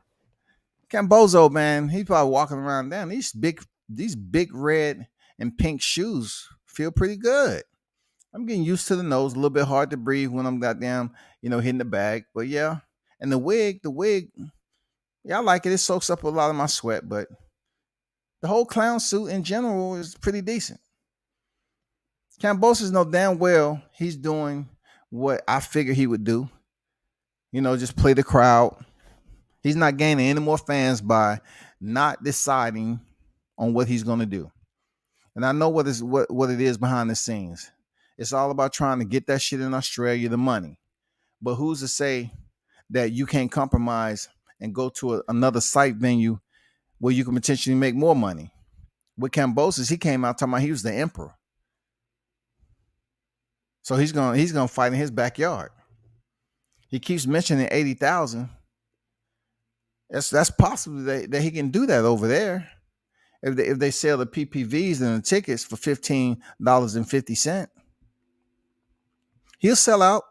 S2: Kambosos, man, he's probably walking around down. These big red and pink shoes feel pretty good. I'm getting used to the nose. A little bit hard to breathe when I'm goddamn, hitting the bag. But yeah. And the wig, yeah, I like it. It soaks up a lot of my sweat, but the whole clown suit in general is pretty decent. Kambosos know damn well he's doing what I figured he would do. Just play the crowd. He's not gaining any more fans by not deciding on what he's going to do. And I know what it is behind the scenes. It's all about trying to get that shit in Australia, the money. But who's to say that you can't compromise and go to another site venue where you can potentially make more money? With Kambosos, he came out talking about he was the emperor. So he's gonna fight in his backyard. He keeps mentioning 80,000. That's possible that he can do that over there if they sell the PPVs and the tickets for $15.50. He'll sell out.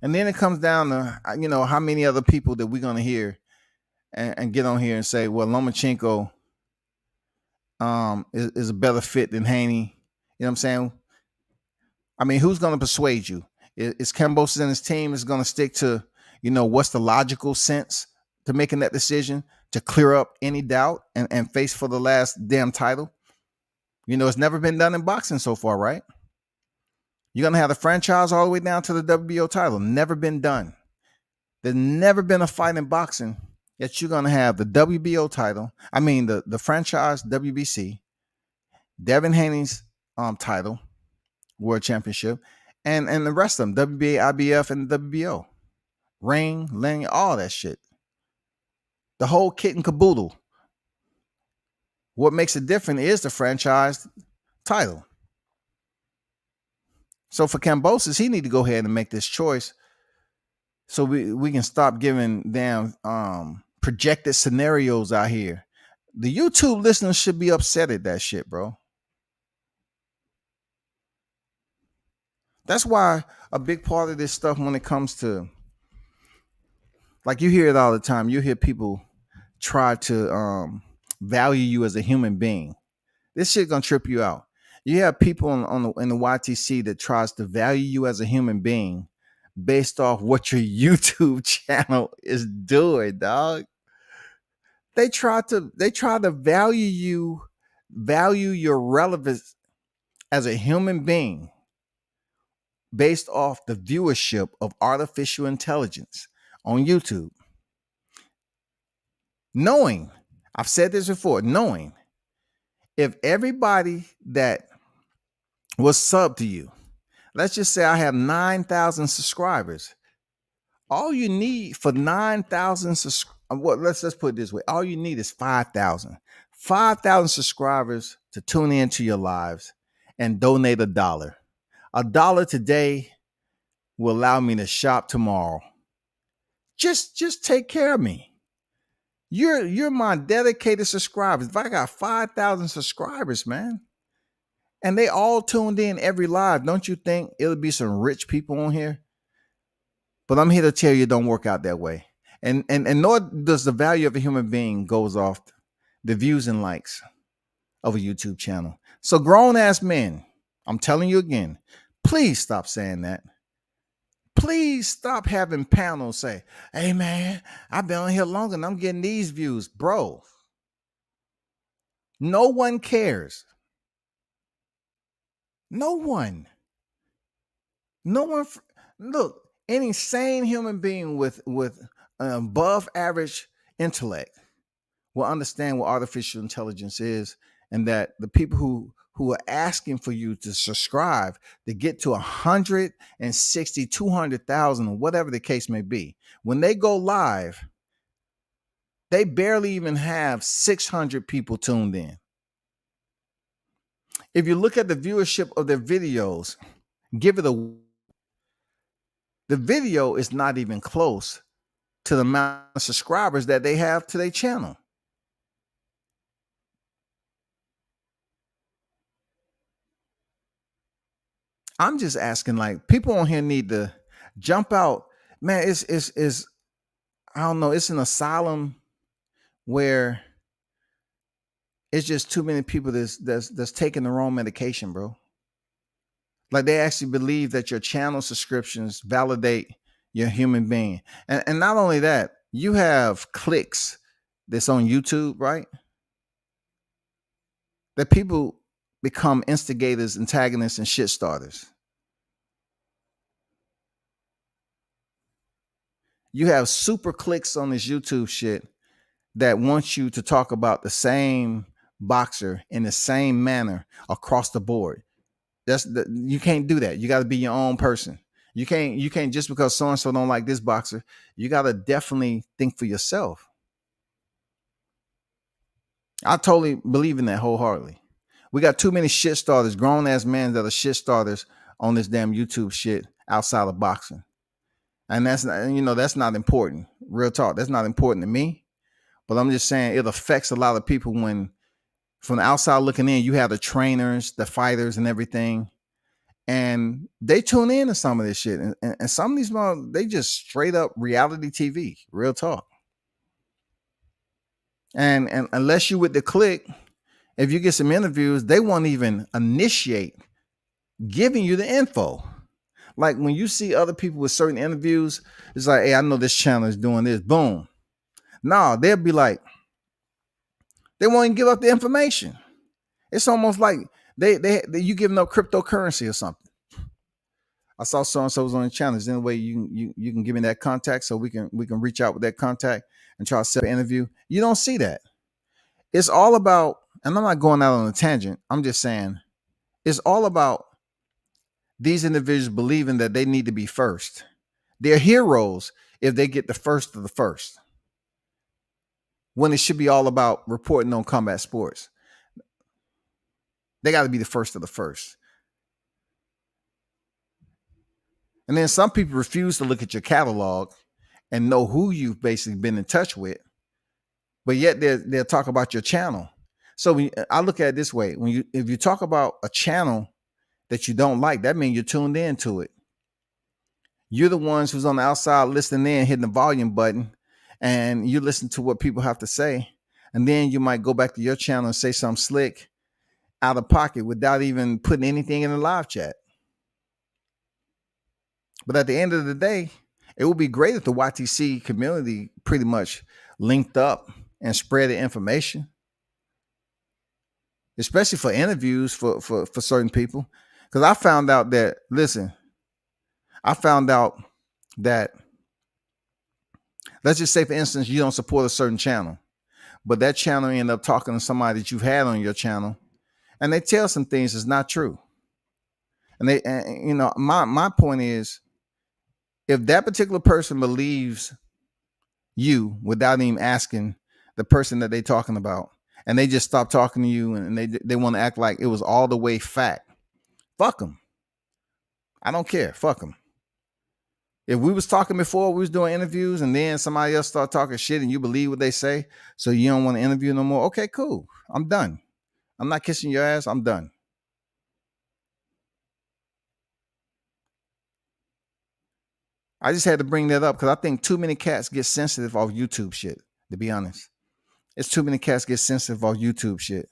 S2: And then it comes down to how many other people that we're gonna hear and get on here and say, well, Lomachenko is a better fit than Haney. You know what I'm saying? I mean, who's going to persuade you? Is Kambosos and his team is going to stick to, what's the logical sense to making that decision to clear up any doubt and face for the last damn title? It's never been done in boxing so far, right? You're going to have the franchise all the way down to the WBO title. Never been done. There's never been a fight in boxing that you're going to have the WBO title. I mean, the franchise WBC, Devin Haney's title, World Championship, and the rest of them, WBA, IBF, and WBO. Ring, Lenny, all that shit. The whole kit and caboodle. What makes it different is the franchise title. So for Kambosos, he need to go ahead and make this choice so we can stop giving damn projected scenarios out here. The YouTube listeners should be upset at that shit, bro. That's why a big part of this stuff when it comes to, like, you hear it all the time. You hear people try to value you as a human being. This shit gonna trip you out. You have people in the YTC that tries to value you as a human being based off what your YouTube channel is doing, dog. They try to value your relevance as a human being based off the viewership of artificial intelligence on YouTube. Knowing, I've said this before, knowing if everybody that was sub to you, let's just say I have 9,000 subscribers. All you need for 9,000 let's put it this way. All you need is 5,000. 5,000 subscribers to tune into your lives and donate $1. $1 today will allow me to shop tomorrow. Just take care of me. You're my dedicated subscribers. If I got 5,000 subscribers, man, and they all tuned in every live, don't you think it'll be some rich people on here? But I'm here to tell you, it don't work out that way. And nor does the value of a human being goes off the views and likes of a YouTube channel. So grown ass men, I'm telling you again, please stop saying that. Please stop having panels say, hey man, I've been on here longer and I'm getting these views. Bro, no one cares. No one. Look, any sane human being with an above average intellect will understand what artificial intelligence is, and that the people who are asking for you to subscribe to get to 160, 200,000, or whatever the case may be, when they go live, they barely even have 600 people tuned in. If you look at the viewership of their videos, the video is not even close to the amount of subscribers that they have to their channel. I'm just asking, like, people on here need to jump out. Man, it's I don't know, it's an asylum where it's just too many people that's taking the wrong medication, bro. Like, they actually believe that your channel subscriptions validate your human being. And not only that, you have clicks that's on YouTube, right? That people become instigators, antagonists, and shit starters. You have super clicks on this YouTube shit that wants you to talk about the same boxer in the same manner across the board. You can't do that. You got to be your own person. You can't just because so-and-so don't like this boxer. You got to definitely think for yourself. I totally believe in that wholeheartedly. We got too many shit starters, grown ass men that are shit starters on this damn YouTube shit outside of boxing. And that's not important. Real talk. That's not important to me. But I'm just saying it affects a lot of people when, from the outside looking in, you have the trainers, the fighters, and everything. And they tune in to some of this shit. And some of these, they just straight up reality TV. Real talk. And unless you with the click, if you get some interviews, they won't even initiate giving you the info. Like when you see other people with certain interviews, it's like, hey, I know this channel is doing this. Boom. No, they'll be like, they won't even give up the information. It's almost like they you giving up cryptocurrency or something. I saw so and so was on the channel. Is there any way you can give me that contact so we can reach out with that contact and try to set an interview? You don't see that. It's all about, and I'm not going out on a tangent. I'm just saying it's all about these individuals believing that they need to be first. They're heroes if they get the first of the first. When it should be all about reporting on combat sports. They got to be the first of the first. And then some people refuse to look at your catalog and know who you've basically been in touch with, but yet they'll talk about your channel. So I look at it this way: if you talk about a channel that you don't like, that means you're tuned into it. You're the ones who's on the outside listening in, hitting the volume button, and you listen to what people have to say, and then you might go back to your channel and say something slick out of pocket without even putting anything in the live chat. But at the end of the day, it would be great if the YTC community pretty much linked up and spread the information, especially for interviews for certain people. Because I found out that, let's just say, for instance, you don't support a certain channel, but that channel end up talking to somebody that you've had on your channel, and they tell some things that's not true. And my point is, if that particular person believes you without even asking the person that they're talking about, and they just stop talking to you, and they want to act like it was all the way fact, fuck them. I don't care. Fuck them. If we was talking before, we was doing interviews, and then somebody else start talking shit and you believe what they say, so you don't want to interview no more, okay, cool. I'm done. I'm not kissing your ass. I'm done. I just had to bring that up because I think too many cats get sensitive off YouTube shit, to be honest. It's too many cats get sensitive off YouTube shit.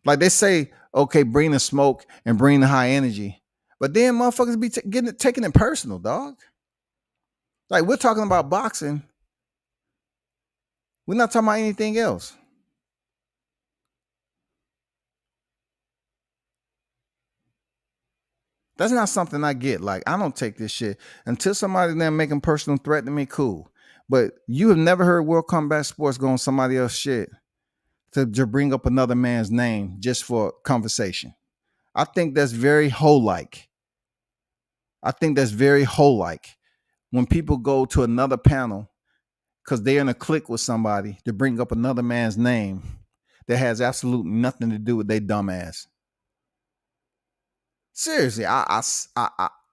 S2: Like they say, okay, bring the smoke and bring the high energy. But then motherfuckers be taking it personal, dog. Like we're talking about boxing. We're not talking about anything else. That's not something I get. Like, I don't take this shit. Until somebody then making personal threat to me, cool. But you have never heard World Combat Sports go on somebody else's shit to bring up another man's name just for conversation. I think that's very hoe-like. When people go to another panel because they're in a clique with somebody to bring up another man's name that has absolutely nothing to do with their dumb ass. Seriously, I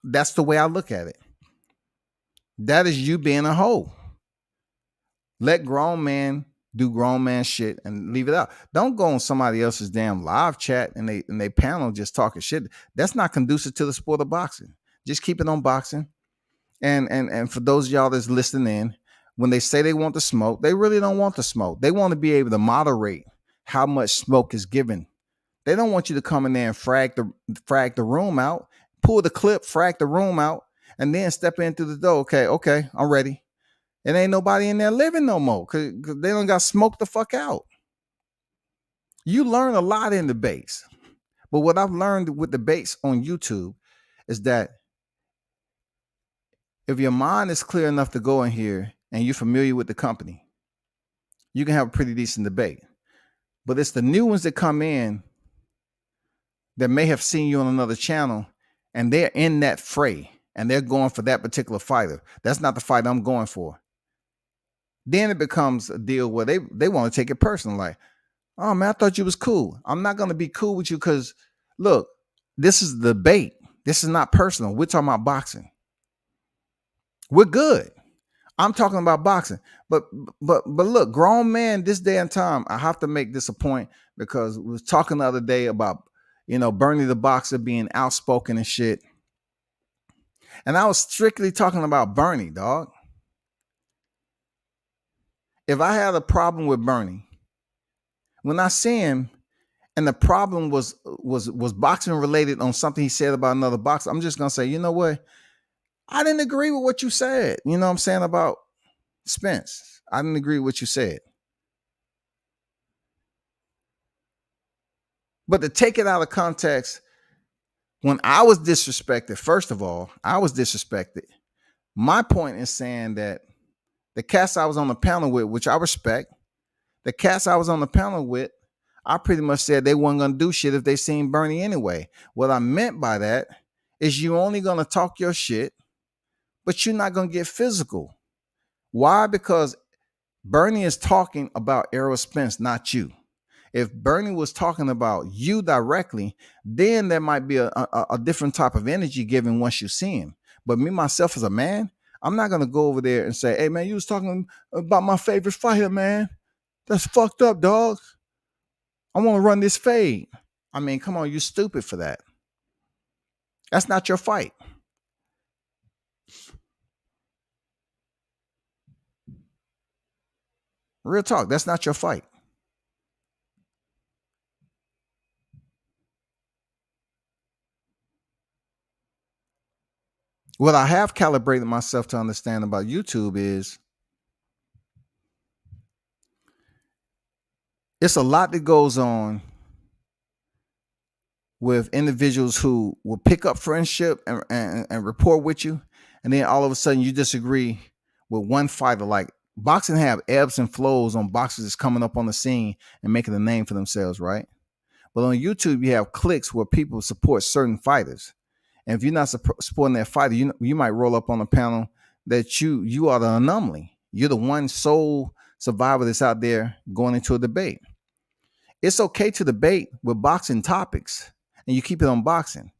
S2: that's the way I look at it. That is you being a hoe. Let grown man do grown man shit and leave it out. Don't go on somebody else's damn live chat and they panel just talking shit. That's not conducive to the sport of boxing. Just keep it on boxing. And for those of y'all that's listening in, when they say they want the smoke, they really don't want the smoke. They want to be able to moderate how much smoke is given. They don't want you to come in there and frag the room out, pull the clip, frag the room out, and then step in through the door. Okay, I'm ready. And ain't nobody in there living no more because they don't got smoked the fuck out. You learn a lot in debates. But what I've learned with debates on YouTube is that if your mind is clear enough to go in here and you're familiar with the company, you can have a pretty decent debate. But it's the new ones that come in that may have seen you on another channel and they're in that fray and they're going for that particular fighter. That's not the fight I'm going for. Then it becomes a deal where they want to take it personal. Like, oh man, I thought you was cool. I'm not going to be cool with you because look, this is the debate. This is not personal. We're talking about boxing. We're good. I'm talking about boxing. But look, grown man, this day and time, I have to make this a point because we was talking the other day about, Bernie the boxer being outspoken and shit. And I was strictly talking about Bernie, dog. If I had a problem with Bernie, when I see him and the problem was boxing related on something he said about another boxer, I'm just gonna say, you know what? I didn't agree with what you said. You know what I'm saying about Spence? I didn't agree with what you said. But to take it out of context, when I was disrespected, first of all, I was disrespected. My point is saying that the cats I was on the panel with, which I respect, the cats I was on the panel with, I pretty much said they weren't going to do shit if they seen Bernie anyway. What I meant by that is you only going to talk your shit, but you're not going to get physical. Why? Because Bernie is talking about Errol Spence, not you. If Bernie was talking about you directly, then there might be a different type of energy given once you see him. But me, myself, as a man, I'm not going to go over there and say, hey, man, you was talking about my favorite fighter, man. That's fucked up, dog. I want to run this fade. I mean, come on, you're stupid for that. That's not your fight. Real talk, that's not your fight. What I have calibrated myself to understand about YouTube is it's a lot that goes on with individuals who will pick up friendship and report with you, and then all of a sudden you disagree with one fighter. Like boxing have ebbs and flows on boxers that's coming up on the scene and making a name for themselves, right? But on YouTube, you have clicks where people support certain fighters. And if you're not supporting that fighter, you might roll up on a panel that you are the anomaly. You're the one sole survivor that's out there going into a debate. It's okay to debate with boxing topics, and you keep it on boxing.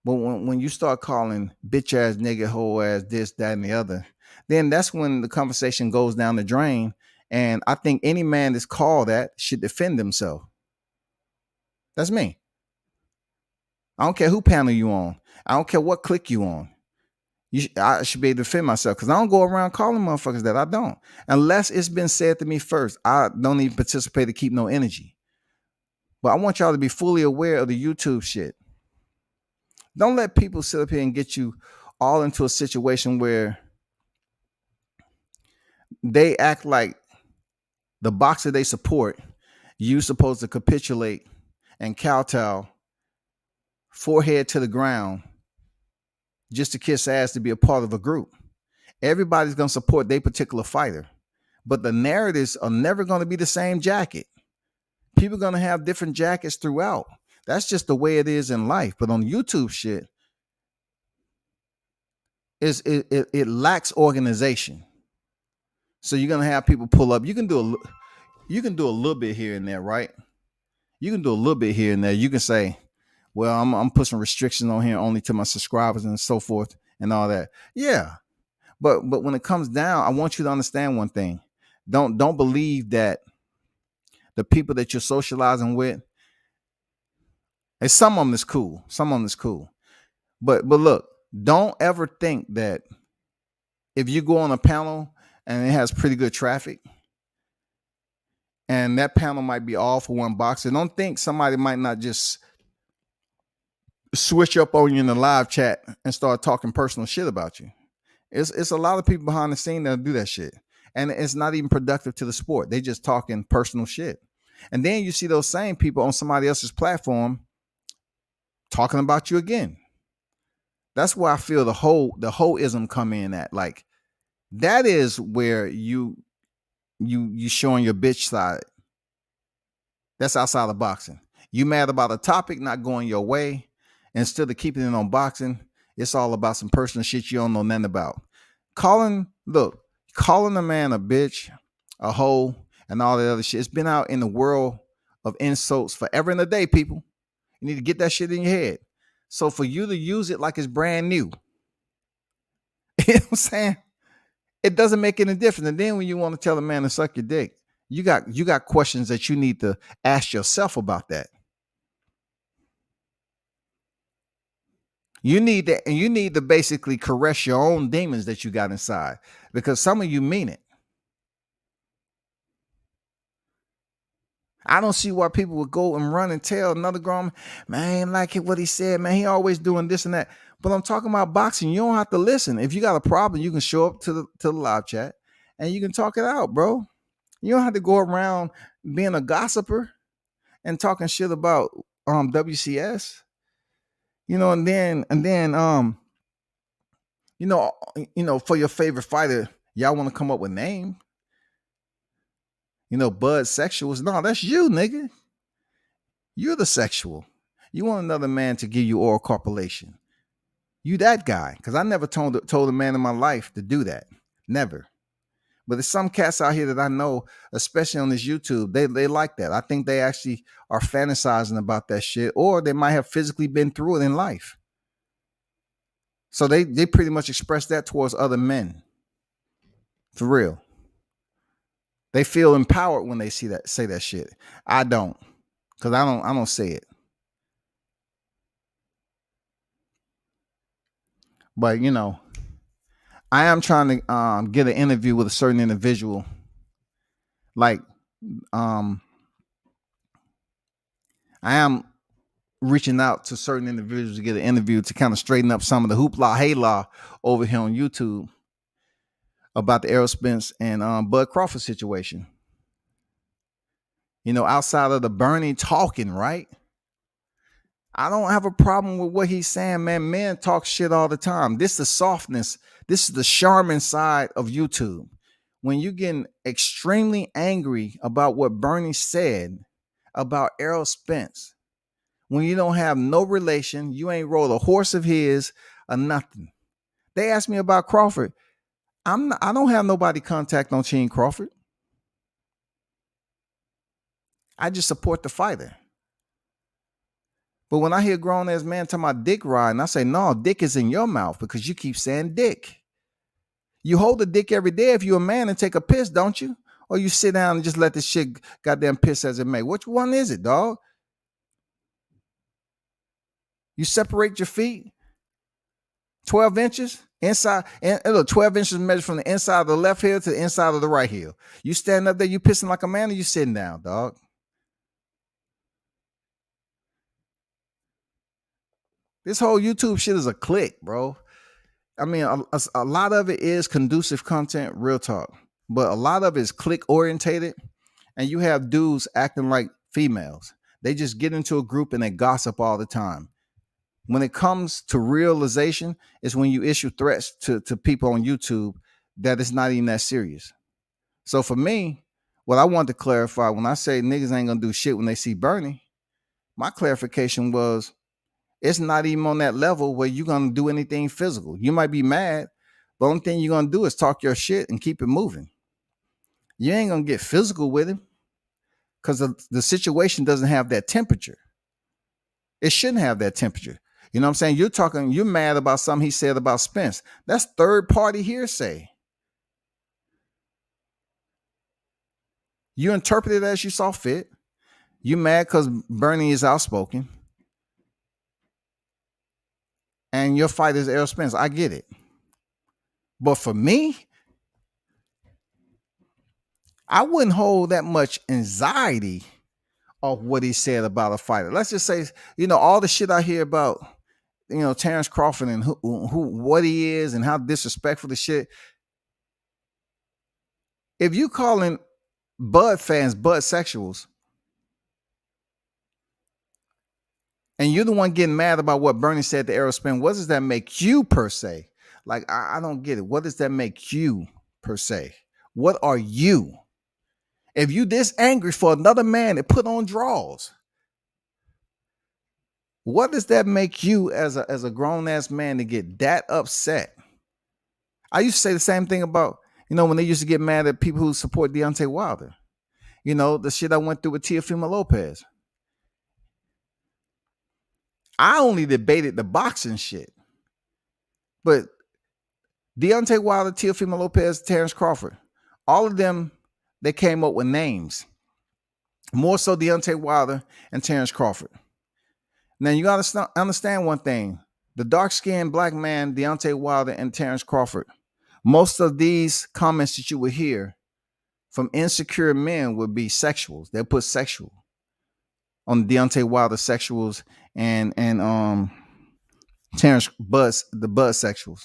S2: But when you start calling bitch ass, nigga, hoe ass, this, that, and the other, then that's when the conversation goes down the drain. And I think any man that's called that should defend himself. That's me. I don't care who panel you on. I don't care what click you on. I should be able to defend myself because I don't go around calling motherfuckers that. I don't. Unless it's been said to me first. I don't even participate to keep no energy. But I want y'all to be fully aware of the YouTube shit. Don't let people sit up here and get you all into a situation where they act like the boxer they support, you supposed to capitulate and kowtow, forehead to the ground, just to kiss ass to be a part of a group. Everybody's going to support their particular fighter. But the narratives are never going to be the same jacket. People are going to have different jackets throughout. That's just the way it is in life. But on YouTube shit, it lacks organization. So you're going to have people pull up. You can do a little bit here and there, right? You can do a little bit here and there. You can say, well, I'm pushing restrictions on here only to my subscribers and so forth and all that. Yeah. But when it comes down, I want you to understand one thing. Don't believe that the people that you're socializing with, and some of them is cool. Some of them is cool. But look, don't ever think that if you go on a panel and it has pretty good traffic, and that panel might be all for one boxer, don't think somebody might not just switch up on you in the live chat and start talking personal shit about you. It's a lot of people behind the scene that do that shit. And it's not even productive to the sport. They just talking personal shit. And then you see those same people on somebody else's platform talking about you again. That's where I feel the whole-ism come in at. Like, that is where you showing your bitch side. That's outside of boxing. You mad about a topic not going your way. Instead of keeping it on boxing, it's all about some personal shit you don't know nothing about. Calling a man a bitch, a hoe, and all that other shit. It's been out in the world of insults forever and a day, people. You need to get that shit in your head. So for you to use it like it's brand new, you know what I'm saying? It doesn't make any difference. And then when you want to tell a man to suck your dick, you got questions that you need to ask yourself about that. You need that, and you need to basically caress your own demons that you got inside, because some of you mean it. I don't see why people would go and run and tell another grown man, I ain't like it what he said, man. He always doing this and that. But I'm talking about boxing. You don't have to listen. If you got a problem, you can show up to the live chat and you can talk it out, bro. You don't have to go around being a gossiper and talking shit about WCS. And then for your favorite fighter, y'all want to come up with name. Bud sexuals. No, that's you, nigga. You're the sexual. You want another man to give you oral copulation. You that guy. Because I never told a man in my life to do that. Never. But there's some cats out here that I know, especially on this YouTube, they like that. I think they actually are fantasizing about that shit, or they might have physically been through it in life. So they pretty much express that towards other men. For real. They feel empowered when they say that shit. I don't. Because I don't say it. But I am trying to get an interview with a certain individual. Like I am reaching out to certain individuals to get an interview to kind of straighten up some of the hoopla hayla over here on YouTube about the Errol Spence and Bud Crawford situation. Outside of the Bernie talking, right? I don't have a problem with what he's saying, man. Men talk shit all the time. This is the softness. This is the Charmin side of YouTube. When you're getting extremely angry about what Bernie said about Errol Spence, when you don't have no relation, you ain't rolled a horse of his or nothing. They asked me about Crawford. I don't have nobody contact on Sheen Crawford. I just support the fighter. But when I hear grown ass man talking about dick riding, I say, no, dick is in your mouth because you keep saying dick. You hold a dick every day if you're a man and take a piss, don't you? Or you sit down and just let this shit goddamn piss as it may. Which one is it, dog? You separate your feet 12 inches inside, and look, 12 inches measured from the inside of the left heel to the inside of the right heel. You stand up there, you pissing like a man, or you sitting down, dog? This whole YouTube shit is a click, bro. I mean, a lot of it is conducive content, real talk. But a lot of it is click orientated. And you have dudes acting like females. They just get into a group and they gossip all the time. When it comes to realization, it's when you issue threats to people on YouTube that it's not even that serious. So for me, what I want to clarify, when I say niggas ain't gonna do shit when they see Bernie, my clarification was, it's not even on that level where you're going to do anything physical. You might be mad, but the only thing you're going to do is talk your shit and keep it moving. You ain't going to get physical with him because the situation doesn't have that temperature. It shouldn't have that temperature. You know what I'm saying? You're mad about something he said about Spence. That's third party hearsay. You interpret it as you saw fit. You mad because Bernie is outspoken. And your fight is Errol Spence. I get it. But for me, I wouldn't hold that much anxiety of what he said about a fighter. Let's just say, all the shit I hear about, Terrence Crawford and what he is and how disrespectful the shit. If you calling Bud fans Bud sexuals, and you're the one getting mad about what Bernie said to Errol Spence, what does that make you per se? Like, I don't get it. What does that make you per se? What are you? If you this angry for another man to put on draws, what does that make you as a grown-ass man to get that upset? I used to say the same thing about, when they used to get mad at people who support Deontay Wilder. The shit I went through with Teofimo Lopez. I only debated the boxing shit. But Deontay Wilder, Teofimo Lopez, Terrence Crawford, all of them, they came up with names. More so Deontay Wilder and Terrence Crawford. Now, you got to understand one thing. The dark-skinned black man, Deontay Wilder and Terrence Crawford, most of these comments that you would hear from insecure men would be sexuals. They'll put sexual. on Deontay Wilder sexuals and Terrence Bud, the Bud sexuals.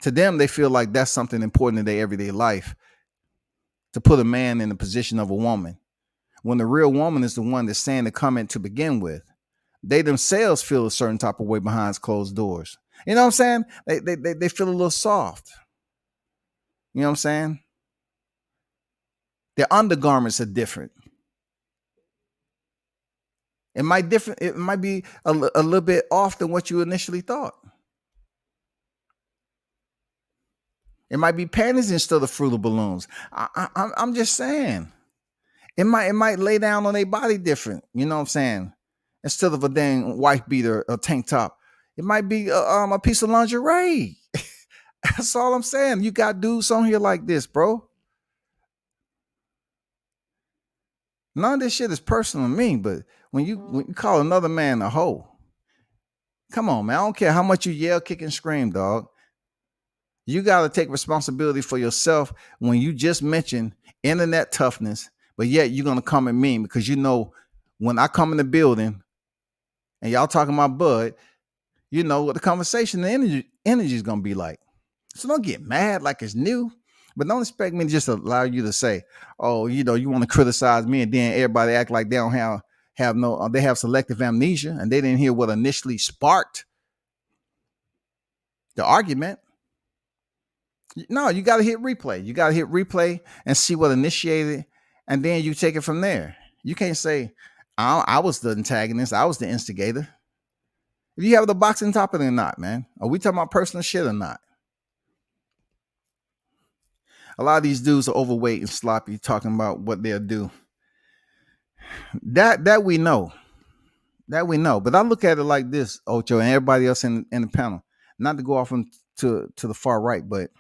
S2: To them, they feel like that's something important in their everyday life, to put a man in the position of a woman, when the real woman is the one that's saying the comment to begin with. They themselves feel a certain type of way behind closed doors. You know what I'm saying? They feel a little soft. You know what I'm saying? Their undergarments are different. It might be a little bit off than what you initially thought. It might be panties instead of Fruit of Balloons. I'm just saying. It might lay down on their body different. You know what I'm saying? Instead of a dang wife beater or tank top, it might be a piece of lingerie. That's all I'm saying. You got dudes on here like this, bro. None of this shit is personal to me, but when you call another man a hoe, come on, man. I don't care how much you yell, kick, and scream, dog. You got to take responsibility for yourself when you just mentioned internet toughness, but yet you're going to come at me because you know when I come in the building and y'all talking about Bud, you know what the conversation, the energy is going to be like. So don't get mad like it's new, but don't expect me to just allow you to say, oh, you know, you want to criticize me and then everybody act like they don't they have selective amnesia and they didn't hear what initially sparked the argument. No, you got to hit replay. You got to hit replay and see what initiated, and then you take it from there. You can't say, I was the antagonist. I was the instigator. If you have the boxing topic or not, man, are we talking about personal shit or not? A lot of these dudes are overweight and sloppy, talking about what they'll do. That we know. That we know. But I look at it like this, Ocho, and everybody else in the panel. Not to go off to the far right, but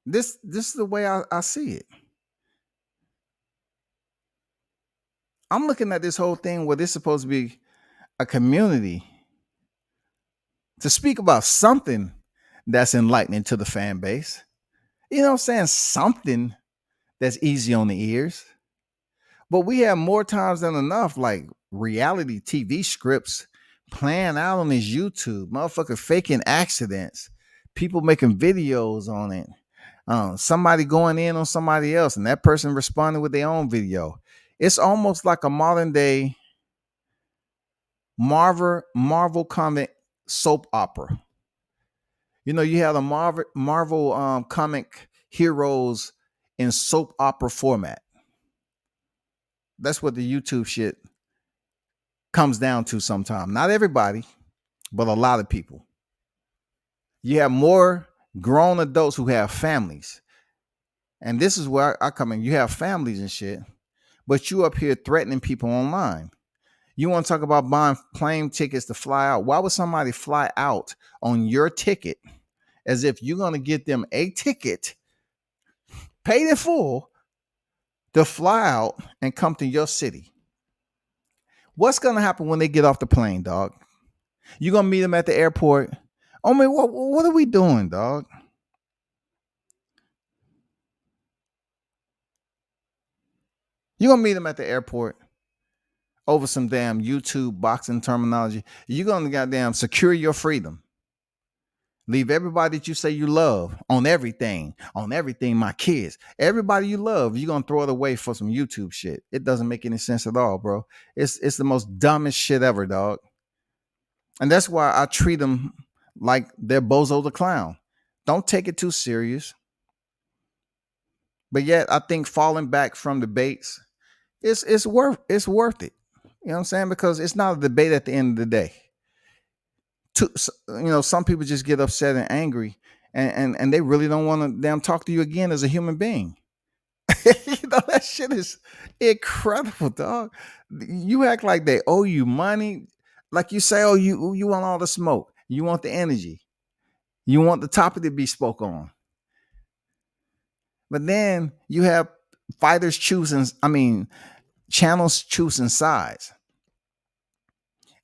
S2: this is the way I see it. I'm looking at this whole thing where this is supposed to be a community to speak about something that's enlightening to the fan base. You know what I'm saying? Something that's easy on the ears. But we have more times than enough, like reality TV scripts playing out on this YouTube, motherfucker faking accidents, people making videos on it, somebody going in on somebody else, and that person responding with their own video. It's almost like a modern day Marvel comic soap opera. You know, you have the Marvel comic heroes in soap opera format. That's what the YouTube shit comes down to sometimes. Not everybody, but a lot of people. You have more grown adults who have families. And this is where I come in. You have families and shit, but you up here threatening people online. You want to talk about buying plane tickets to fly out. Why would somebody fly out on your ticket as if you're going to get them a ticket, paid in full, to fly out and come to your city? What's going to happen when they get off the plane, dog? You're going to meet them at the airport. I mean, what are we doing, dog? You're going to meet them at the airport over some damn YouTube boxing terminology. You're going to goddamn secure your freedom. Leave everybody that you say you love on everything, my kids, everybody you love, you're going to throw it away for some YouTube shit. It doesn't make any sense at all, bro. It's the most dumbest shit ever, dog. And that's why I treat them like they're Bozo the Clown. Don't take it too serious. But yet I think falling back from debates, it's worth it. You know what I'm saying? Because it's not a debate at the end of the day. Some people just get upset and angry and they really don't want to damn talk to you again as a human being. That shit is incredible, dog. You act like they owe you money. Like you say, oh, you want all the smoke. You want the energy. You want the topic to be spoke on. But then you have fighters channels choosing sides.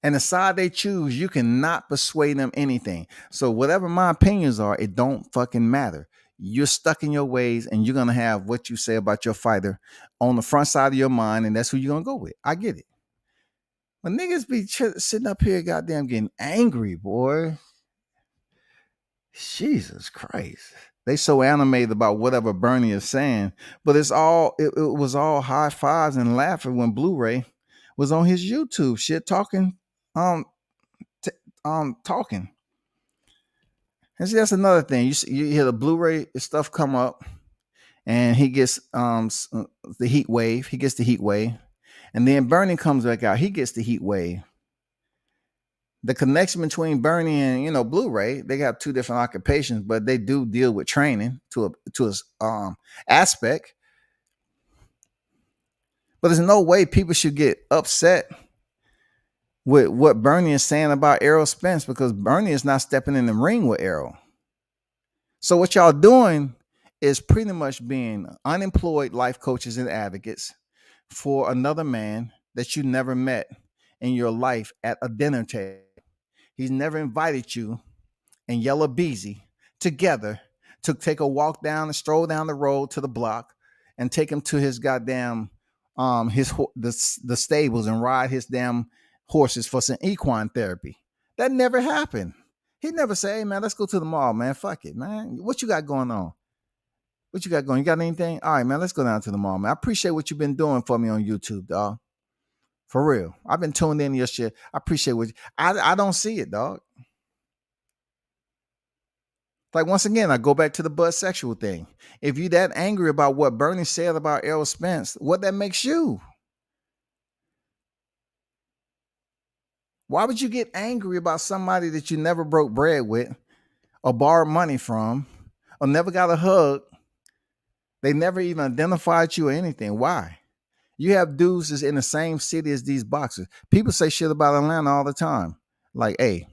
S2: And the side they choose, you cannot persuade them anything. So whatever my opinions are, it don't fucking matter. you're stuck in your ways, and you're gonna have what you say about your fighter on the front side of your mind, and that's who you're gonna go with. I get it. But niggas be sitting up here, goddamn, getting angry, boy. Jesus Christ. They so animated about whatever Bernie is saying, but it was all high fives and laughing when Blu-ray was on his YouTube shit talking, talking. And see, that's another thing. You hear the Blu-ray stuff come up, and he gets the heat wave. He gets the heat wave, and then Bernie comes back out. He gets the heat wave. The connection between Bernie and Blu-ray, they got two different occupations, but they do deal with training to a aspect. But there's no way people should get upset with what Bernie is saying about Errol Spence, because Bernie is not stepping in the ring with Errol. So what y'all doing is pretty much being unemployed life coaches and advocates for another man that you never met in your life at a dinner table. He's never invited you and Yellow Beezy together to take a walk down and stroll down the road to the block and take him to his goddamn the stables and ride his damn horses for some equine therapy. That never happened. He never say, "Hey man, let's go to the mall, man. Fuck it, man. What you got going on? What you got going? You got anything? All right, man. Let's go down to the mall, man. I appreciate what you've been doing for me on YouTube, dog. For real. I've been tuned in to your shit. I appreciate what I don't see it, dog. Like, once again, I go back to the butt sexual thing. If you that angry about what Bernie said about Errol Spence, what that makes you? Why would you get angry about somebody that you never broke bread with or borrowed money from or never got a hug? They never even identified you or anything. Why? You have dudes that's in the same city as these boxers. People say shit about Atlanta all the time. Like, hey,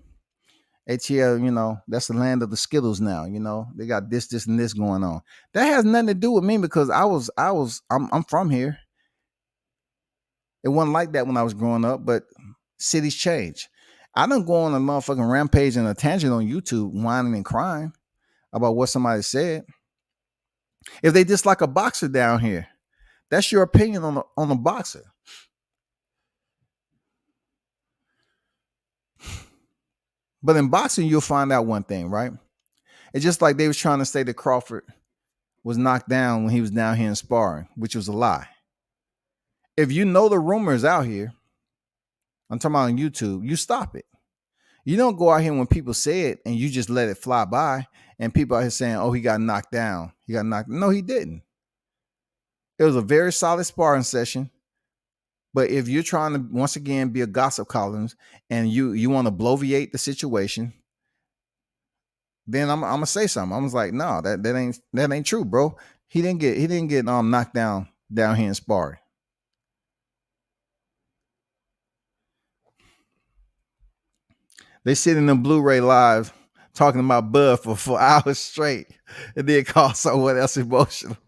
S2: ATL, that's the land of the Skittles now. They got this, and this going on. That has nothing to do with me, because I'm from here. It wasn't like that when I was growing up, but cities change. I don't go on a motherfucking rampage and a tangent on YouTube, whining and crying about what somebody said. If they dislike a boxer down here, that's your opinion on a boxer. But in boxing, you'll find out one thing, right? It's just like they was trying to say that Crawford was knocked down when he was down here in sparring, which was a lie. If you know the rumors out here, I'm talking about on YouTube, you stop it. You don't go out here when people say it and you just let it fly by, and people out here saying, oh, he got knocked down. No, he didn't. It was a very solid sparring session. But if you're trying to, once again, be a gossip columnist and you want to bloviate the situation, then I'm gonna say something. I was like, no, that ain't true, bro. He didn't get knocked down here in sparring. They sit in the Blu-ray live talking about Bud for 4 hours straight, and then call someone else emotional.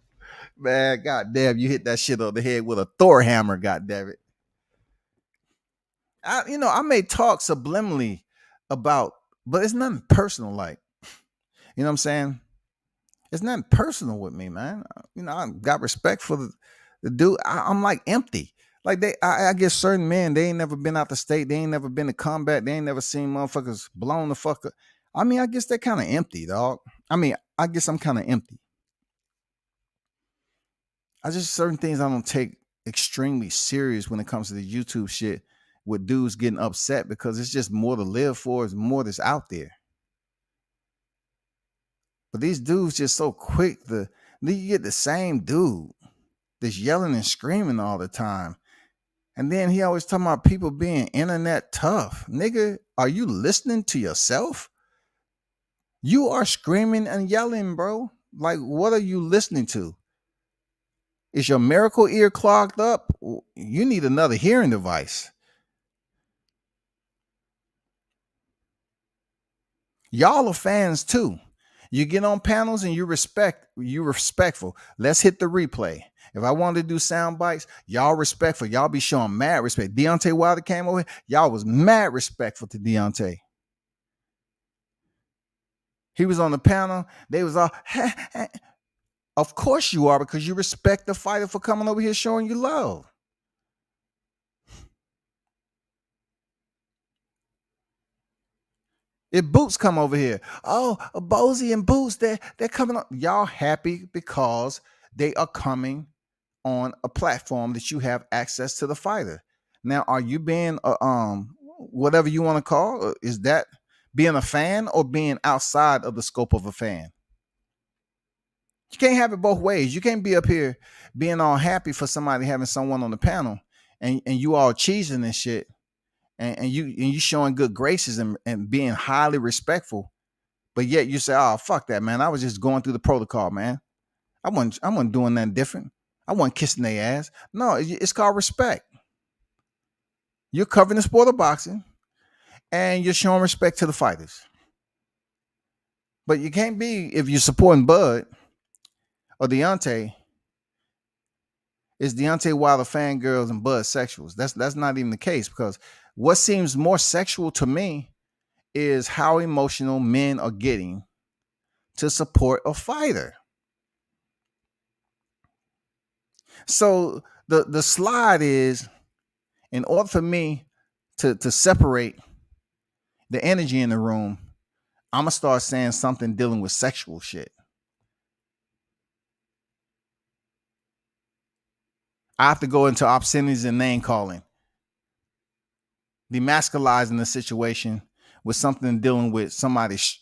S2: Man, goddamn, you hit that shit on the head with a Thor hammer, goddamn it. I may talk subliminally about, but it's nothing personal. Like, you know what I'm saying? It's nothing personal with me, man. I got respect for the dude. I'm like empty. Like I guess certain men, they ain't never been out the state. They ain't never been to combat. They ain't never seen motherfuckers blown the fuck up. I mean, I guess they're kind of empty, dog. I guess I'm kind of empty. I just, certain things I don't take extremely serious when it comes to the YouTube shit with dudes getting upset, because it's just more to live for. It's more that's out there. But these dudes just so quick you get the same dude that's yelling and screaming all the time. And then he always talking about people being internet tough. Nigga, are you listening to yourself? You are screaming and yelling, bro. Like, what are you listening to? Is your miracle ear clogged up? You need another hearing device. Y'all are fans too. You get on panels and you're respectful. Let's hit the replay. If I wanted to do sound bites, y'all respectful. Y'all be showing mad respect. Deontay Wilder came over here. Y'all was mad respectful to Deontay. He was on the panel. They was all, of course you are, because you respect the fighter for coming over here showing you love. If Boots come over here, oh, Bozy and Boots, they're coming up. Y'all happy because they are coming on a platform that you have access to the fighter. Now, are you being whatever you want to call? Is that being a fan or being outside of the scope of a fan? You can't have it both ways. You can't be up here being all happy for somebody having someone on the panel and you all cheesing and shit. And you showing good graces and being highly respectful, but yet you say, "Oh, fuck that, man! I was just going through the protocol, man. I wasn't doing nothing different. I wasn't kissing their ass. No, it's called respect. You're covering the sport of boxing, and you're showing respect to the fighters. But you can't be, if you're supporting Bud or Deontay. It's Deontay Wilder fangirls and Bud sexuals. That's not even the case, because what seems more sexual to me is how emotional men are getting to support a fighter. So the slide is, in order for me to separate the energy in the room, I'm gonna start saying something dealing with sexual shit. I have to go into obscenities and name calling, demasculizing the situation with something dealing with somebody's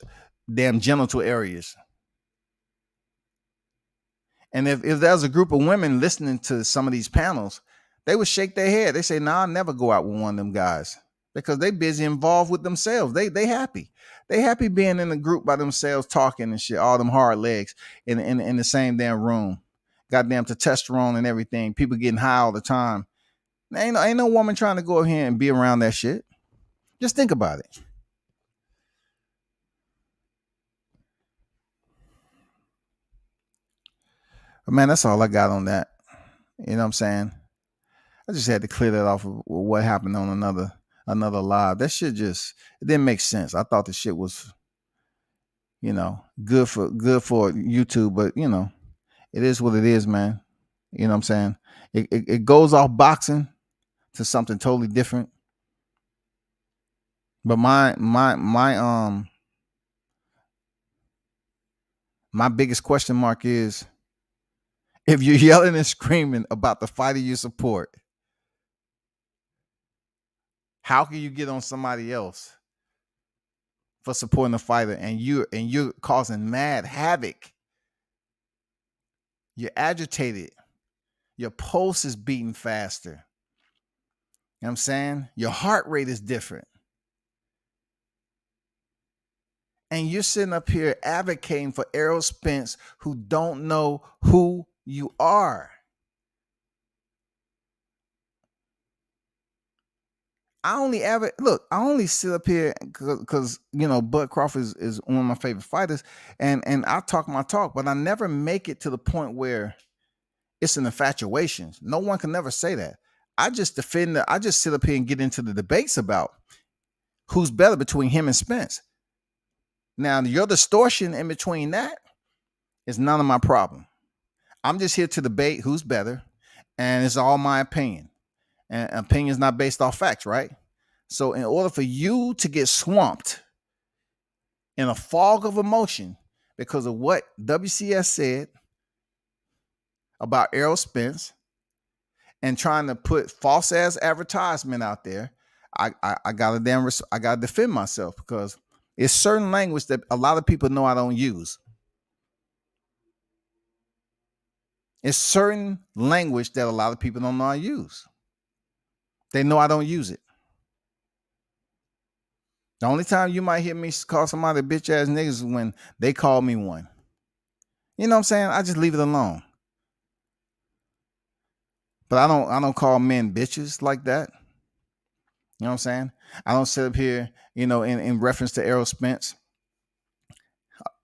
S2: damn genital areas. And if there's a group of women listening to some of these panels, they would shake their head. They say, "Nah, I'll never go out with one of them guys," because they busy involved with themselves. They happy. They happy being in a group by themselves talking and shit, all them hard legs in the same damn room. Goddamn testosterone and everything. People getting high all the time. Ain't no woman trying to go here and be around that shit. Just think about it. But man, that's all I got on that. You know what I'm saying? I just had to clear that off of what happened on another live. That shit just, it didn't make sense. I thought the shit was, good for YouTube, but it is what it is, man. You know what I'm saying? It goes off boxing to something totally different. But my biggest question mark is, if you're yelling and screaming about the fighter you support, how can you get on somebody else for supporting the fighter and you're causing mad havoc? You're agitated. Your pulse is beating faster. You know what I'm saying? Your heart rate is different. And you're sitting up here advocating for Errol Spence, who don't know who you are. I only sit up here because Bud Crawford is one of my favorite fighters, and I talk my talk, but I never make it to the point where it's an infatuation. No one can never say that. I just I just sit up here and get into the debates about who's better between him and Spence. Now, your distortion in between that is none of my problem. I'm just here to debate who's better, and it's all my opinion. And opinion is not based off facts, right? So in order for you to get swamped in a fog of emotion because of what WCS said about Errol Spence and trying to put false ass advertisement out there, I gotta defend myself, because it's certain language that a lot of people know I don't use. It's certain language that a lot of people don't know I use. They know I don't use it. The only time you might hear me call somebody bitch ass niggas is when they call me one. You know what I'm saying? I just leave it alone. But I don't call men bitches like that. You know what I'm saying? I don't sit up here, in reference to Errol Spence.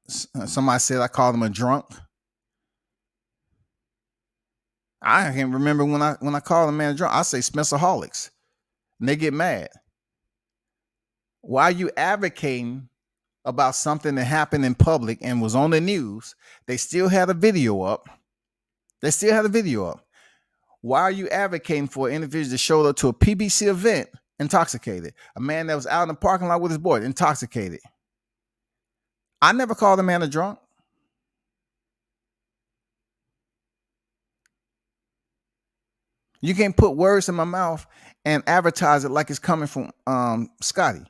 S2: Somebody said I called him a drunk. I can't remember when I call a man a drunk. I say Spencerholics. And they get mad. Why are you advocating about something that happened in public and was on the news, they still had a video up. They still had a video up. Why are you advocating for an individual that showed up to a PBC event intoxicated? A man that was out in the parking lot with his boy, intoxicated. I never called the man a drunk. You can't put words in my mouth and advertise it like it's coming from Scotty.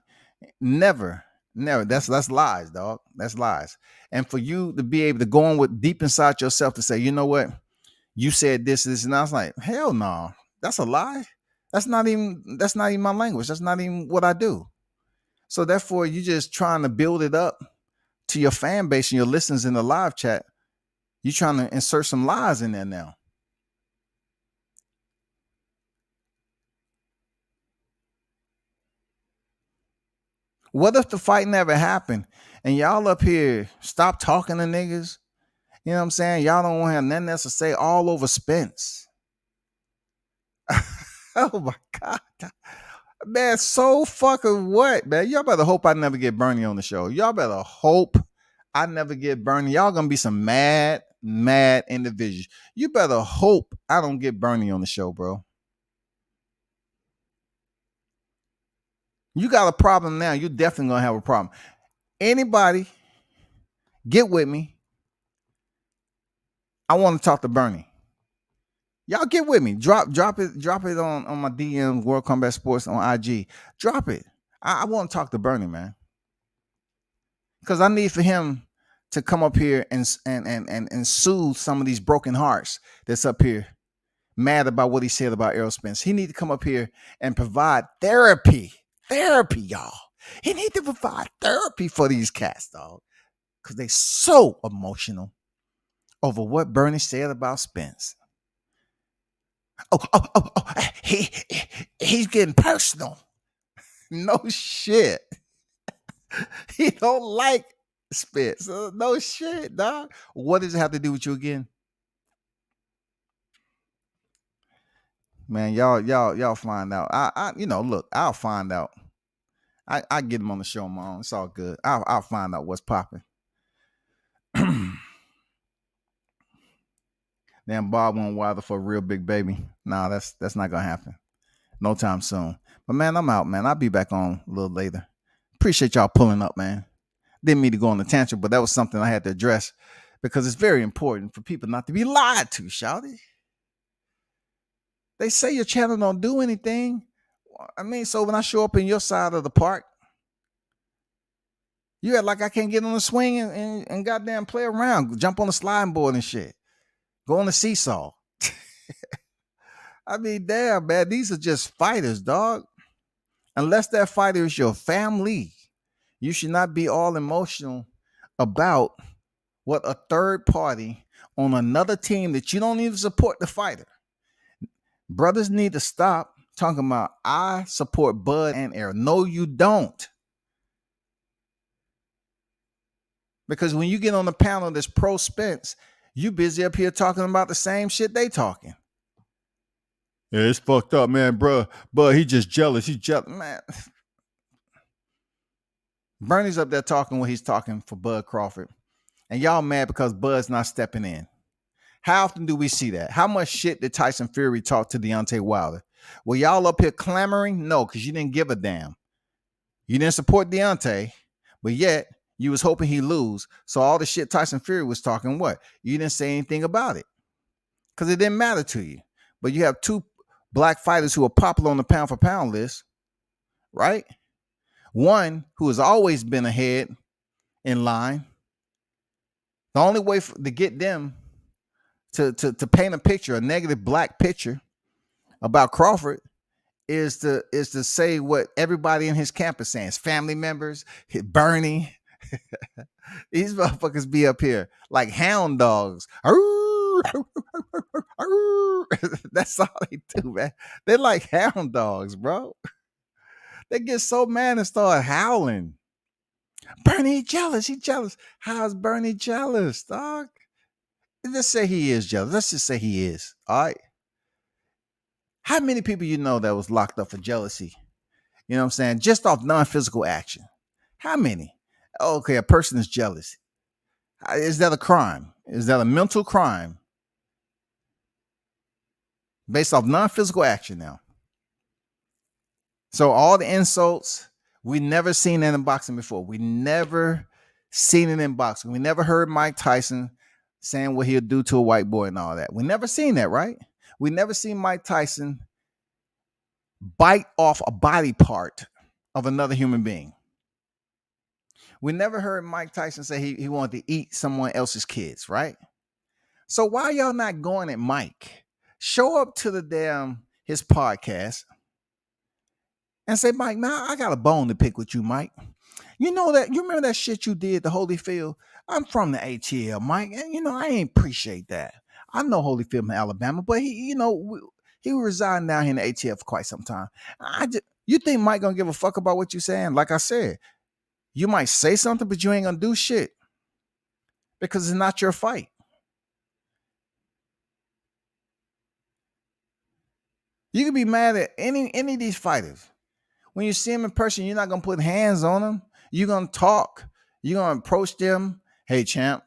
S2: Never. That's lies, dog. That's lies. And for you to be able to go on with deep inside yourself to say, you know what? You said this, and I was like, hell no. That's a lie. That's not even my language. That's not even what I do. So therefore, you just trying to build it up to your fan base and your listeners in the live chat. You trying to insert some lies in there now. What if the fight never happened and y'all up here stop talking to niggas? You know what I'm saying? Y'all don't want to have nothing else to say all over Spence. Oh my God. Man, so fucking what, man? Y'all better hope I never get Bernie on the show. Y'all better hope I never get Bernie. Y'all gonna be some mad individuals. You better hope I don't get Bernie on the show, bro. You got a problem now. You're definitely gonna have a problem. Anybody get with me? I want to talk to Bernie. Y'all get with me. Drop it on my DM, World Combat Sports on IG. Drop it. I want to talk to Bernie, man. Because I need for him to come up here and soothe some of these broken hearts that's up here mad about what he said about Errol Spence. He need to come up here and provide therapy. Therapy, y'all. He need to provide therapy for these cats, dog. Because they so emotional over what Bernie said about Spence. Oh, he's getting personal. No shit. He don't like Spence. No shit, dog. What does it have to do with you again? Man, y'all find out. Look, I'll find out. I get him on the show on my own. It's all good. I'll find out what's popping. Damn, Bob won't wilder for a real big baby. Nah, that's not gonna happen. No time soon. But man, I'm out, man. I'll be back on a little later. Appreciate y'all pulling up, man. Didn't mean to go on the tangent, but that was something I had to address because it's very important for people not to be lied to, shawty. They say your channel don't do anything. I mean, so when I show up in your side of the park, you act like I can't get on the swing and goddamn play around, jump on the sliding board and shit, go on the seesaw. I mean, damn, man, these are just fighters, dog. Unless that fighter is your family, you should not be all emotional about what a third party on another team that you don't even support the fighter. Brothers need to stop talking about, I support Bud and Errol. No, you don't. Because when you get on the panel that's pro Spence, you busy up here talking about the same shit they talking. Yeah, it's fucked up, man, bro. But he just jealous. He's jealous, man. Bernie's up there talking what he's talking for Bud Crawford. And y'all mad because Bud's not stepping in. How often do we see that? How much shit did Tyson Fury talk to Deontay Wilder? Were y'all up here clamoring? No, because you didn't give a damn. You didn't support Deontay, but yet you was hoping he lose. So all the shit Tyson Fury was talking, what? You didn't say anything about it because it didn't matter to you. But you have two black fighters who are popular on the pound for pound list, right? One who has always been ahead in line. The only way to get them to paint a picture, a negative black picture about Crawford is to say what everybody in his camp is saying. His family members, Bernie. These motherfuckers be up here like hound dogs. That's all they do, man. They're like hound dogs, bro. They get so mad and start howling. Bernie jealous. He jealous. How's Bernie jealous, dog? Let's say he is jealous. Let's just say he is. All right. How many people you know that was locked up for jealousy? You know what I'm saying? Just off non-physical action. How many? Okay, a person is jealous. Is that a crime? Is that a mental crime based off non-physical action now? So all the insults, we never seen that in boxing before. We never seen it in boxing. We never heard Mike Tyson saying what he'll do to a white boy and all that. We never seen that, right? We never seen Mike Tyson bite off a body part of another human being. We never heard Mike Tyson say he wanted to eat someone else's kids, right? So why y'all not going at Mike? Show up to the damn his podcast and say, Mike, now I got a bone to pick with you, Mike. You know that, you remember that shit you did to Holyfield? I'm from the ATL, Mike, and I ain't appreciate that. I know Holyfield from Alabama, but he residing down here in the ATL for quite some time. You think Mike gonna give a fuck about what you saying? Like I said, you might say something, but you ain't gonna do shit because it's not your fight. You can be mad at any of these fighters. When you see them in person, you're not gonna put hands on them. You're gonna talk. You're gonna approach them. Hey, champ.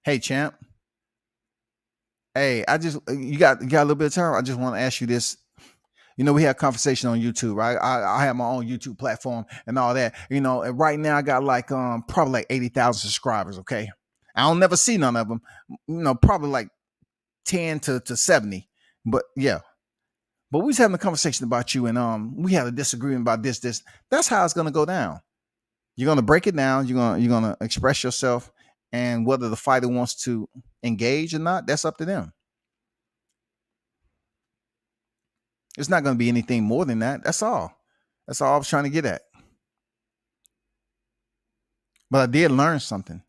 S2: Hey, champ. Hey, you got a little bit of time. I just want to ask you this. We had a conversation on YouTube, right? I have my own YouTube platform and all that. And right now I got like probably like 80,000 subscribers. Okay, I don't never see none of them. Probably like 10 to 70. But yeah. But we was having a conversation about you, and we had a disagreement about this. That's how it's gonna go down. You're gonna break it down. You're gonna express yourself, and whether the fighter wants to engage or not, that's up to them. It's not gonna be anything more than that. That's all. That's all I was trying to get at. But I did learn something.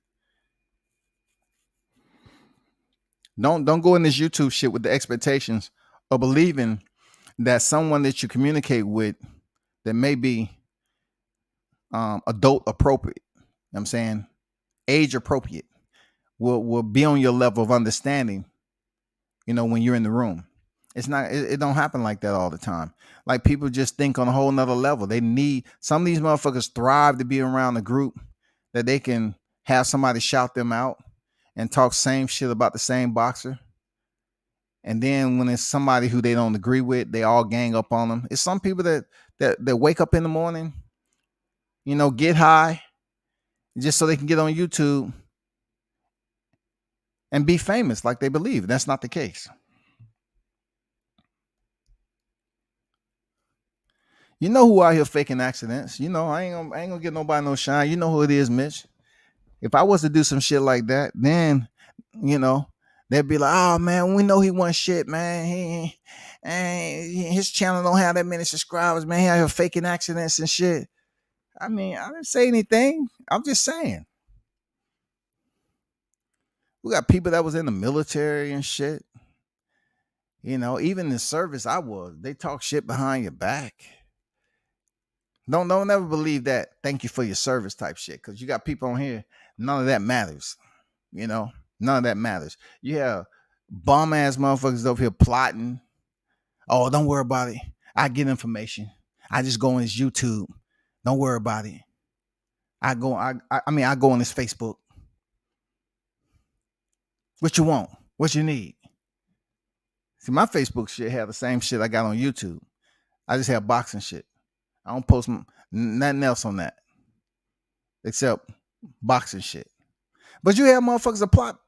S2: Don't go in this YouTube shit with the expectations of believing that someone that you communicate with that may be adult appropriate, I'm saying age appropriate, will be on your level of understanding, when you're in the room. It's not, it don't happen like that all the time. Like, people just think on a whole nother level. Some of these motherfuckers thrive to be around a group that they can have somebody shout them out and talk same shit about the same boxer. And then when it's somebody who they don't agree with, they all gang up on them. It's some people that wake up in the morning, get high just so they can get on YouTube and be famous like they believe. That's not the case. You know who out here faking accidents. I ain't gonna get nobody no shine. You know who it is, Mitch. If I was to do some shit like that, then, they'd be like, oh, man, we know he won shit, man. His channel don't have that many subscribers, man. He out here faking accidents and shit. I mean, I didn't say anything. I'm just saying. We got people that was in the military and shit. Even the service they talk shit behind your back. Don't ever believe that thank you for your service type shit, because you got people on here, none of that matters. None of that matters. You have bum ass motherfuckers over here plotting. Oh, don't worry about it. I get information. I just go on his YouTube. Don't worry about it. I go on his Facebook. What you want? What you need? See, my Facebook shit have the same shit I got on YouTube. I just have boxing shit. I don't post nothing else on that except boxing shit. But you have motherfuckers that plot.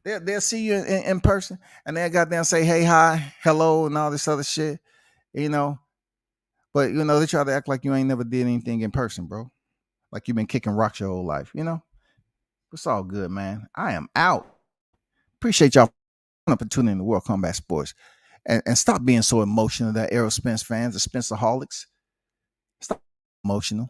S2: They'll see you in person, and they'll goddamn say, hey, hi, hello, and all this other shit, But, they try to act like you ain't never did anything in person, bro. Like you've been kicking rocks your whole life, It's all good, man. I am out. Appreciate y'all for tuning in to World Combat Sports. And stop being so emotional, that Errol Spence fans, the Spencerholics. Stop emotional.